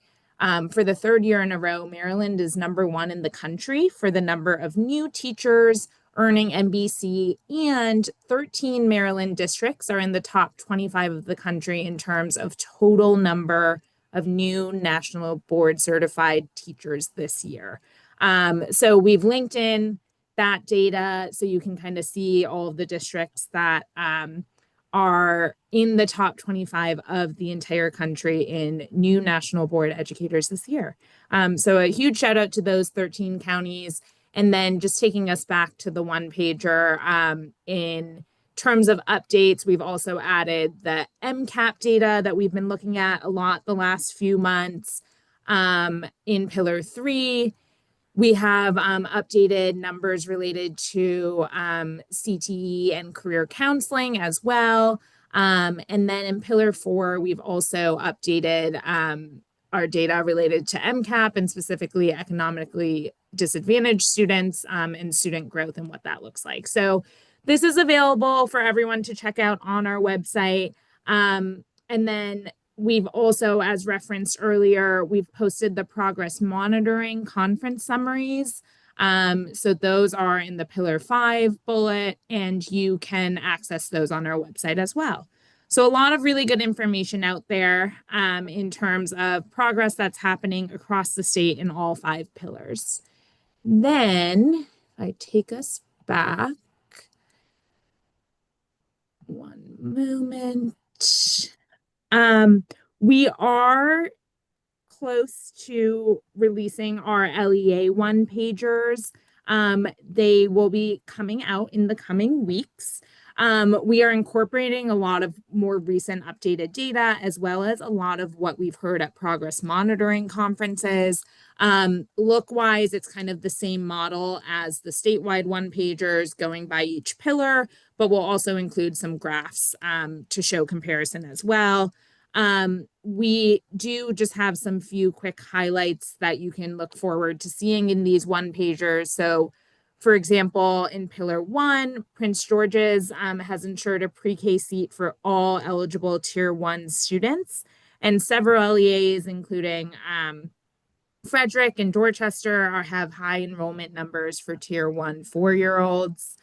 for the third year in a row, Maryland is #1 in the country for the number of new teachers earning MBC, and 13 Maryland districts are in the top 25 of the country in terms of total number of new National Board certified teachers this year. So we've linked in that data so you can kind of see all of the districts that are in the top 25 of the entire country in new National Board educators this year. So a huge shout out to those 13 counties. And then just taking us back to the one-pager, in terms of updates, we've also added the MCAP data that we've been looking at a lot the last few months. In Pillar 3, we have updated numbers related to CTE and career counseling as well. And then in Pillar 4, we've also updated our data related to MCAP and specifically economically disadvantaged students and student growth and what that looks like. So this is available for everyone to check out on our website. And then we've also, as referenced earlier, we've posted the progress monitoring conference summaries. So those are in the Pillar 5 bullet, and you can access those on our website as well. So a lot of really good information out there in terms of progress that's happening across the state in all 5 pillars. Then I take us back one moment. We are close to releasing our LEA one pagers. They will be coming out in the coming weeks. We are incorporating a lot of more recent updated data, as well as a lot of what we've heard at progress monitoring conferences. Look-wise, it's kind of the same model as the statewide one pagers, going by each pillar, but we'll also include some graphs to show comparison as well. We do just have some few quick highlights that you can look forward to seeing in these one pagers. So, for example, in Pillar 1, Prince George's has ensured a pre-K seat for all eligible Tier 1 students, and several LEAs, including Frederick and Dorchester, have high enrollment numbers for Tier 1 4-year-olds.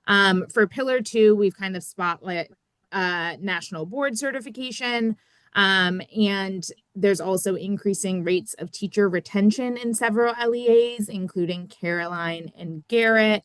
For Pillar 2, we've kind of spotlight national board certification. And there's also increasing rates of teacher retention in several LEAs, including Caroline and Garrett.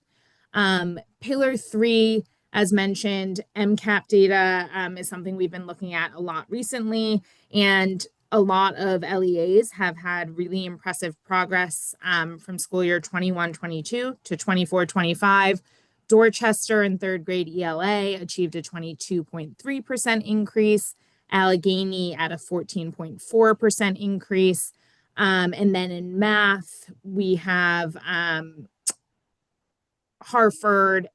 Pillar 3, as mentioned, MCAP data is something we've been looking at a lot recently, and a lot of LEAs have had really impressive progress from school year 21-22 to 24-25. Dorchester in third grade ELA achieved a 22.3% increase. Allegheny at a 14.4% increase. And then in math, we have Hartford,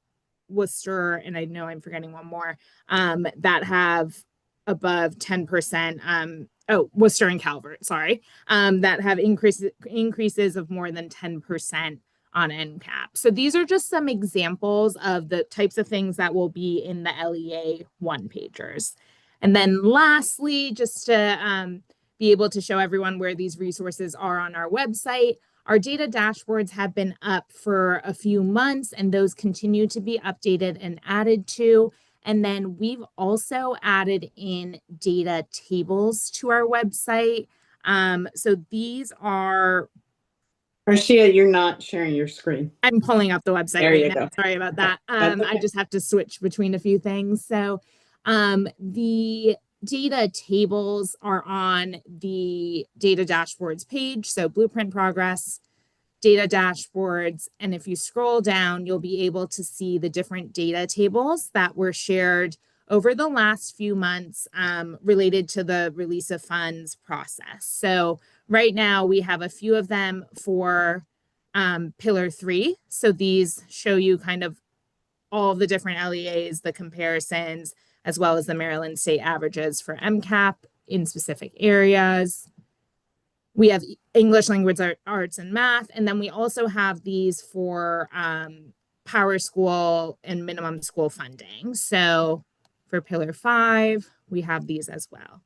Worcester, and I know I'm forgetting one more, that have above 10%. Worcester and Calvert, sorry, that have increases of more than 10% on NCAP. So these are just some examples of the types of things that will be in the LEA one pagers. And then lastly, just to be able to show everyone where these resources are on our website, our data dashboards have been up for a few months, and those continue to be updated and added to. And then we've also added in data tables to our website. So these are... Arshia, you're not sharing your screen. I'm pulling up the website there right now. Go. Sorry about that. Okay. I just have to switch between a few things. So the data tables are on the data dashboards page. So blueprint progress, data dashboards. And if you scroll down, you'll be able to see the different data tables that were shared over the last few months related to the release of funds process. So right now we have a few of them for Pillar 3. So these show you kind of all the different LEAs, the comparisons, as well as the Maryland state averages for MCAP in specific areas. We have English language arts and math, and then we also have these for Power School and minimum school funding. So for Pillar 5, we have these as well.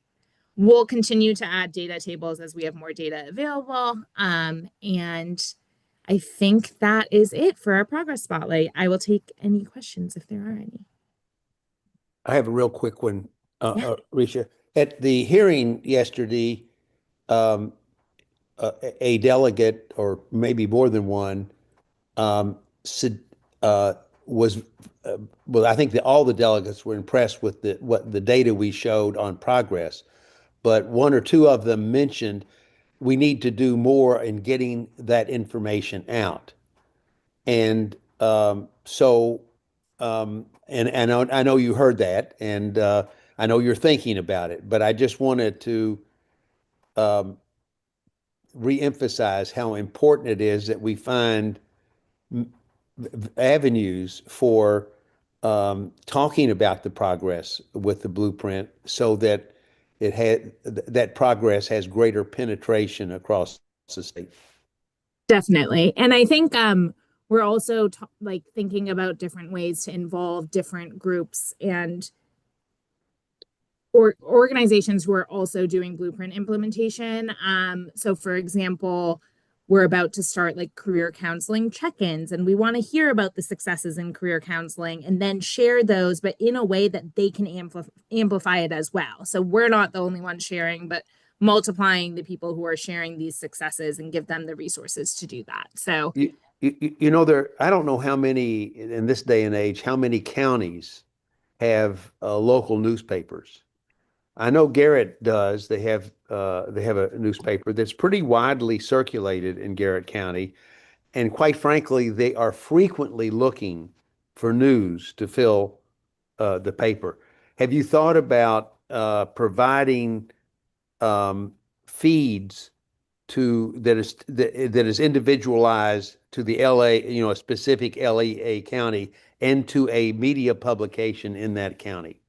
We'll continue to add data tables as we have more data available. And I think that is it for our progress spotlight. I will take any questions if there are any. I have a real quick one, Risha. At the hearing yesterday, a delegate, or maybe more than one, said, was well, I think that all the delegates were impressed with the data we showed on progress, but one or two of them mentioned we need to do more in getting that information out. And and I know you heard that, and I know you're thinking about it, but I just wanted to reemphasize how important it is that we find avenues for talking about the progress with the blueprint, so that that progress has greater penetration across the state. Definitely. And I think we're also thinking about different ways to involve different groups and organizations who are also doing blueprint implementation. So for example, we're about to start career counseling check-ins, and we want to hear about the successes in career counseling and then share those, but in a way that they can amplify it as well. So we're not the only ones sharing, but multiplying the people who are sharing these successes and give them the resources to do that. So you know, I don't know how many in this day and age, how many counties have local newspapers. I know Garrett does. They have a newspaper that's pretty widely circulated in Garrett County, and quite frankly, they are frequently looking for news to fill the paper. Have you thought about providing feeds that is individualized to the LA, you know, a specific LEA county and to a media publication in that county?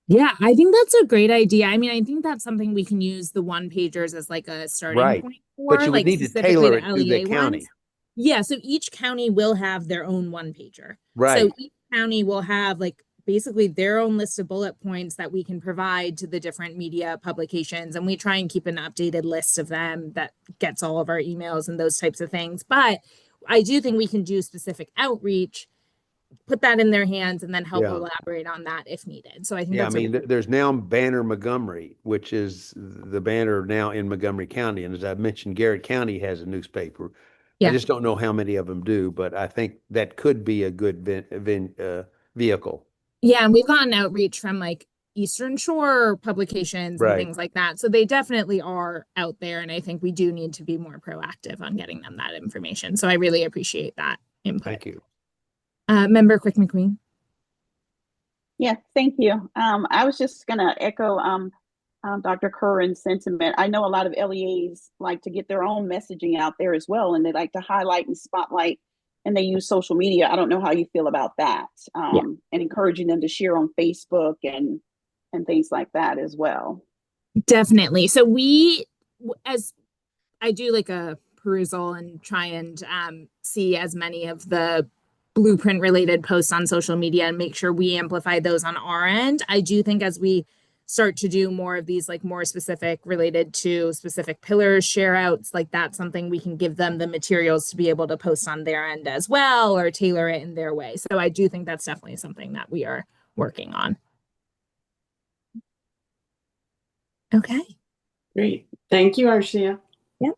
Yeah, I think that's a great idea. I mean, I think that's something we can use the one pagers as like a starting Right. point But for, you would like need to specifically tailor the it to the LEA county. ones. Yeah, so each county will have their own one pager. So Right. each county will have like basically their own list of bullet points that we can provide to the different media publications. And we try and keep an updated list of them that gets all of our emails and those types of things. But I do think we can do specific outreach, put that in their hands, and then help Yeah. elaborate on that if needed. So I think Yeah, I that's mean, there's now Banner Montgomery, which is the Banner now in Montgomery County. And as I mentioned, Garrett County has a newspaper. I Yeah. just don't know how many of them do, but I think that could be a good vehicle. Yeah, and we've gotten outreach from like Eastern Shore publications and Right. things like that. So they definitely are out there. And I think we do need to be more proactive on getting them that information. So I really appreciate that input. Thank you. Member Quick McQueen. Yeah, thank you. I was just gonna echo Dr. Curran's sentiment. I know a lot of LEAs like to get their own messaging out there as well, and they like to highlight and spotlight, and they use social media. I don't know how you feel about that, and encouraging them to share on Facebook and things like that as well. Definitely. So as I do like a perusal and try and see as many of the blueprint related posts on social media and make sure we amplify those on our end. I do think as we start to do more of these like more specific related to specific pillars, share outs, like that's something we can give them the materials to be able to post on their end as well or tailor it in their way. So I do think that's definitely something that we are working on. Okay. Great. Thank you, Arshia. Yep.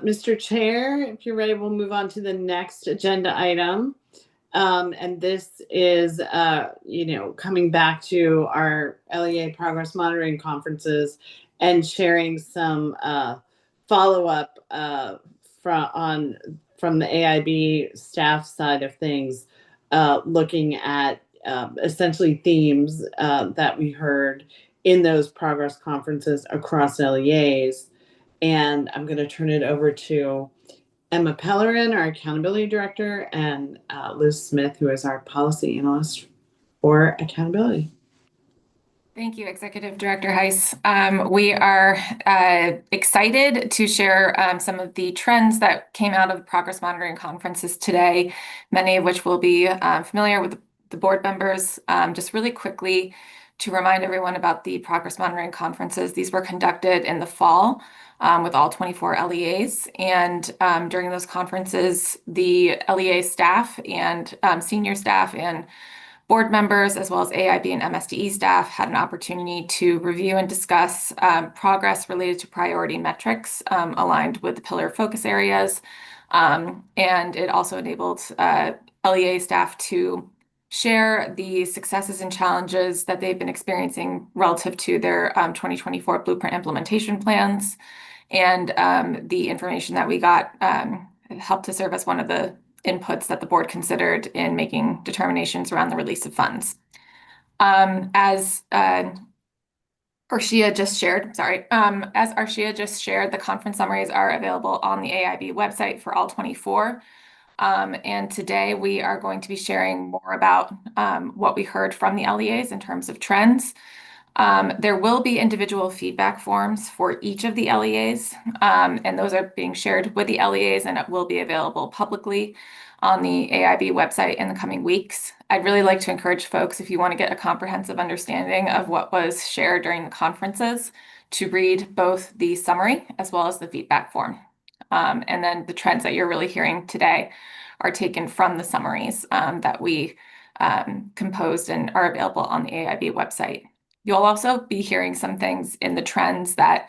Mr. Chair, if you're ready, we'll move on to the next agenda item. And this is, coming back to our LEA progress monitoring conferences and sharing some follow-up from the AIB staff side of things, looking at essentially themes that we heard in those progress conferences across LEAs. And I'm going to turn it over to Emma Pellerin, our accountability director, and Liz Smith, who is our policy analyst for accountability. Thank you, Executive Director Heiss. We are excited to share some of the trends that came out of the progress monitoring conferences today, many of which will be familiar with the board members. Just really quickly to remind everyone about the progress monitoring conferences. These were conducted in the fall with all 24 LEAs. And during those conferences, the LEA staff and senior staff and board members, as well as AIB and MSDE staff, had an opportunity to review and discuss progress related to priority metrics aligned with the pillar focus areas. And it also enabled LEA staff to share the successes and challenges that they've been experiencing relative to their 2024 blueprint implementation plans. And the information that we got helped to serve as one of the inputs that the board considered in making determinations around the release of funds. As Arshia just shared, the conference summaries are available on the AIB website for all 24. And today we are going to be sharing more about what we heard from the LEAs in terms of trends. There will be individual feedback forms for each of the LEAs, and those are being shared with the LEAs, and it will be available publicly on the AIB website in the coming weeks. I'd really like to encourage folks, if you want to get a comprehensive understanding of what was shared during the conferences, to read both the summary as well as the feedback form. And then the trends that you're really hearing today are taken from the summaries that we composed and are available on the AIB website. You'll also be hearing some things in the trends that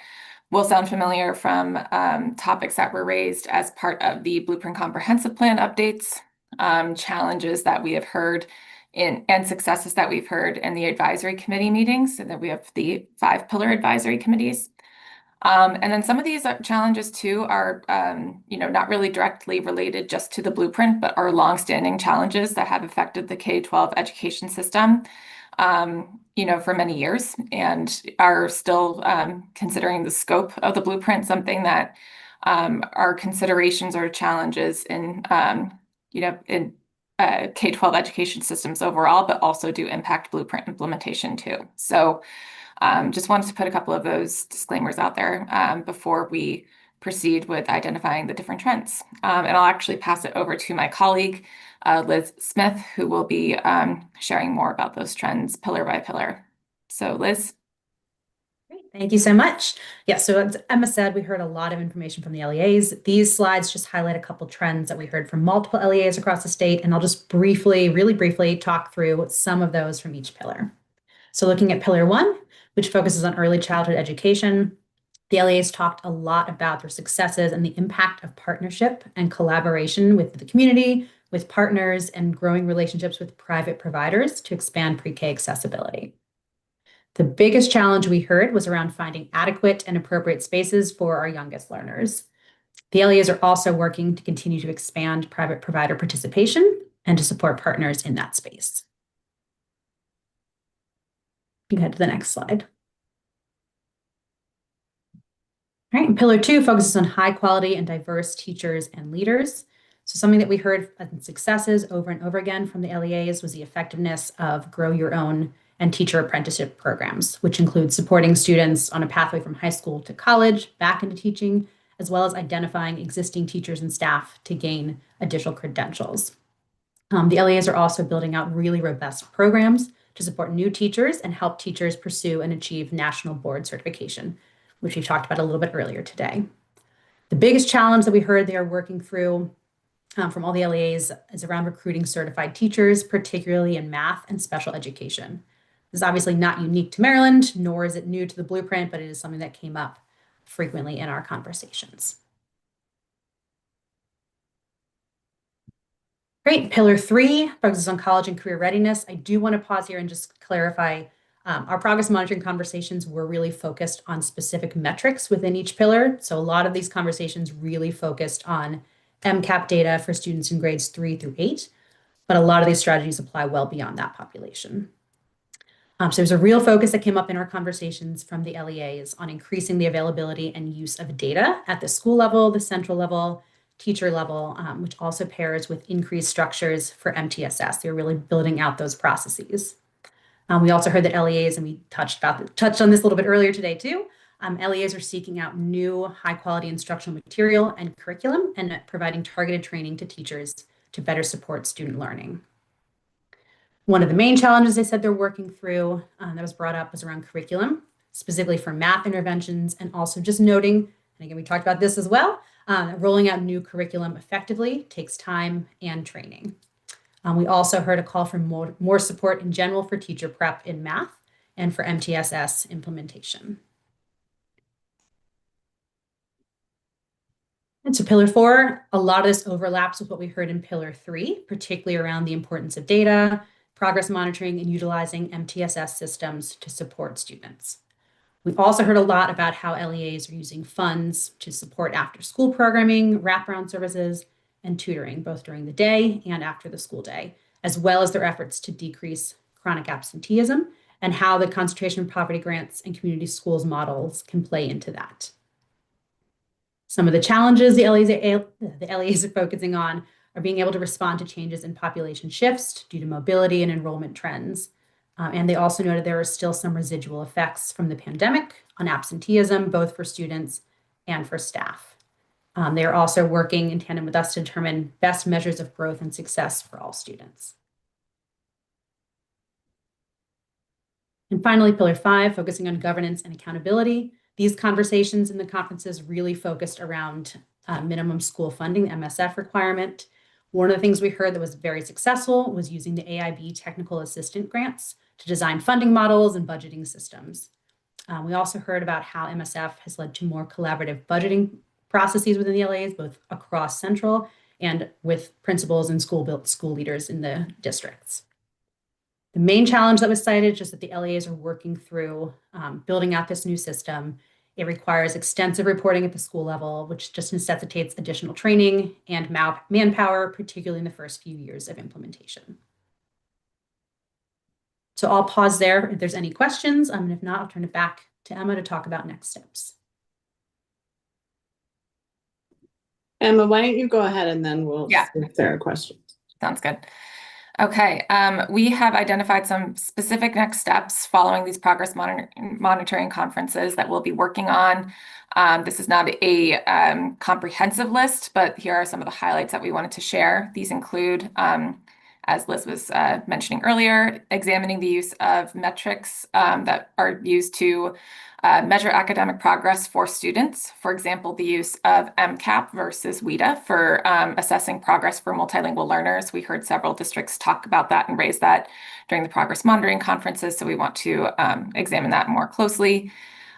will sound familiar from topics that were raised as part of the Blueprint Comprehensive Plan updates, challenges that we have heard and successes that we've heard in the advisory committee meetings, and that we have the 5 pillar advisory committees. And then some of these challenges too are, not really directly related just to the blueprint, but are longstanding challenges that have affected the K-12 education system, for many years, and are still considering the scope of the blueprint something that are considerations or challenges in K-12 education systems overall, but also do impact blueprint implementation too. So just wanted to put a couple of those disclaimers out there before we proceed with identifying the different trends. And I'll actually pass it over to my colleague, Liz Smith, who will be sharing more about those trends pillar by pillar. So Liz. Great. Thank you so much. Yeah, so as Emma said, we heard a lot of information from the LEAs. These slides just highlight a couple trends that we heard from multiple LEAs across the state, and I'll just really briefly talk through some of those from each pillar. So looking at pillar 1, which focuses on early childhood education, the LEAs talked a lot about their successes and the impact of partnership and collaboration with the community, with partners, and growing relationships with private providers to expand pre-K accessibility. The biggest challenge we heard was around finding adequate and appropriate spaces for our youngest learners. The LEAs are also working to continue to expand private provider participation and to support partners in that space. You can head to the next slide. All right, and pillar 2 focuses on high quality and diverse teachers and leaders. So something that we heard as successes over and over again from the LEAs was the effectiveness of Grow Your Own and teacher apprenticeship programs, which include supporting students on a pathway from high school to college, back into teaching, as well as identifying existing teachers and staff to gain additional credentials. The LEAs are also building out really robust programs to support new teachers and help teachers pursue and achieve national board certification, which we talked about a little bit earlier today. The biggest challenge that we heard they are working through from all the LEAs is around recruiting certified teachers, particularly in math and special education. This is obviously not unique to Maryland, nor is it new to the blueprint, but it is something that came up frequently in our conversations. Great. Pillar 3 focuses on college and career readiness. I do want to pause here and just clarify our progress monitoring conversations were really focused on specific metrics within each pillar. So a lot of these conversations really focused on MCAP data for students in grades 3 through 8, but a lot of these strategies apply well beyond that population. So there's a real focus that came up in our conversations from the LEAs on increasing the availability and use of data at the school level, the central level, teacher level, which also pairs with increased structures for MTSS. They're really building out those processes. We also heard that LEAs, and we touched on this a little bit earlier today too, LEAs are seeking out new high quality instructional material and curriculum and providing targeted training to teachers to better support student learning. One of the main challenges they said they're working through that was brought up was around curriculum, specifically for math interventions, and also just noting, and again, we talked about this as well, rolling out new curriculum effectively takes time and training. We also heard a call for more support in general for teacher prep in math and for MTSS implementation. And so pillar 4, a lot of this overlaps with what we heard in pillar 3, particularly around the importance of data, progress monitoring, and utilizing MTSS systems to support students. We've also heard a lot about how LEAs are using funds to support after-school programming, wraparound services, and tutoring, both during the day and after the school day, as well as their efforts to decrease chronic absenteeism and how the concentration of poverty grants and community schools models can play into that. Some of the challenges the LEAs are focusing on are being able to respond to changes in population shifts due to mobility and enrollment trends. And they also noted there are still some residual effects from the pandemic on absenteeism, both for students and for staff. They are also working in tandem with us to determine best measures of growth and success for all students. And finally, pillar 5, focusing on governance and accountability. These conversations in the conferences really focused around minimum school funding, the MSF requirement. One of the things we heard that was very successful was using the AIB technical assistant grants to design funding models and budgeting systems. We also heard about how MSF has led to more collaborative budgeting processes within the LAs, both across Central and with principals and school leaders in the districts. The main challenge that was cited is just that the LEAs are working through building out this new system. It requires extensive reporting at the school level, which just necessitates additional training and manpower, particularly in the first few years of implementation. So I'll pause there if there's any questions. And if not, I'll turn it back to Emma to talk about next steps. Emma, why don't you go ahead and then we'll Yeah. see if there are questions. Sounds good. Okay, we have identified some specific next steps following these progress monitoring conferences that we'll be working on. This is not a comprehensive list, but here are some of the highlights that we wanted to share. These include, as Liz was mentioning earlier, examining the use of metrics that are used to measure academic progress for students. For example, the use of MCAP versus WIDA for assessing progress for multilingual learners. We heard several districts talk about that and raise that during the progress monitoring conferences, so we want to examine that more closely.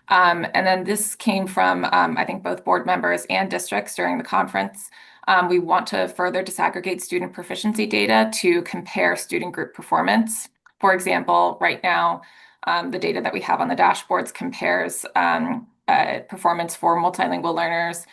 And then this came from, I think, both board members and districts during the conference. We want to further disaggregate student proficiency data to compare student group performance. For example, right now, the data that we have on the dashboards compares performance for multilingual learners,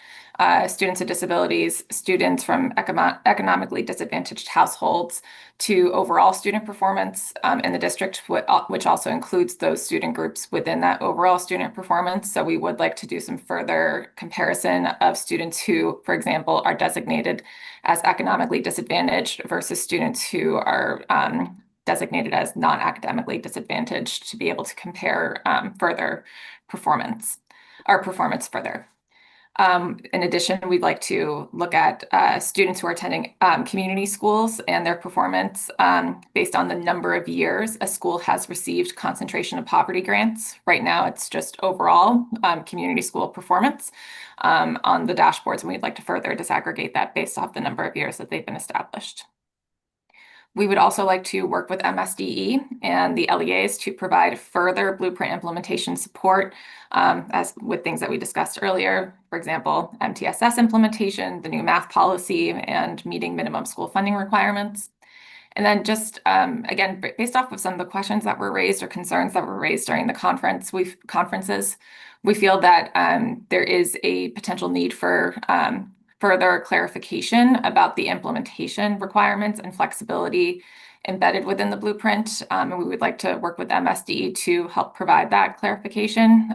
students with disabilities, students from economically disadvantaged households, to overall student performance in the district, which also includes those student groups within that overall student performance. So we would like to do some further comparison of students who, for example, are designated as economically disadvantaged versus students who are designated as non-academically disadvantaged, to be able to compare further performance further. In addition, we'd like to look at students who are attending community schools and their performance based on the number of years a school has received concentration of poverty grants. Right now, it's just overall community school performance on the dashboards, and we'd like to further disaggregate that based off the number of years that they've been established. We would also like to work with MSDE and the LEAs to provide further blueprint implementation support, as with things that we discussed earlier, for example, MTSS implementation, the new math policy, and meeting minimum school funding requirements. And then just, again, based off of some of the questions that were raised or concerns that were raised during the conferences, we feel that there is a potential need for further clarification about the implementation requirements and flexibility embedded within the blueprint. And we would like to work with MSD to help provide that clarification.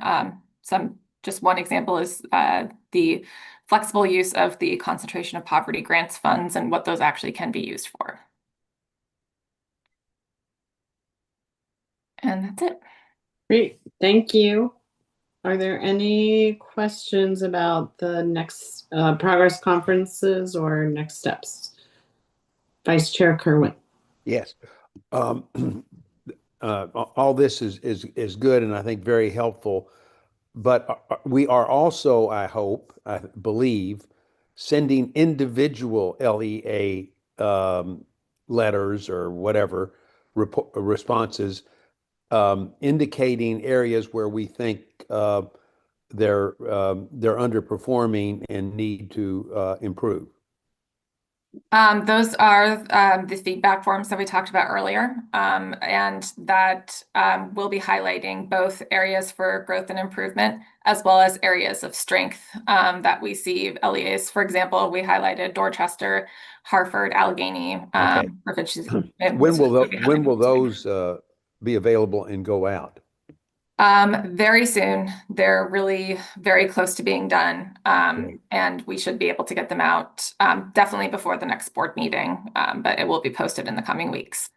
Just one example is the flexible use of the concentration of poverty grants funds and what those actually can be used for. And that's it. Great, thank you. Are there any questions about the next progress conferences or next steps? Vice Chair Kerwin. Yes. All this is good and I think very helpful, but we are also, I believe, sending individual LEA letters or whatever responses indicating areas where we think they're underperforming and need to improve. Those are the feedback forms that we talked about earlier, and that will be highlighting both areas for growth and improvement, as well as areas of strength that we see LEAs. For example, we highlighted Dorchester, Hartford, Allegheny. Okay. When will those be available and go out? Very soon. They're really very close to being done, and we should be able to get them out definitely before the next board meeting, but it will be posted in the coming weeks.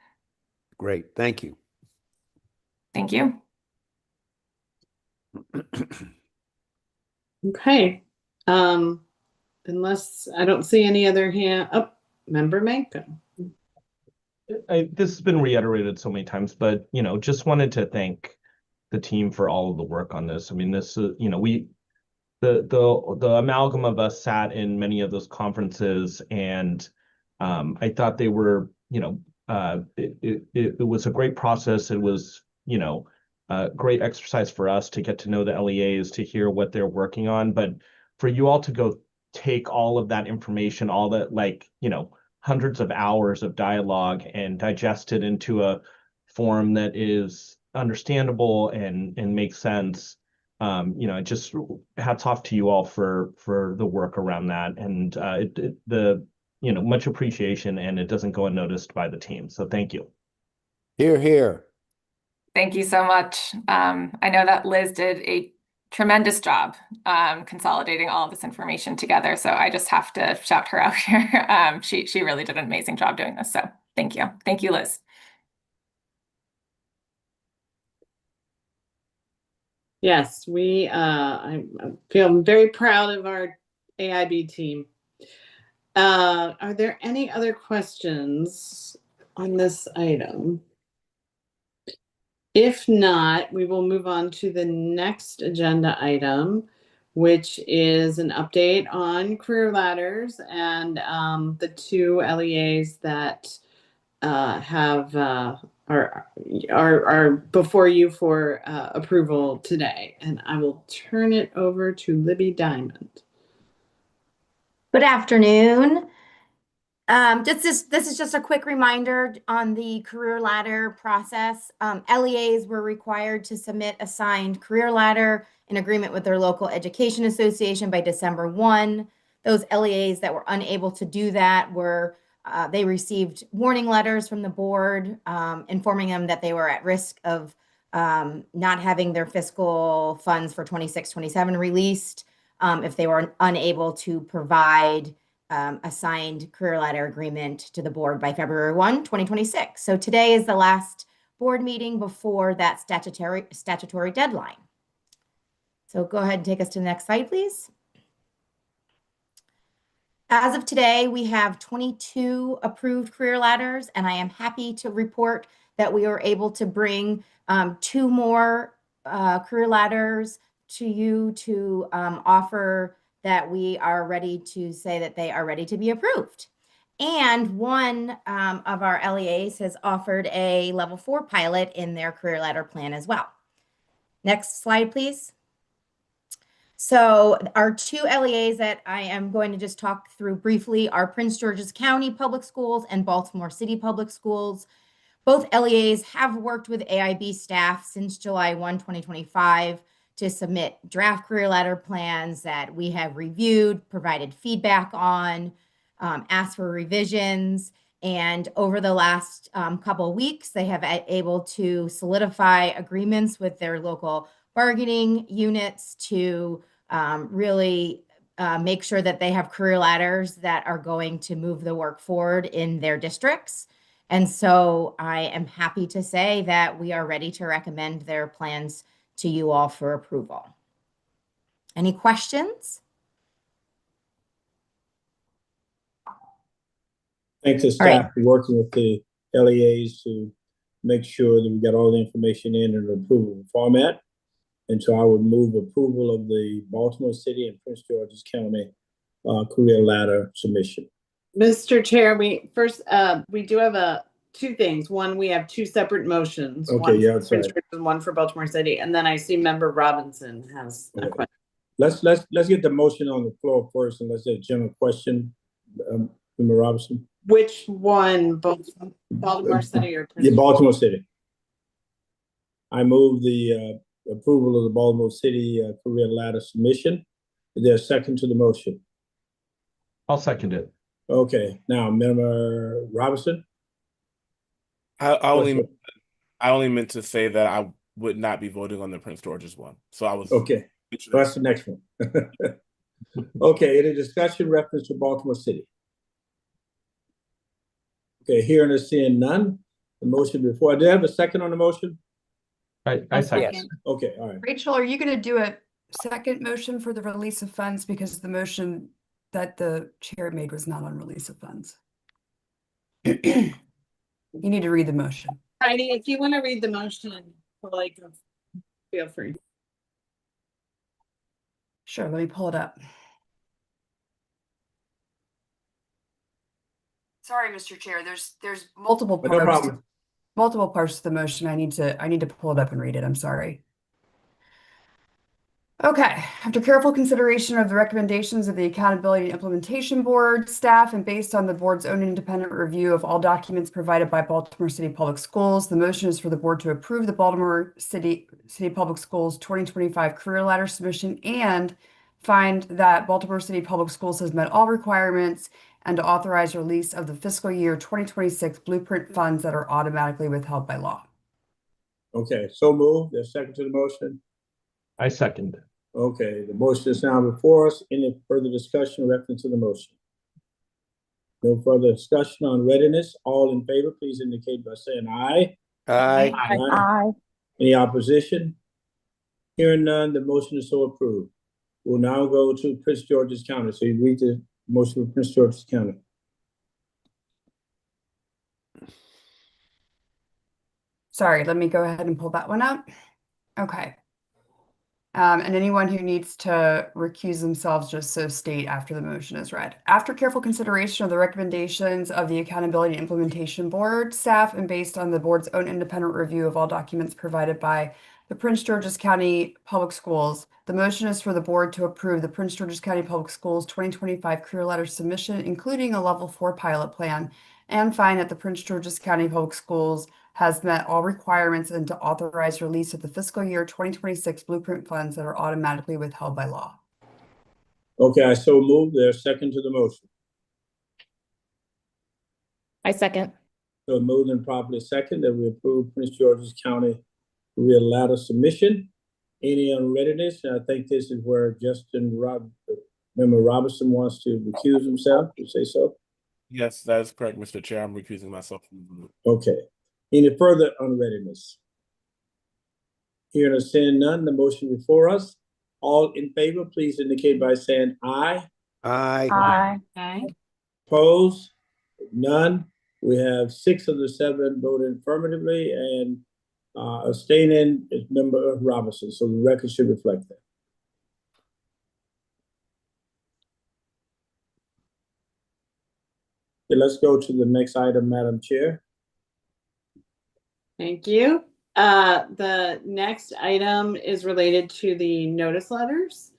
Great, thank you. Thank you. Okay, unless I don't see any other hand. Oh, Member Manko. This has been reiterated so many times, but just wanted to thank the team for all of the work on this. I mean, this is, the amalgam of us sat in many of those conferences, and I thought they were, it was a great process. It was, great exercise for us to get to know the LEAs, to hear what they're working on, but for you all to go take all of that information, all that, like, hundreds of hours of dialogue and digest it into a form that is understandable and makes sense. Just hats off to you all for the work around that, and much appreciation, and it doesn't go unnoticed by the team. So thank you. Hear, hear. Thank you so much. I know that Liz did a tremendous job consolidating all of this information together. So I just have to shout her out here. She really did an amazing job doing this. So thank you. Thank you, Liz. Yes, I feel very proud of our AIB team. Are there any other questions on this item? If not, we will move on to the next agenda item, which is an update on career ladders and the two LEAs that are before you for approval today. And I will turn it over to Libby Diamond. Good afternoon. This is just a quick reminder on the career ladder process. LEAs were required to submit a signed career ladder in agreement with their local education association by December 1. Those LEAs that were unable to do that they received warning letters from the board informing them that they were at risk of not having their fiscal funds for 26-27 released if they were unable to provide a signed career ladder agreement to the board by February 1, 2026. So today is the last board meeting before that statutory deadline. So go ahead and take us to the next slide, please. As of today, we have 22 approved career ladders, and I am happy to report that we were able to bring 2 more career ladders to you to offer that we are ready to say that they are ready to be approved. And one of our LEAs has offered a level 4 pilot in their career ladder plan as well. Next slide, please. So our 2 LEAs that I am going to just talk through briefly are Prince George's County Public Schools and Baltimore City Public Schools. Both LEAs have worked with AIB staff since July 1, 2025 to submit draft career ladder plans that we have reviewed, provided feedback on, asked for revisions. And over the last couple of weeks, they have been able to solidify agreements with their local bargaining units to really make sure that they have career ladders that are going to move the work forward in their districts. And so I am happy to say that we are ready to recommend their plans to you all for approval. Any questions? Thanks to staff for working with the LEAs to make sure that we got all the information in an approval format. And so I would move approval of the Baltimore City and Prince George's County career ladder submission. Mr. Chair, we do have 2 things. One, we have 2 separate motions. Okay, one yeah, for Prince George and one for Baltimore City. And then I see Member Robinson has a question. Let's get the motion on the floor first, and let's get a general question. Member Robinson. Which one? Both Baltimore City or Prince George? Baltimore City. I move the approval of the Baltimore City career ladder submission. Is there a second to the motion? I'll second it. Okay. Now, Member Robinson. I only meant to say that I would not be voting on the Prince George's one. So I was okay. So that's the next one. Okay. Any discussion reference to Baltimore City? Okay. Hearing and seeing none. The motion before. Do I have a second on the motion? I second. Okay. All right. Rachel, are you going to do a second motion for the release of funds, because the motion that the chair made was not on release of funds? You need to read the motion. Heidi, if you want to read the motion, feel free. Sure, let me pull it up. Sorry, Mr. Chair, there's multiple parts. No problem. multiple parts to the motion. I need to pull it up and read it. I'm sorry. Okay, after careful consideration of the recommendations of the Accountability and Implementation Board staff and based on the board's own independent review of all documents provided by Baltimore City Public Schools, the motion is for the board to approve the Baltimore City Public Schools 2025 career ladder submission and find that Baltimore City Public Schools has met all requirements and to authorize release of the fiscal year 2026 blueprint funds that are automatically withheld by law. Okay, so moved. There's a second to the motion. I second. Okay, the motion is now before us. Any further discussion or reference to the motion? No further discussion on readiness. All in favor, please indicate by saying aye. Aye. Aye. Any opposition? Hearing none, the motion is so approved. We'll now go to Prince George's County. So you read the motion for Prince George's County. Sorry, let me go ahead and pull that one up. Okay. And anyone who needs to recuse themselves just so state after the motion is read. After careful consideration of the recommendations of the Accountability and Implementation Board staff and based on the board's own independent review of all documents provided by the Prince George's County Public Schools, the motion is for the board to approve the Prince George's County Public Schools 2025 career letter submission, including a level 4 pilot plan, and find that the Prince George's County Public Schools has met all requirements and to authorize release of the fiscal year 2026 blueprint funds that are automatically withheld by law. Okay, I so move. There's a second to the motion. I second. So moved and properly second that we approve Prince George's County career ladder submission. Any unreadiness? I think this is where Member Robinson wants to recuse himself. You say so? Yes, that is correct, Mr. Chair. I'm recusing myself from the vote. Okay. Any further unreadiness? Hearing or seeing none, the motion before us. All in favor, please indicate by saying aye. Aye. Aye. Opposed? None. We have 6 of the 7 voted affirmatively and abstaining is Member Robinson. So the record should reflect that. Okay, let's go to the next item, Madam Chair. Thank you. The next item is related to the notice letters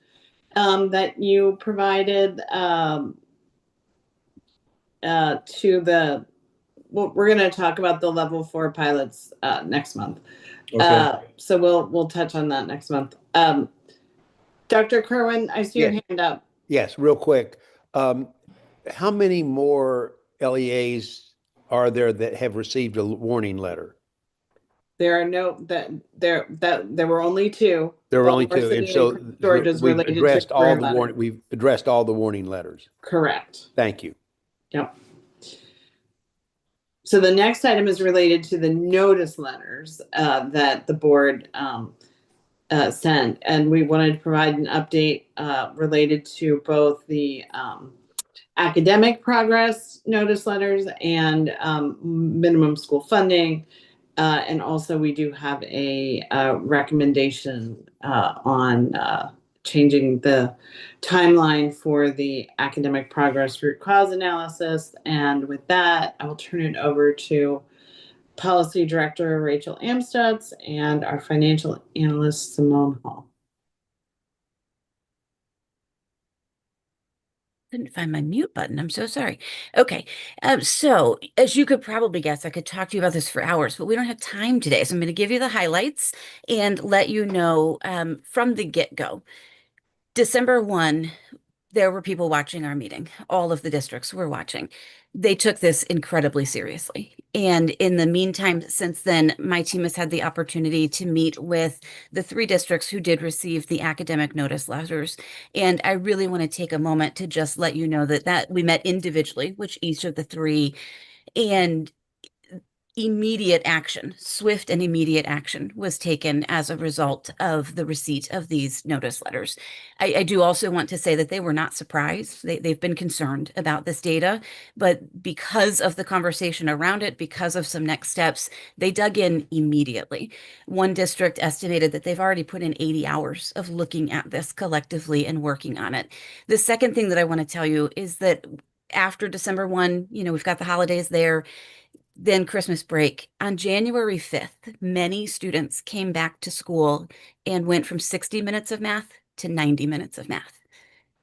that you provided to the, well, we're going to talk about the level 4 pilots next month. Okay. So we'll touch on that next month. Dr. Kerwin, I see your hand up. Yes, real quick. How many more LEAs are there that have received a warning letter? There are no there were only 2. There were only 2, and so we've addressed all the warning. We've addressed all the warning letters. Correct. Thank you. Yep. So the next item is related to the notice letters that the board sent, and we wanted to provide an update related to both the academic progress notice letters and minimum school funding. And also we do have a recommendation on changing the timeline for the academic progress root cause analysis. And with that, I will turn it over to Policy Director Rachel Amstutz and our financial analyst Simone Hall. Couldn't find my mute button. I'm so sorry. Okay. So as you could probably guess, I could talk to you about this for hours, but we don't have time today. So I'm going to give you the highlights and let you know from the get-go. December 1, there were people watching our meeting. All of the districts were watching. They took this incredibly seriously. And in the meantime, since then, my team has had the opportunity to meet with the 3 districts who did receive the academic notice letters. And I really want to take a moment to just let you know that we met individually, which each of the 3, and immediate action, swift and immediate action was taken as a result of the receipt of these notice letters. I do also want to say that they were not surprised. They've been concerned about this data, but because of the conversation around it, because of some next steps, they dug in immediately. One district estimated that they've already put in 80 hours of looking at this collectively and working on it. The second thing that I want to tell you is that after December 1, we've got the holidays there. then Christmas break. On January 5th, many students came back to school and went from 60 minutes of math to 90 minutes of math.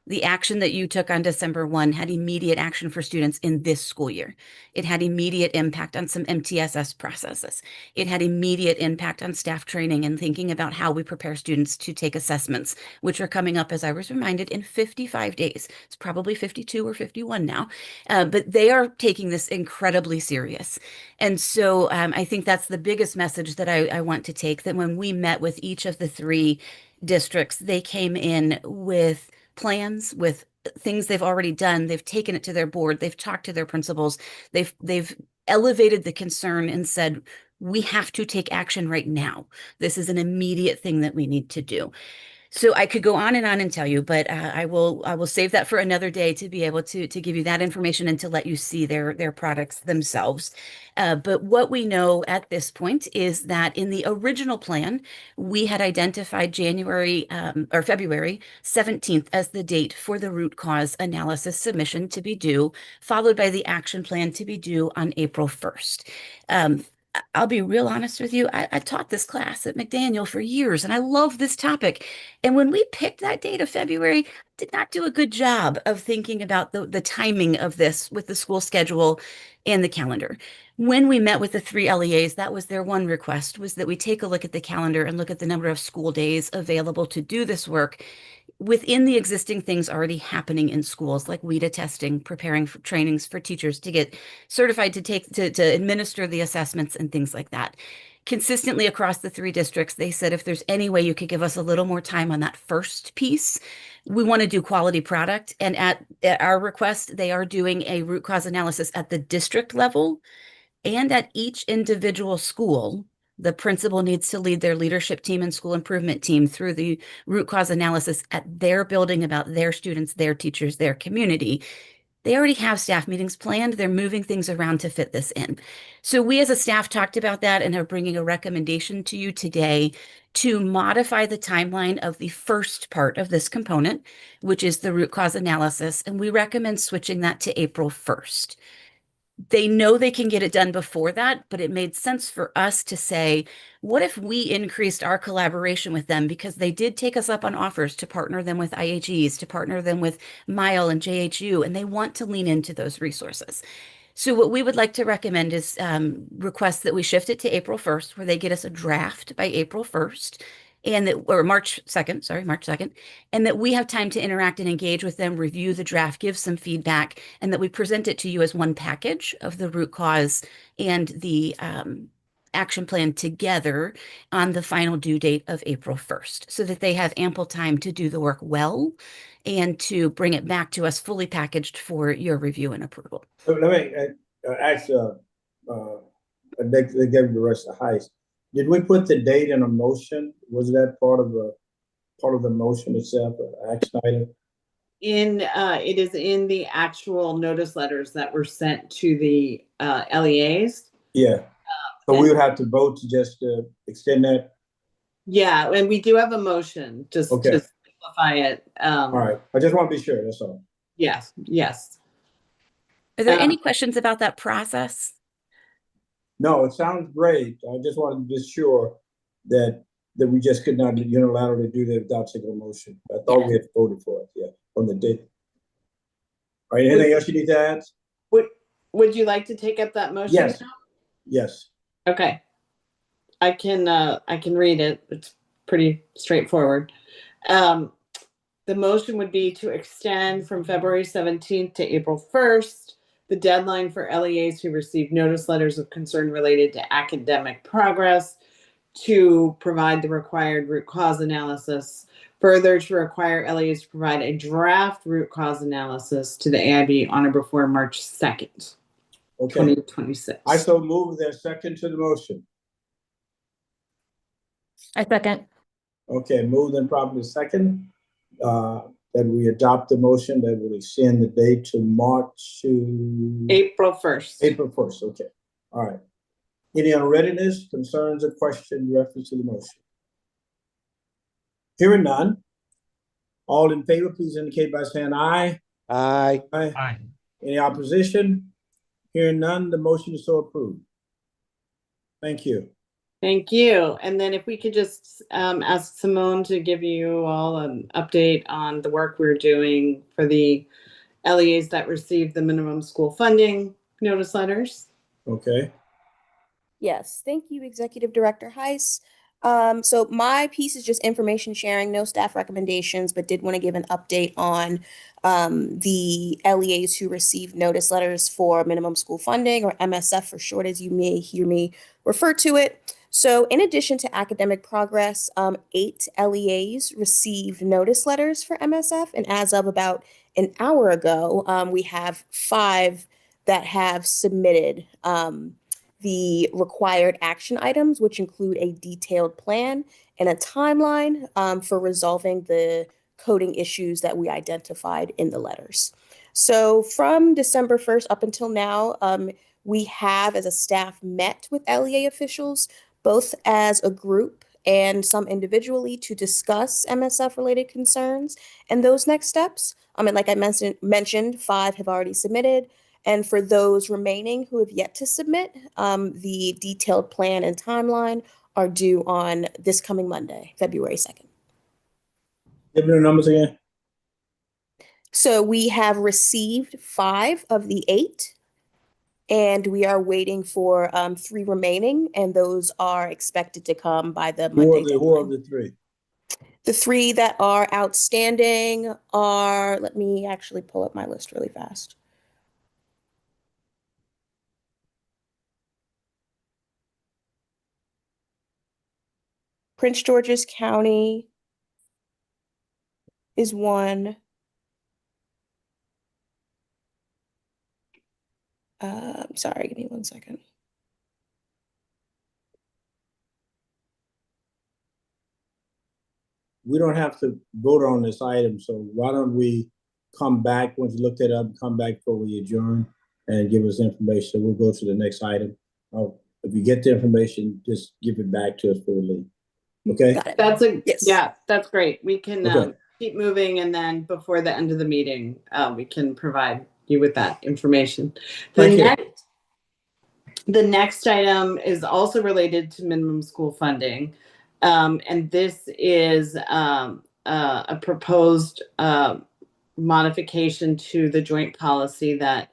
The action that you took on December 1 had immediate action for students in this school year. It had immediate impact on some MTSS processes. It had immediate impact on staff training and thinking about how we prepare students to take assessments, which are coming up, as I was reminded, in 55 days. It's probably 52 or 51 now, but they are taking this incredibly serious. And so I think that's the biggest message that I want to take, that when we met with each of the 3 districts, they came in with plans, with things they've already done. They've taken it to their board. They've talked to their principals. They've elevated the concern and said, we have to take action right now. This is an immediate thing that we need to do. So I could go on and tell you, but I will save that for another day to be able to give you that information and to let you see their products themselves. But what we know at this point is that in the original plan, we had identified February 17th as the date for the root cause analysis submission to be due, followed by the action plan to be due on April 1st. I'll be real honest with you. I taught this class at McDaniel for years, and I love this topic. And when we picked that date of February, did not do a good job of thinking about the timing of this with the school schedule and the calendar. When we met with the 3 LEAs, that was their one request, was that we take a look at the calendar and look at the number of school days available to do this work within the existing things already happening in schools, like WIDA testing, preparing for trainings for teachers to get certified to administer the assessments and things like that. Consistently across the 3 districts, they said, if there's any way you could give us a little more time on that first piece, we want to do quality product. And at our request, they are doing a root cause analysis at the district level and at each individual school. The principal needs to lead their leadership team and school improvement team through the root cause analysis at their building about their students, their teachers, their community. They already have staff meetings planned. They're moving things around to fit this in. So we as a staff talked about that and are bringing a recommendation to you today to modify the timeline of the first part of this component, which is the root cause analysis. And we recommend switching that to April 1st. They know they can get it done before that, but it made sense for us to say, what if we increased our collaboration with them? Because they did take us up on offers to partner them with IHEs, to partner them with MILE and JHU, and they want to lean into those resources. So what we would like to recommend is request that we shift it to April 1st, where they get us a draft by April 1st, and that, or March 2nd, and that we have time to interact and engage with them, review the draft, give some feedback, and that we present it to you as one package of the root cause and the action plan together on the final due date of April 1st, so that they have ample time to do the work well and to bring it back to us fully packaged for your review and approval. So let me ask they gave the rest of the heist. Did we put the date in a motion? Was that part of the motion itself, an action item? It is in the actual notice letters that were sent to the LEAs. Yeah. So we would have to vote to just extend that. Yeah, and we do have a motion just to simplify it. All right. I just want to be sure. That's all. Yes. Are there any questions about that process? No, it sounds great. I just wanted to be sure that we just could not unilaterally do that without taking a motion. I thought we had voted for it, on the date. All right, anything else you need to add? Would you like to take up that motion? Yes. Yes. Okay. I can read it. It's pretty straightforward. The motion would be to extend from February 17th to April 1st the deadline for LEAs who receive notice letters of concern related to academic progress to provide the required root cause analysis. Further, to require LEAs to provide a draft root cause analysis to the AIB on or before March 2nd, 2026. I so move their second to the motion. I second. Okay, moved and properly second. That we adopt the motion that will extend the date to April 1st. April 1st, okay. All right. Any unreadiness, concerns, or questions in reference to the motion? Hearing none. All in favor, please indicate by saying aye. Aye. Aye. Any opposition? Hearing none, the motion is so approved. Thank you. Thank you. And then if we could just ask Simone to give you all an update on the work we're doing for the LEAs that received the minimum school funding notice letters. Okay. Yes, thank you, Executive Director Heiss. So my piece is just information sharing, no staff recommendations, but did want to give an update on the LEAs who received notice letters for minimum school funding, or MSF for short, as you may hear me refer to it. So in addition to academic progress, 8 LEAs received notice letters for MSF, and as of about an hour ago, we have 5 that have submitted the required action items, which include a detailed plan and a timeline for resolving the coding issues that we identified in the letters. So from December 1st up until now, we have, as a staff, met with LEA officials, both as a group and some individually, to discuss MSF-related concerns and those next steps. And like I mentioned, 5 have already submitted. And for those remaining who have yet to submit, the detailed plan and timeline are due on this coming Monday, February 2nd. Give me the numbers again. So we have received 5 of the 8, and we are waiting for 3 remaining, and those are expected to come by the Monday deadline. Who are the 3? The 3 that are outstanding are, let me actually pull up my list really fast. Prince George's County is 1. Sorry, give me 1 second. We don't have to vote on this item, so why don't we come back once you looked it up, come back before we adjourn and give us information. We'll go to the next item. If you get the information, just give it back to us before we leave. Okay? Yeah, that's great. We can Okay. keep moving, and then before the end of the meeting, we can provide you with that information. Thank you. The next item is also related to minimum school funding. And this is a proposed modification to the joint policy that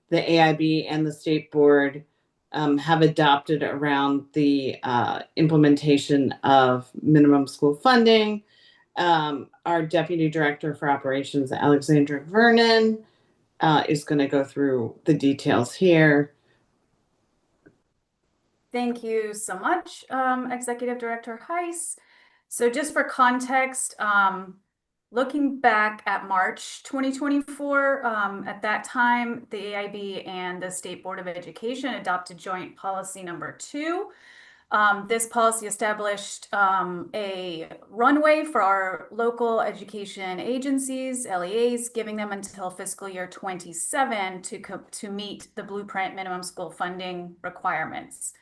the AIB and the state board have adopted around the implementation of minimum school funding. Our Deputy Director for Operations, Alexandra Vernon, is going to go through the details here. Thank you so much, Executive Director Heiss. So just for context, looking back at March 2024, at that time, the AIB and the State Board of Education adopted Joint Policy Number 2. This policy established a runway for our local education agencies, LEAs, giving them until fiscal year 27 to meet the blueprint minimum school funding requirements.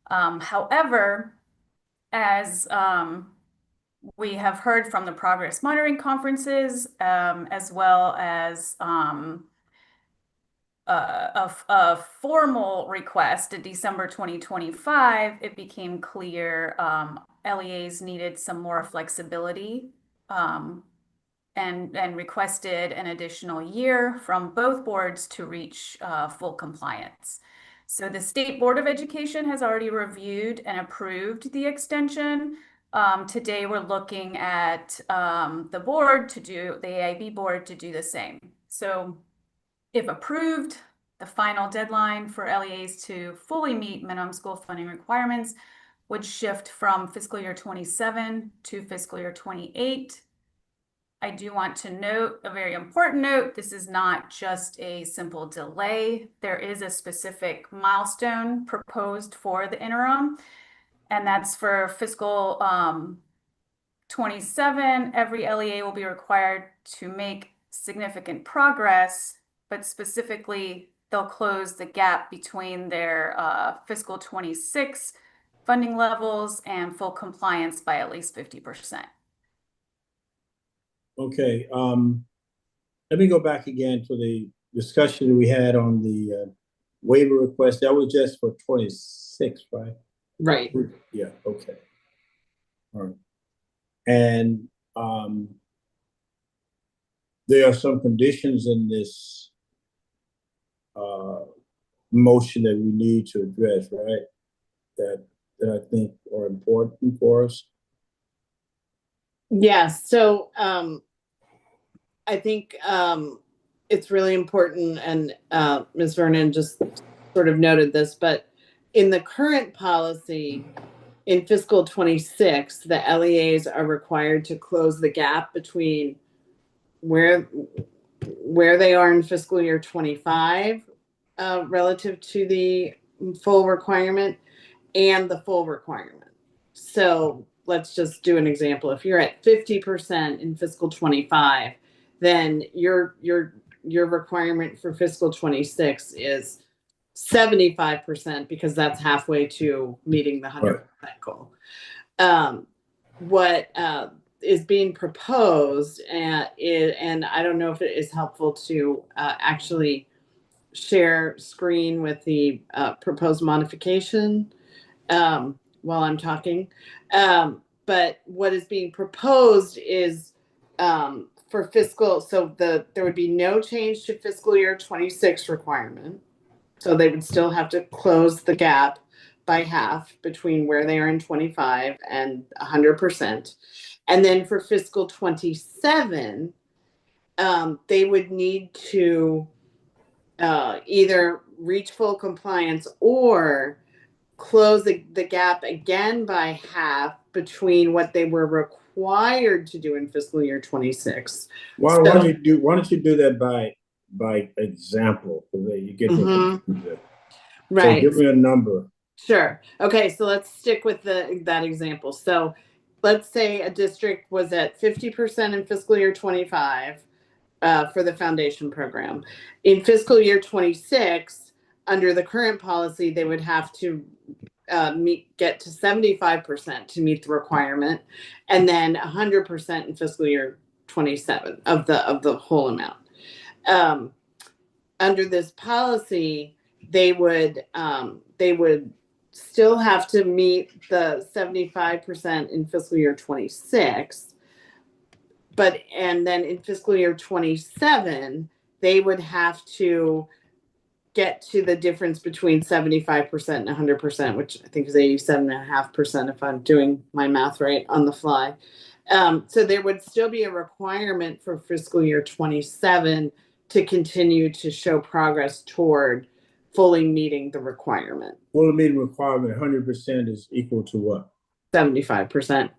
However, as we have heard from the progress monitoring conferences, as well as a formal request in December 2025, it became clear LEAs needed some more flexibility and requested an additional year from both boards to reach full compliance. So the State Board of Education has already reviewed and approved the extension. Today we're looking at the AIB board to do the same. So if approved, the final deadline for LEAs to fully meet minimum school funding requirements would shift from fiscal year 27 to fiscal year 28. I do want to note, a very important note, this is not just a simple delay. There is a specific milestone proposed for the interim, and that's for fiscal 27. Every LEA will be required to make significant progress, but specifically, they'll close the gap between their fiscal 26 funding levels and full compliance by at least 50%. Okay, let me go back again to the discussion we had on the waiver request, that was just for 26, right? Right. Yeah, okay. All right. And there are some conditions in this motion that we need to address, right? That I think are important for us. Yes. So I think it's really important, and Ms. Vernon just sort of noted this, but in the current policy, in fiscal 26, the LEAs are required to close the gap between where they are in fiscal year 25 relative to the full requirement and the full requirement. So let's just do an example. If you're at 50% in fiscal 25, then your requirement for fiscal 26 is 75% because that's halfway to meeting the 100% goal. What is being proposed, and I don't know if it is helpful to actually share screen with the proposed modification while I'm talking. But what is being proposed is for fiscal, so there would be no change to fiscal year 26 requirement. So they would still have to close the gap by half between where they are in 25 and 100%. And then for fiscal 27, they would need to either reach full compliance or close the gap again by half between what they were required to do in fiscal year 26. Why don't you do that by example, so that you get the right. So give me a number. Sure. Okay, so let's stick with that example. So let's say a district was at 50% in fiscal year 25 for the foundation program. In fiscal year 26, under the current policy, they would have to get to 75% to meet the requirement, and then 100% in fiscal year 27 of the whole amount. Under this policy, they would still have to meet the 75% in fiscal year 26, and then in fiscal year 27, they would have to get to the difference between 75% and 100%, which I think is 87.5% if I'm doing my math right on the fly. So there would still be a requirement for fiscal year 27 to continue to show progress toward fully meeting the requirement. Fully meeting requirement, 100% is equal to what? 75%.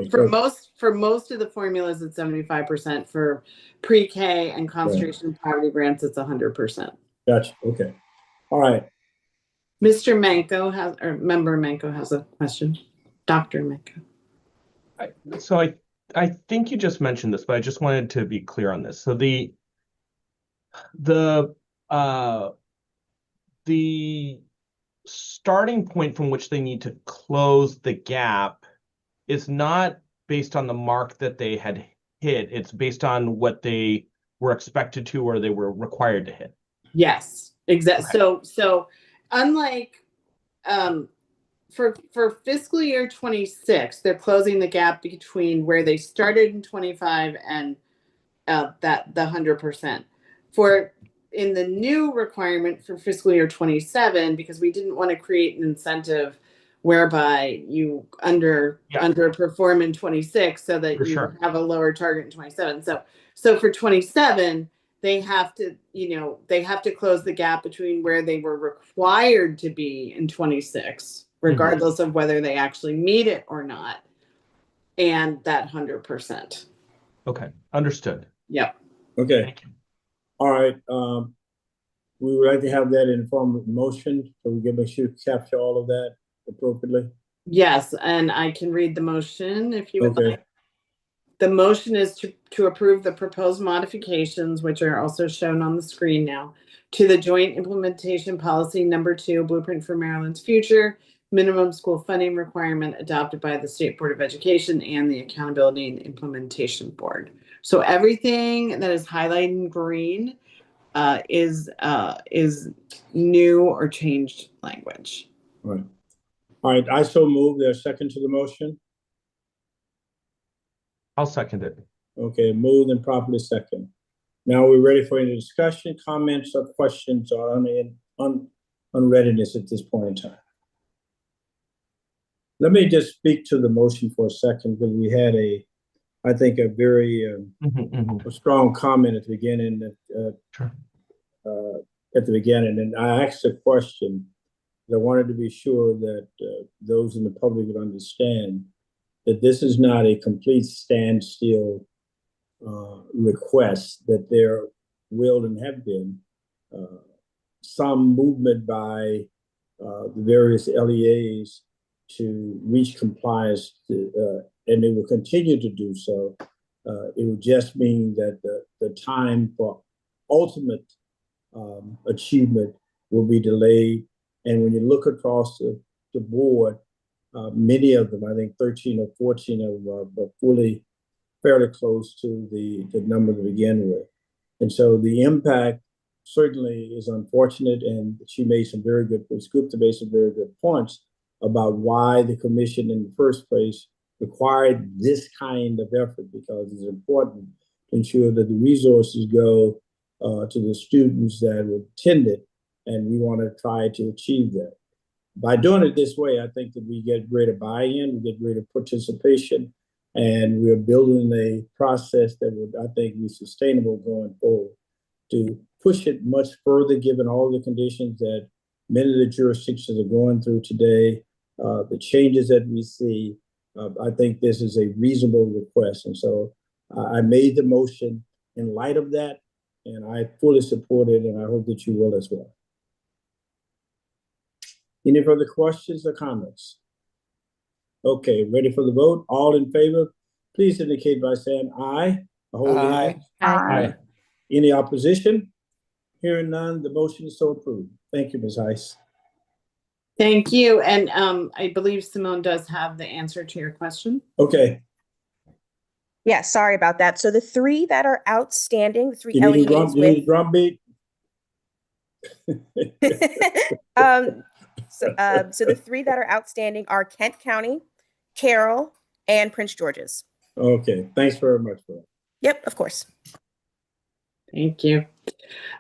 For most of the formulas, it's 75%. For pre-K and concentration poverty grants, it's 100%. Gotcha. Okay. All right. Mr. Manko Member Manko has a question. Dr. Manko. So I think you just mentioned this, but I just wanted to be clear on this. So the starting point from which they need to close the gap is not based on the mark that they had hit. It's based on what they were expected to or they were required to hit. Yes, exactly. Okay. So unlike for fiscal year 26, they're closing the gap between where they started in 25 and the 100%. In the new requirement for fiscal year 27, because we didn't want to create an incentive whereby you underperform in 26 so that you have a lower target in 27. So for 27, they have to close the gap between where they were required to be in 26, regardless of whether they actually meet it or not, and that 100%. Okay, understood. Yep. Okay. Thank you. All right. We would like to have that in form of motion, so we can make sure to capture all of that appropriately. Yes, and I can read the motion if you would like. The motion is to approve the proposed modifications, which are also shown on the screen now, to the Joint Implementation Policy Number 2, Blueprint for Maryland's Future, minimum school funding requirement adopted by the State Board of Education and the Accountability and Implementation Board. So everything that is highlighted in green is new or changed language. Right. All right, I so move. There's a second to the motion. I'll second it. Okay, moved and properly second. Now we're ready for any discussion, comments, or questions on unreadiness at this point in time. Let me just speak to the motion for a second, because we had I think, a very a strong comment at the beginning. Sure. At the beginning, and I asked a question. I wanted to be sure that those in the public would understand that this is not a complete standstill request, that there will and have been some movement by the various LEAs to reach compliance, and they will continue to do so. It will just mean that the time for ultimate achievement will be delayed. And when you look across the board, many of them, I think 13 or 14 of them, are fairly close to the number to begin with. And so the impact certainly is unfortunate, and she made some very good, Gupta made some very good points about why the commission in the first place required this kind of effort, because it's important to ensure that the resources go to the students that would attend it, and we want to try to achieve that. By doing it this way, I think that we get greater buy-in, we get greater participation, and we're building a process that would, I think, be sustainable going forward. To push it much further, given all the conditions that many of the jurisdictions are going through today, the changes that we see, I think this is a reasonable request. And so I made the motion in light of that, and I fully support it, and I hope that you will as well. Any further questions or comments? Okay, ready for the vote? All in favor, please indicate by saying aye. Aye. Aye. Any opposition? Hearing none, the motion is so approved. Thank you, Ms. Heiss. Thank you. And I believe Simone does have the answer to your question. Okay. Yeah, sorry about that. So the three that are outstanding, the three You need LEAs a with drum beat? so the three that are outstanding are Kent County, Carroll, and Prince George's. Okay, thanks very much for that. Yep, of course. Thank you.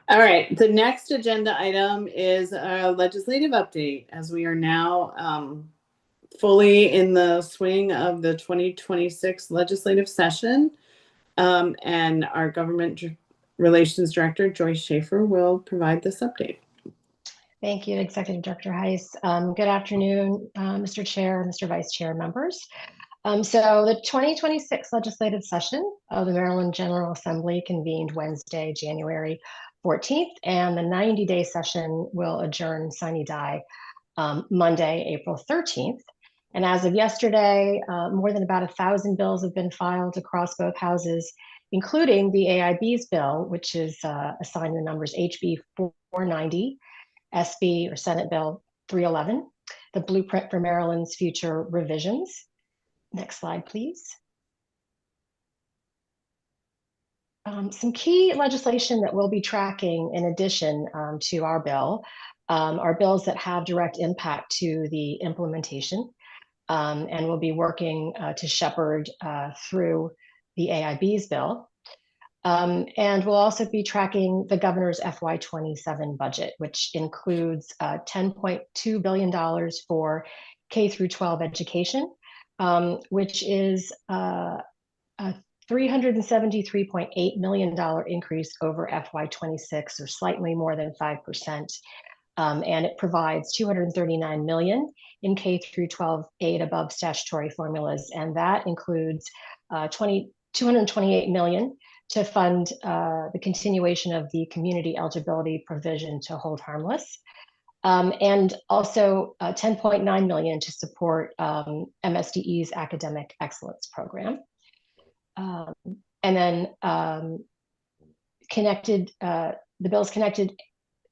All right, the next agenda item is a legislative update, as we are now fully in the swing of the 2026 legislative session. And our Government Relations Director, Joyce Schaefer, will provide this update. Thank you, Executive Director Heiss. Good afternoon, Mr. Chair, Mr. Vice Chair, members. So the 2026 legislative session of the Maryland General Assembly convened Wednesday, January 14th, and the 90-day session will adjourn sine die Monday, April 13th. And as of yesterday, more than about 1,000 bills have been filed across both houses, including the AIB's bill, which is assigned the numbers HB 490, SB or Senate Bill 311, the Blueprint for Maryland's Future Revisions. Next slide, please. Some key legislation that we'll be tracking in addition to our bill are bills that have direct impact to the implementation, and we'll be working to shepherd through the AIB's bill. And we'll also be tracking the governor's FY27 budget, which includes $10.2 billion for K through 12 education, which is a $373.8 million increase over FY26, or slightly more than 5%. And it provides $239 million in K through 12 aid above statutory formulas, and that includes $228 million to fund the continuation of the community eligibility provision to hold harmless, and also $10.9 million to support MSDE's academic excellence program. And then the bills connected,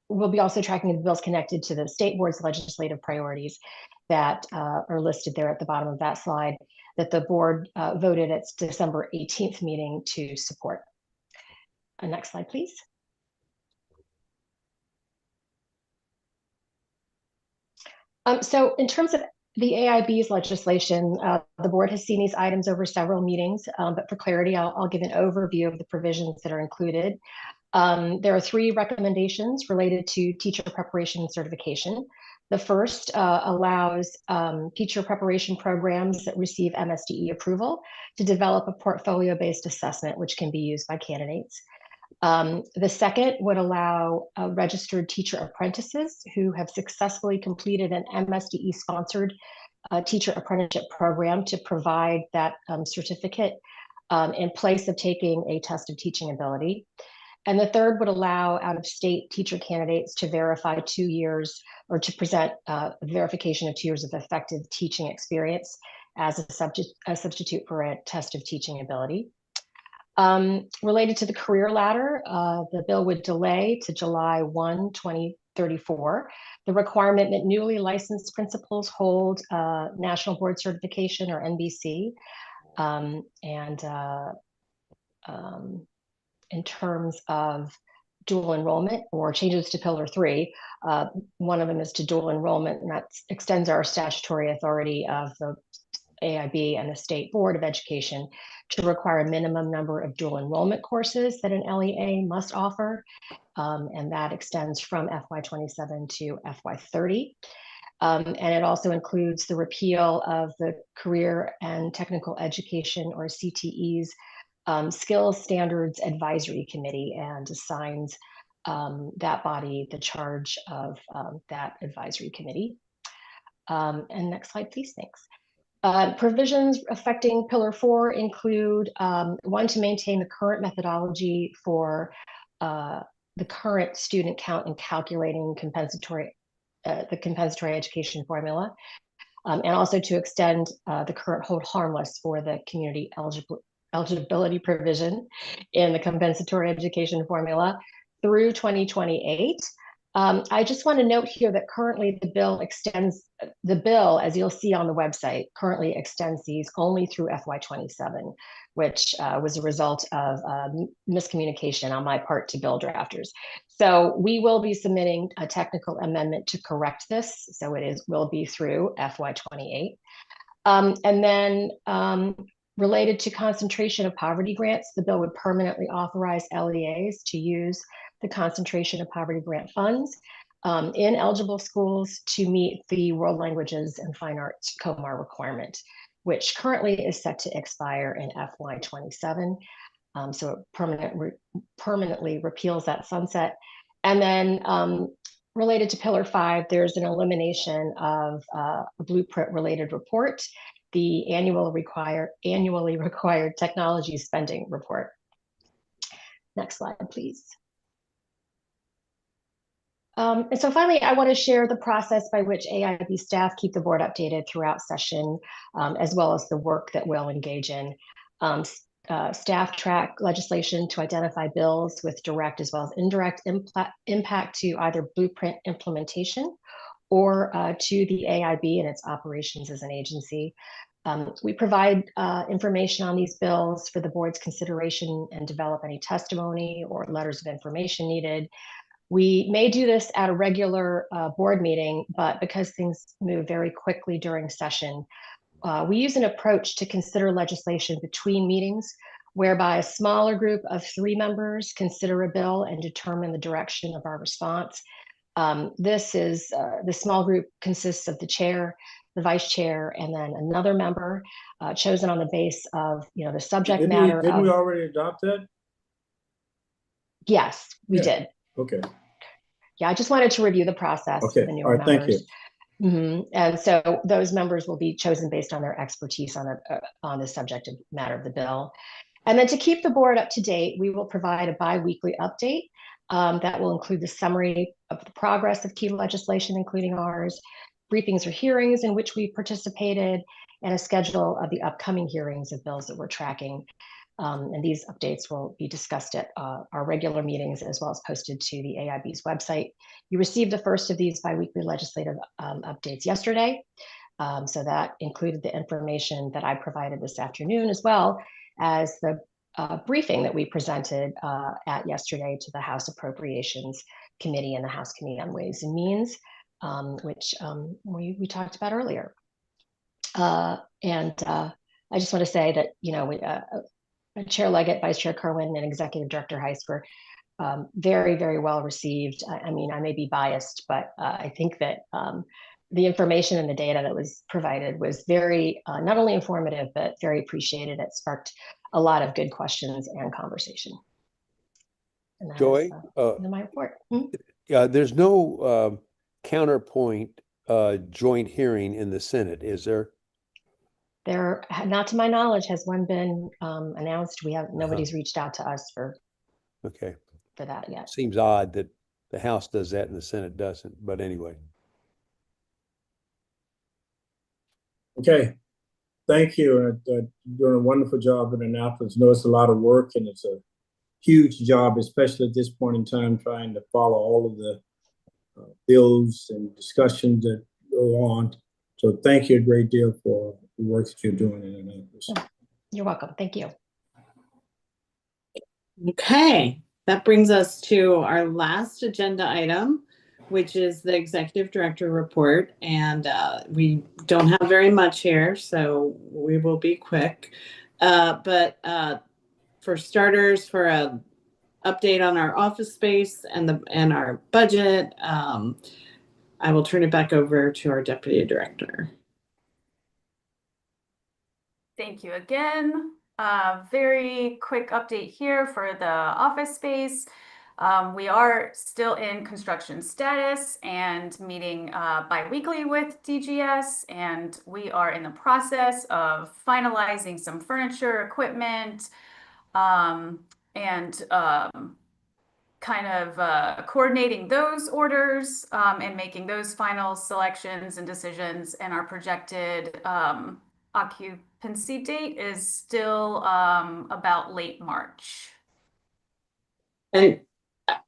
we'll be also tracking the bills connected to the state board's legislative priorities that are listed there at the bottom of that slide, that the board voted at its December 18th meeting to support. Next slide, please. So in terms of the AIB's legislation, the board has seen these items over several meetings, but for clarity, I'll give an overview of the provisions that are included. There are 3 recommendations related to teacher preparation and certification. The first allows teacher preparation programs that receive MSDE approval to develop a portfolio-based assessment, which can be used by candidates. The second would allow registered teacher apprentices who have successfully completed an MSDE-sponsored teacher apprenticeship program to provide that certificate in place of taking a test of teaching ability. And the third would allow out-of-state teacher candidates to verify 2 years or to present verification of 2 years of effective teaching experience as a substitute for a test of teaching ability. Related to the career ladder, the bill would delay to July 1, 2034, the requirement that newly licensed principals hold National Board Certification or NBC. In terms of dual enrollment or changes to Pillar 3, one of them is to dual enrollment, and that extends our statutory authority of the AIB and the State Board of Education to require a minimum number of dual enrollment courses that an LEA must offer, and that extends from FY27 to FY30. And it also includes the repeal of the Career and Technical Education, or CTE's, Skills Standards Advisory Committee, and assigns that body the charge of that advisory committee. And next slide, please. Thanks. Provisions affecting Pillar 4 include one, to maintain the current methodology for the current student count in calculating the compensatory education formula, and also to extend the current hold harmless for the community eligibility provision in the compensatory education formula through 2028. I just want to note here that currently the bill, as you'll see on the website, currently extends these only through FY27, which was a result of miscommunication on my part to bill drafters. So we will be submitting a technical amendment to correct this, so will be through FY28. And then related to concentration of poverty grants, the bill would permanently authorize LEAs to use the concentration of poverty grant funds in eligible schools to meet the World Languages and Fine Arts COMAR requirement, which currently is set to expire in FY27. So it permanently repeals that sunset. And then related to Pillar 5, there's an elimination of a blueprint-related report, the annually required technology spending report. Next slide, please. And so finally, I want to share the process by which AIB staff keep the board updated throughout session, as well as the work that we'll engage in. Staff track legislation to identify bills with direct as well as indirect impact to either blueprint implementation or to the AIB and its operations as an agency. We provide information on these bills for the board's consideration and develop any testimony or letters of information needed. We may do this at a regular board meeting, but because things move very quickly during session, we use an approach to consider legislation between meetings, whereby a smaller group of 3 members consider a bill and determine the direction of our response. The small group consists of the chair, the vice chair, and then another member chosen on the base of the subject matter. Didn't we already adopt that? Yes, we did. Okay. Yeah, I just wanted to review the process for the newer members. Thank you. And so those members will be chosen based on their expertise on the subject matter of the bill. And then to keep the board up to date, we will provide a bi-weekly update that will include the summary of the progress of key legislation, including ours, briefings or hearings in which we participated, and a schedule of the upcoming hearings of bills that we're tracking. And these updates will be discussed at our regular meetings as well as posted to the AIB's website. You received the first of these biweekly legislative updates yesterday. So that included the information that I provided this afternoon, as well as the briefing that we presented yesterday to the House Appropriations Committee and the House Committee on Ways and Means. which we talked about earlier. I just want to say that, you know, Chair Leggett, Vice Chair Kerwin, and Executive Director Heiss were very, very well received. I mean, I may be biased, but I think that the information and the data that was provided was very, not only informative, but very appreciated. It sparked a lot of good questions and conversation. And that Joy, is my report. there's no counterpoint joint hearing in the Senate, is there? There, not to my knowledge, has one been announced. Nobody's reached out to us for that yet. Seems odd that the House does that and the Senate doesn't, but anyway. Okay, thank you. You're doing a wonderful job in Annapolis. I know it's a lot of work and it's a huge job, especially at this point in time, trying to follow all of the bills and discussions that go on. So thank you a great deal for the work that you're doing in Annapolis. You're welcome. Thank you. Okay, that brings us to our last agenda item, which is the Executive Director report. And we don't have very much here, so we will be quick. But for starters, for an update on our office space and our budget, I will turn it back over to our Deputy Director. Thank you again. Very quick update here for the office space. We are still in construction status and meeting bi-weekly with DGS, and we are in the process of finalizing some furniture, equipment, and kind of coordinating those orders and making those final selections and decisions. And our projected occupancy date is still about late March. And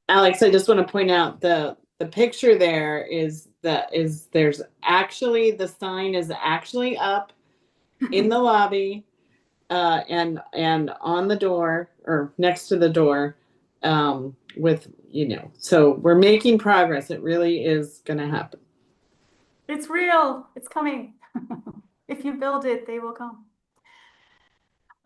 Alex, I just want to point out the picture there is there's actually, the sign is actually up in the lobby and on the door or next to the door with, you know, so we're making progress. It really is going to happen. It's real. It's coming. If you build it, they will come.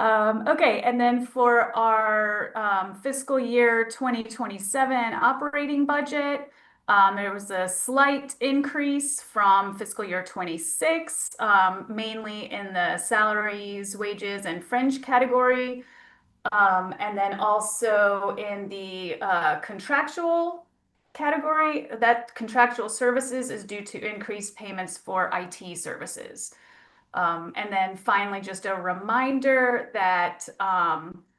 Okay, and then for our fiscal year 2027 operating budget, there was a slight increase from fiscal year 26, mainly in the salaries, wages, and fringe category. And then also in the contractual category, that contractual services is due to increased payments for IT services. And then finally, just a reminder that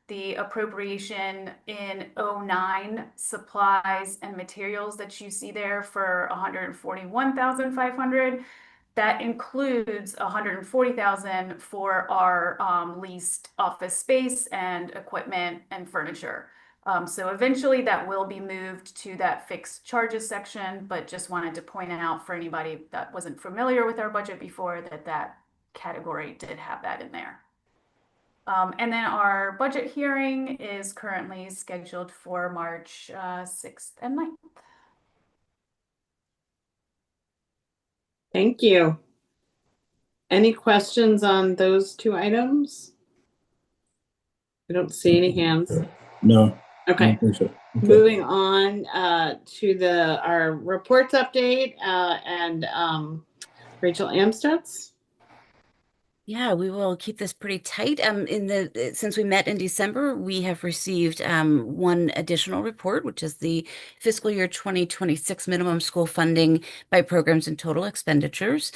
the appropriation in 09 supplies and materials that you see there for 141,500, that includes 140,000 for our leased office space and equipment and furniture. So eventually that will be moved to that fixed charges section, but just wanted to point out for anybody that wasn't familiar with our budget before that category did have that in there. And then our budget hearing is currently scheduled for March 6th and 9th. Thank you. Any questions on those two items? I don't see any hands. No. Okay. Okay. Moving on to our reports update and Rachel Amstutz. Yeah, we will keep this pretty tight. Since we met in December, we have received one additional report, which is the fiscal year 2026 minimum school funding by programs and total expenditures.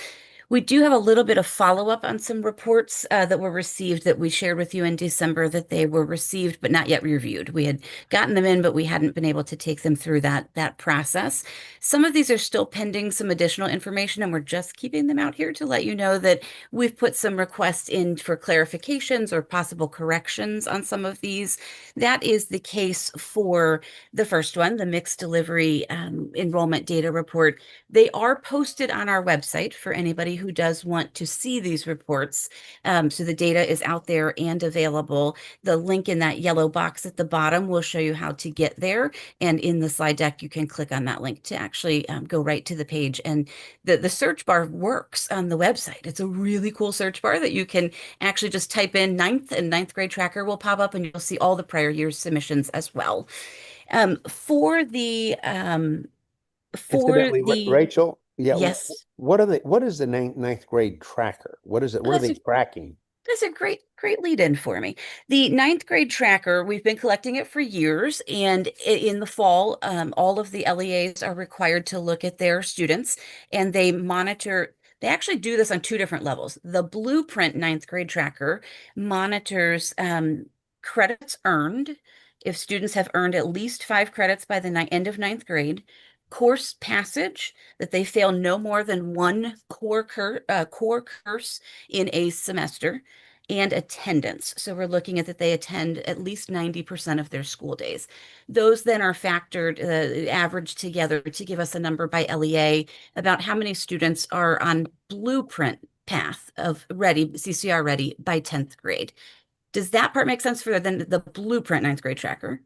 We do have a little bit of follow-up on some reports that were received that we shared with you in December, that they were received but not yet reviewed. We had gotten them in, but we hadn't been able to take them through that process. Some of these are still pending some additional information, and we're just keeping them out here to let you know that we've put some requests in for clarifications or possible corrections on some of these. That is the case for the first one, the mixed delivery enrollment data report. They are posted on our website for anybody who does want to see these reports. So the data is out there and available. The link in that yellow box at the bottom will show you how to get there. And in the slide deck, you can click on that link to actually go right to the page. And the search bar works on the website. It's a really cool search bar that you can actually just type in ninth grade tracker will pop up, and you'll see all the prior year's submissions as well. Rachel, yeah, yes. what is the ninth grade tracker? What is it? What are they tracking? That's a great lead in for me. The ninth grade tracker, we've been collecting it for years, and in the fall, all of the LEAs are required to look at their students, and they monitor. They actually do this on two different levels. The Blueprint ninth grade tracker monitors credits earned. If students have earned at least 5 credits by the end of ninth grade, course passage, that they fail no more than one core course in a semester, and attendance. So we're looking at that they attend at least 90% of their school days. Those then are factored, averaged together to give us a number by LEA about how many students are on Blueprint path of ready, CCR ready by 10th grade. Does that part make sense for the Blueprint ninth grade tracker?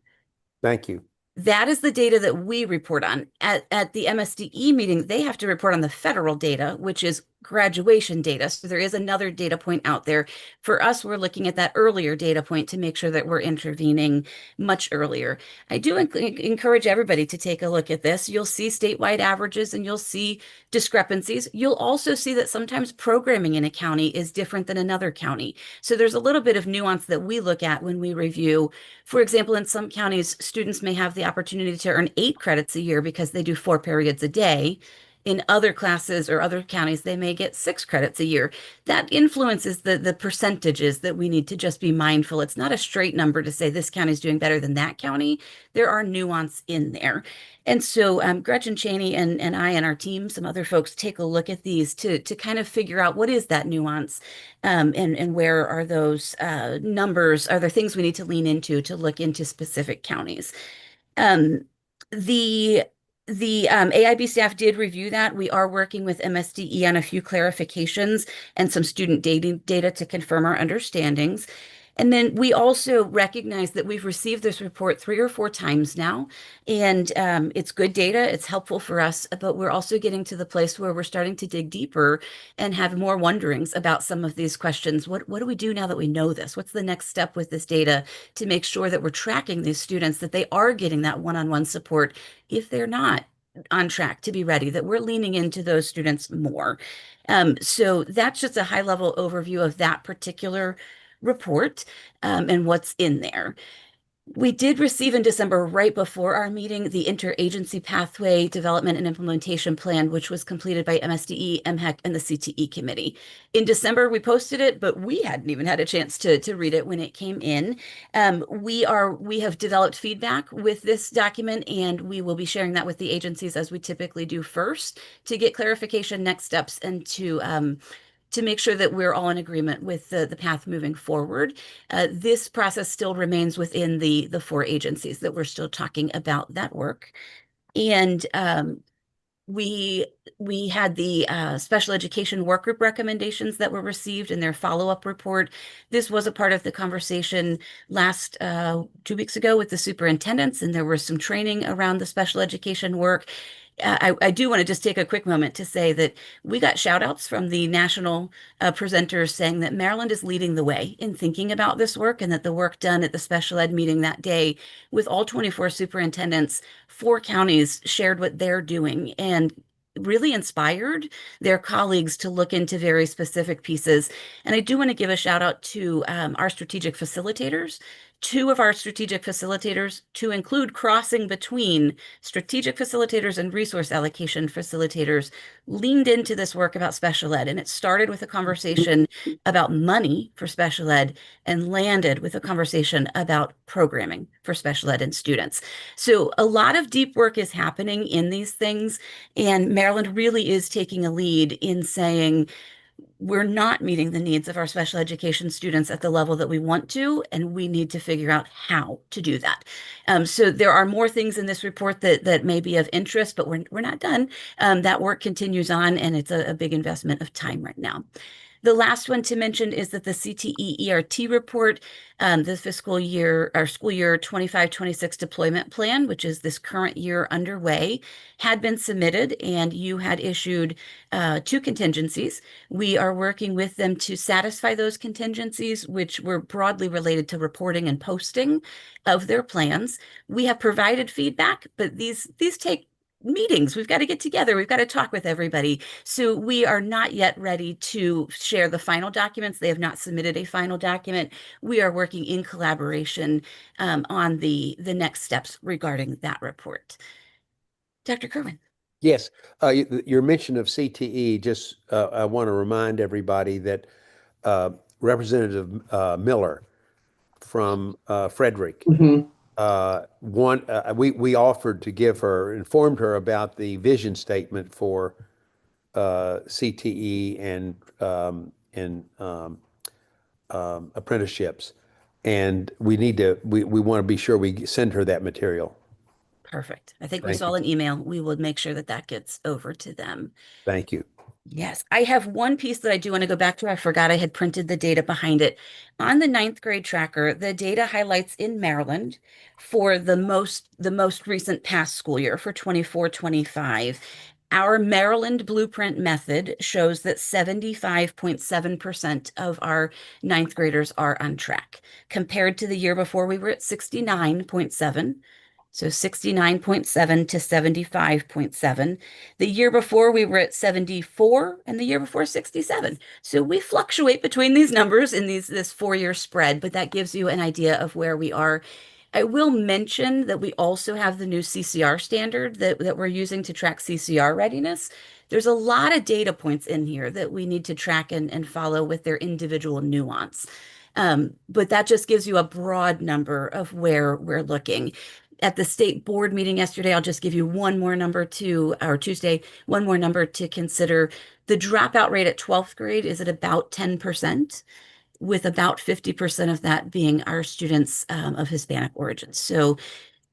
Thank you. That is the data that we report on. At the MSDE meeting, they have to report on the federal data, which is graduation data. So there is another data point out there. For us, we're looking at that earlier data point to make sure that we're intervening much earlier. I do encourage everybody to take a look at this. You'll see statewide averages and you'll see discrepancies. You'll also see that sometimes programming in a county is different than another county. So there's a little bit of nuance that we look at when we review. For example, in some counties, students may have the opportunity to earn 8 credits a year because they do 4 periods a day. In other classes or other counties, they may get 6 credits a year. That influences the percentages that we need to just be mindful. It's not a straight number to say this county is doing better than that county. There are nuance in there. And so Gretchen Chaney and I and our team, some other folks, take a look at these to kind of figure out what is that nuance and where are those numbers, are there things we need to lean into to look into specific counties. The AIB staff did review that. We are working with MSDE on a few clarifications and some student data to confirm our understandings. And then we also recognize that we've received this report 3 or 4 times now, and it's good data, it's helpful for us, but we're also getting to the place where we're starting to dig deeper and have more wonderings about some of these questions. What do we do now that we know this? What's the next step with this data to make sure that we're tracking these students, that they are getting that one-on-one support if they're not on track to be ready, that we're leaning into those students more. So that's just a high-level overview of that particular report and what's in there. We did receive in December, right before our meeting, the Interagency Pathway Development and Implementation Plan, which was completed by MSDE, MHEC, and the CTE Committee. In December, we posted it, but we hadn't even had a chance to read it when it came in. We have developed feedback with this document, and we will be sharing that with the agencies as we typically do first to get clarification, next steps, and to make sure that we're all in agreement with the path moving forward. This process still remains within the 4 agencies that we're still talking about that work. And we had the special education work group recommendations that were received in their follow-up report. This was a part of the conversation last 2 weeks ago with the superintendents, and there was some training around the special education work. I do want to just take a quick moment to say that we got shout outs from the national presenters saying that Maryland is leading the way in thinking about this work, and that the work done at the special ed meeting that day with all 24 superintendents, 4 counties shared what they're doing and really inspired their colleagues to look into very specific pieces. And I do want to give a shout out to our strategic facilitators. 2 of our strategic facilitators, to include crossing between strategic facilitators and resource allocation facilitators, leaned into this work about special ed. And it started with a conversation about money for special ed and landed with a conversation about programming for special ed and students. So a lot of deep work is happening in these things. And Maryland really is taking a lead in saying, we're not meeting the needs of our special education students at the level that we want to, and we need to figure out how to do that. So there are more things in this report that may be of interest, but we're not done. That work continues on, and it's a big investment of time right now. The last one to mention is that the CTE ERT report, the fiscal year or school year 25-26 deployment plan, which is this current year underway, had been submitted, and you had issued 2 contingencies. We are working with them to satisfy those contingencies, which were broadly related to reporting and posting of their plans. We have provided feedback, but these take meetings. We've got to get together. We've got to talk with everybody. So we are not yet ready to share the final documents. They have not submitted a final document. We are working in collaboration on the next steps regarding that report. Dr. Kerwin. Yes, your mention of CTE, just I want to remind everybody that Representative Miller from Frederick, we offered to give her, informed her about the vision statement for CTE and apprenticeships, and we want to be sure we send her that material. Perfect. I think we Thank saw you. an email. We will make sure that gets over to them. Thank you. Yes, I have one piece that I do want to go back to. I forgot I had printed the data behind it. On the 9th grade tracker, the data highlights in Maryland for the most recent past school year for 24-25. Our Maryland blueprint method shows that 75.7% of our 9th graders are on track. Compared to the year before, we were at 69.7. So 69.7 to 75.7. The year before we were at 74, and the year before 67. So we fluctuate between these numbers in this 4-year spread, but that gives you an idea of where we are. I will mention that we also have the new CCR standard that we're using to track CCR readiness. There's a lot of data points in here that we need to track and follow with their individual nuance. But that just gives you a broad number of where we're looking. At the state board meeting yesterday, I'll just give you one more number Tuesday, one more number to consider. The dropout rate at 12th grade is at about 10%, with about 50% of that being our students of Hispanic origin. So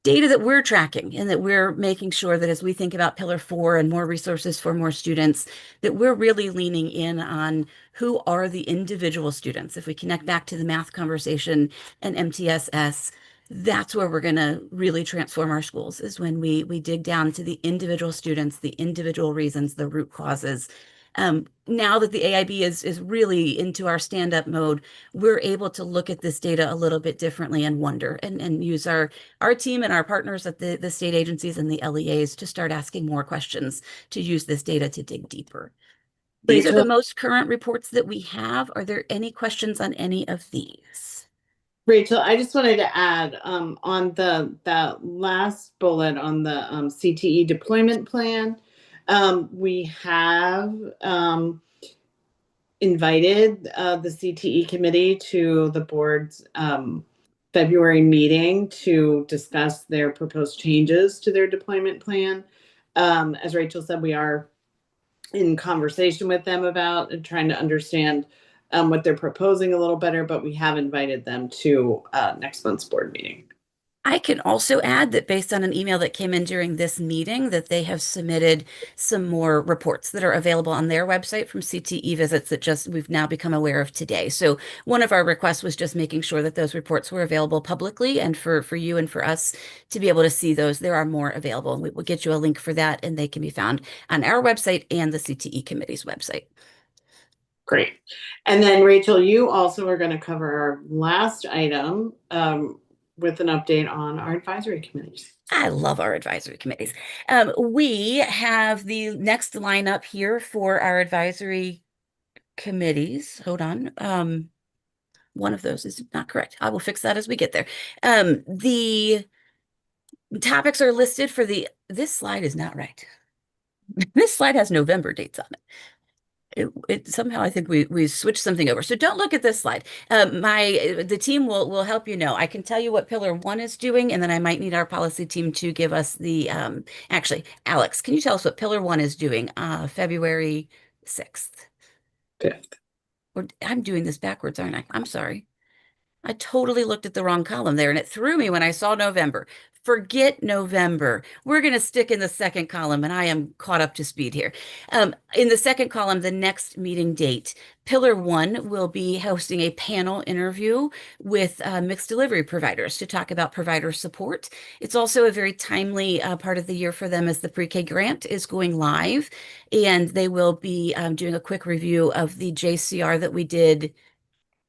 data that we're tracking, and that we're making sure that as we think about Pillar 4 and more resources for more students, that we're really leaning in on who are the individual students. If we connect back to the math conversation and MTSS, that's where we're going to really transform our schools, is when we dig down to the individual students, the individual reasons, the root causes. Now that the AIB is really into our stand-up mode, we're able to look at this data a little bit differently and wonder and use our team and our partners at the state agencies and the LEAs to start asking more questions, to use this data to dig deeper. These are the most current reports that we have. Are there any questions on any of these? Rachel, I just wanted to add on that last bullet on the CTE deployment plan, we have invited the CTE committee to the board's February meeting to discuss their proposed changes to their deployment plan. As Rachel said, we are in conversation with them about trying to understand what they're proposing a little better, but we have invited them to next month's board meeting. I can also add that based on an email that came in during this meeting, that they have submitted some more reports that are available on their website from CTE visits that we've now become aware of today. So one of our requests was just making sure that those reports were available publicly, and for you and for us to be able to see those. There are more available, and we will get you a link for that, and they can be found on our website and the CTE committee's website. Great. And then Rachel, you also are going to cover our last item with an update on our advisory committees. I love our advisory committees. We have the next lineup here for our advisory committees. Hold on. One of those is not correct. I will fix that as we get there. The topics are listed for this slide is not right. This slide has November dates on it. It somehow, I think we switched something over. So don't look at this slide. The team will help you know. I can tell you what Pillar 1 is doing, and then I might need our policy team to give us the, actually, Alex, can you tell us what Pillar 1 is doing February 6th? 5th. Or I'm doing this backwards, aren't I? I'm sorry. I totally looked at the wrong column there and it threw me when I saw November. Forget November. We're going to stick in the second column, and I am caught up to speed here. In the second column, the next meeting date, Pillar 1 will be hosting a panel interview with mixed delivery providers to talk about provider support. It's also a very timely part of the year for them as the pre-K grant is going live, and they will be doing a quick review of the JCR that we did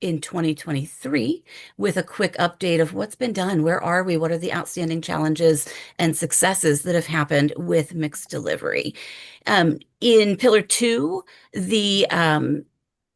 in 2023 with a quick update of what's been done. Where are we? What are the outstanding challenges and successes that have happened with mixed delivery? In Pillar 2, the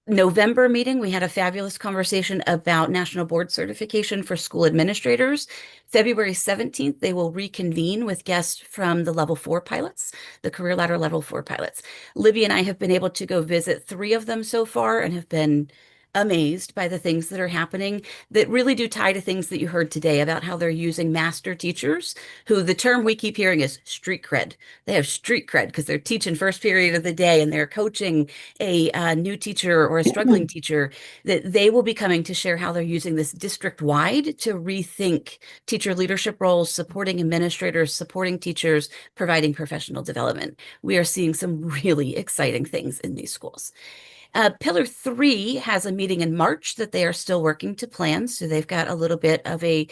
November meeting, we had a fabulous conversation about national board certification for school administrators. February 17th, they will reconvene with guests from the level 4 pilots, the career ladder level 4 pilots. Libby and I have been able to go visit 3 of them so far and have been amazed by the things that are happening that really do tie to things that you heard today about how they're using master teachers, who the term we keep hearing is street cred. They have street cred because they're teaching first period of the day and they're coaching a new teacher or a struggling teacher, that they will be coming to share how they're using this district-wide to rethink teacher leadership roles, supporting administrators, supporting teachers, providing professional development. We are seeing some really exciting things in these schools. Pillar 3 has a meeting in March that they are still working to plan, so they've got a little bit of a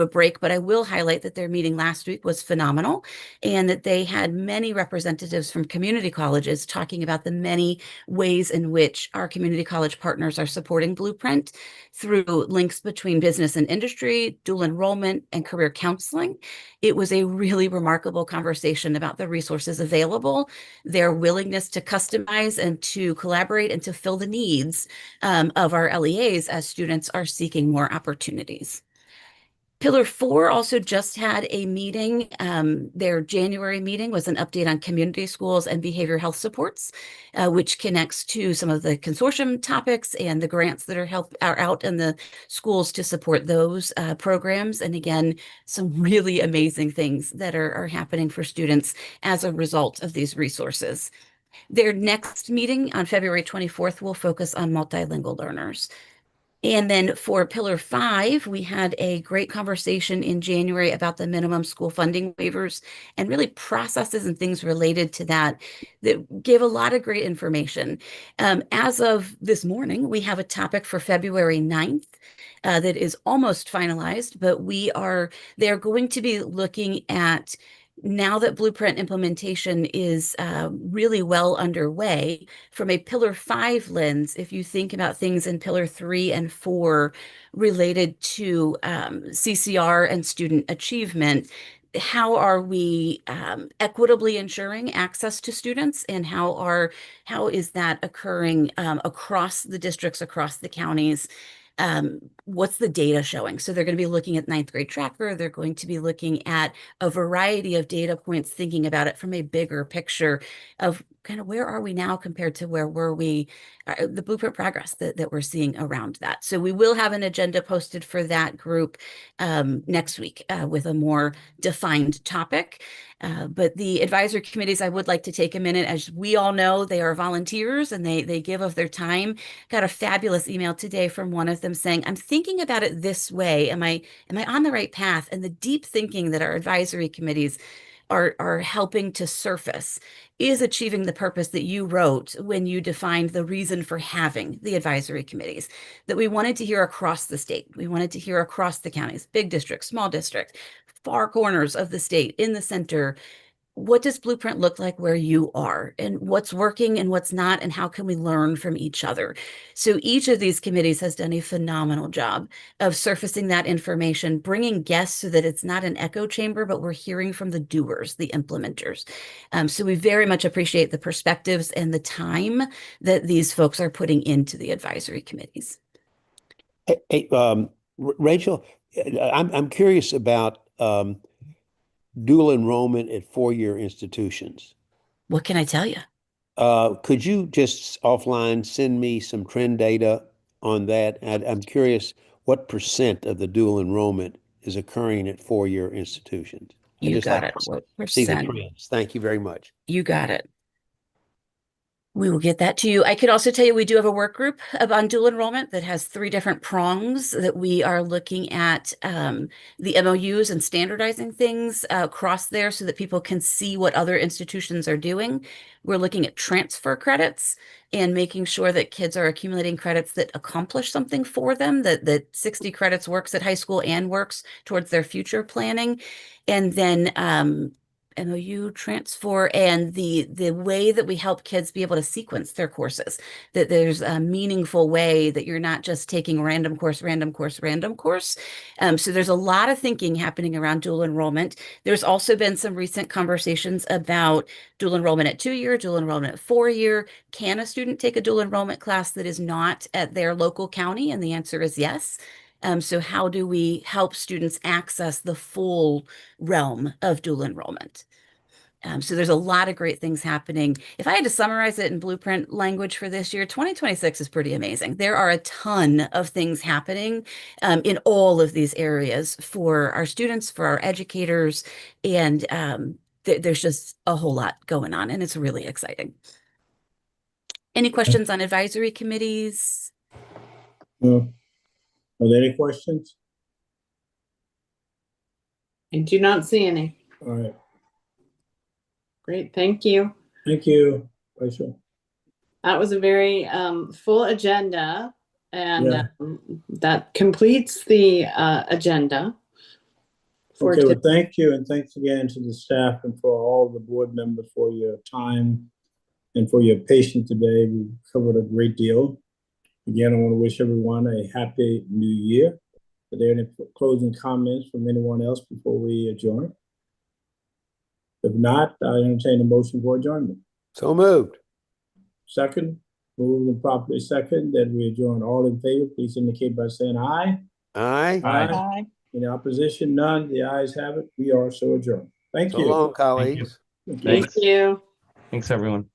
break, but I will highlight that their meeting last week was phenomenal and that they had many representatives from community colleges talking about the many ways in which our community college partners are supporting Blueprint through links between business and industry, dual enrollment, and career counseling. It was a really remarkable conversation about the resources available, their willingness to customize and to collaborate and to fill the needs of our LEAs as students are seeking more opportunities. Pillar 4 also just had a meeting. Their January meeting was an update on community schools and behavioral health supports, which connects to some of the consortium topics and the grants that are out in the schools to support those programs. And again, some really amazing things that are happening for students as a result of these resources. Their next meeting on February 24th will focus on multilingual learners. And then for Pillar 5, we had a great conversation in January about the minimum school funding waivers and really processes and things related to that gave a lot of great information. As of this morning, we have a topic for February 9th that is almost finalized, but they're going to be looking at, now that Blueprint implementation is really well underway, from a Pillar 5 lens, if you think about things in Pillar 3 and 4 related to CCR and student achievement, how are we equitably ensuring access to students, and how is that occurring across the districts, across the counties? What's the data showing? So they're going to be looking at 9th grade tracker. They're going to be looking at a variety of data points, thinking about it from a bigger picture of kind of where are we now compared to where were we, the Blueprint progress that we're seeing around that. So we will have an agenda posted for that group next week with a more defined topic. But the advisory committees, I would like to take a minute. As we all know, they are volunteers and they give of their time. Got a fabulous email today from one of them saying, I'm thinking about it this way. Am I on the right path? And the deep thinking that our advisory committees are helping to surface is achieving the purpose that you wrote when you defined the reason for having the advisory committees, that we wanted to hear across the state. We wanted to hear across the counties, big district, small district, far corners of the state, in the center. What does Blueprint look like where you are, and what's working and what's not, and how can we learn from each other? So each of these committees has done a phenomenal job of surfacing that information, bringing guests so that it's not an echo chamber, but we're hearing from the doers, the implementers. So we very much appreciate the perspectives and the time that these folks are putting into the advisory committees. Hey, Rachel, I'm curious about dual enrollment at four-year institutions. What can I tell you? Could you just offline send me some trend data on that? I'm curious what % of the dual enrollment is occurring at four-year institutions. You got it. What see the percent? trends. Thank you very much. You got it. We will get that to you. I could also tell you we do have a work group on dual enrollment that has 3 different prongs that we are looking at the MOUs and standardizing things across there so that people can see what other institutions are doing. We're looking at transfer credits and making sure that kids are accumulating credits that accomplish something for them, that 60 credits works at high school and works towards their future planning. And then MOU transfer and the way that we help kids be able to sequence their courses, that there's a meaningful way that you're not just taking random course, random course, random course. So there's a lot of thinking happening around dual enrollment. There's also been some recent conversations about dual enrollment at 2-year, dual enrollment at 4-year. Can a student take a dual enrollment class that is not at their local county? And the answer is yes. So how do we help students access the full realm of dual enrollment? So there's a lot of great things happening. If I had to summarize it in blueprint language for this year, 2026 is pretty amazing. There are a ton of things happening in all of these areas for our students, for our educators, and there's just a whole lot going on, and it's really exciting. Any questions on advisory committees? No. Are there any questions? I do not see any. All right. Great, thank you. Thank you, Rachel. That was a very full agenda, and Yeah. that completes the agenda. Okay, well, thank you, and thanks again to the staff and for all the board members for your time and for your patience today. We covered a great deal. Again, I want to wish everyone a happy new year. Are there any closing comments from anyone else before we adjourn? If not, I entertain a motion for adjournment. So moved. Second, moved and properly second that we adjourn. All in favor, please indicate by saying aye. Aye. Aye. Any opposition? None. The ayes have it. We are so adjourned. Thank So you. long, colleagues. Thank you. Thanks, everyone.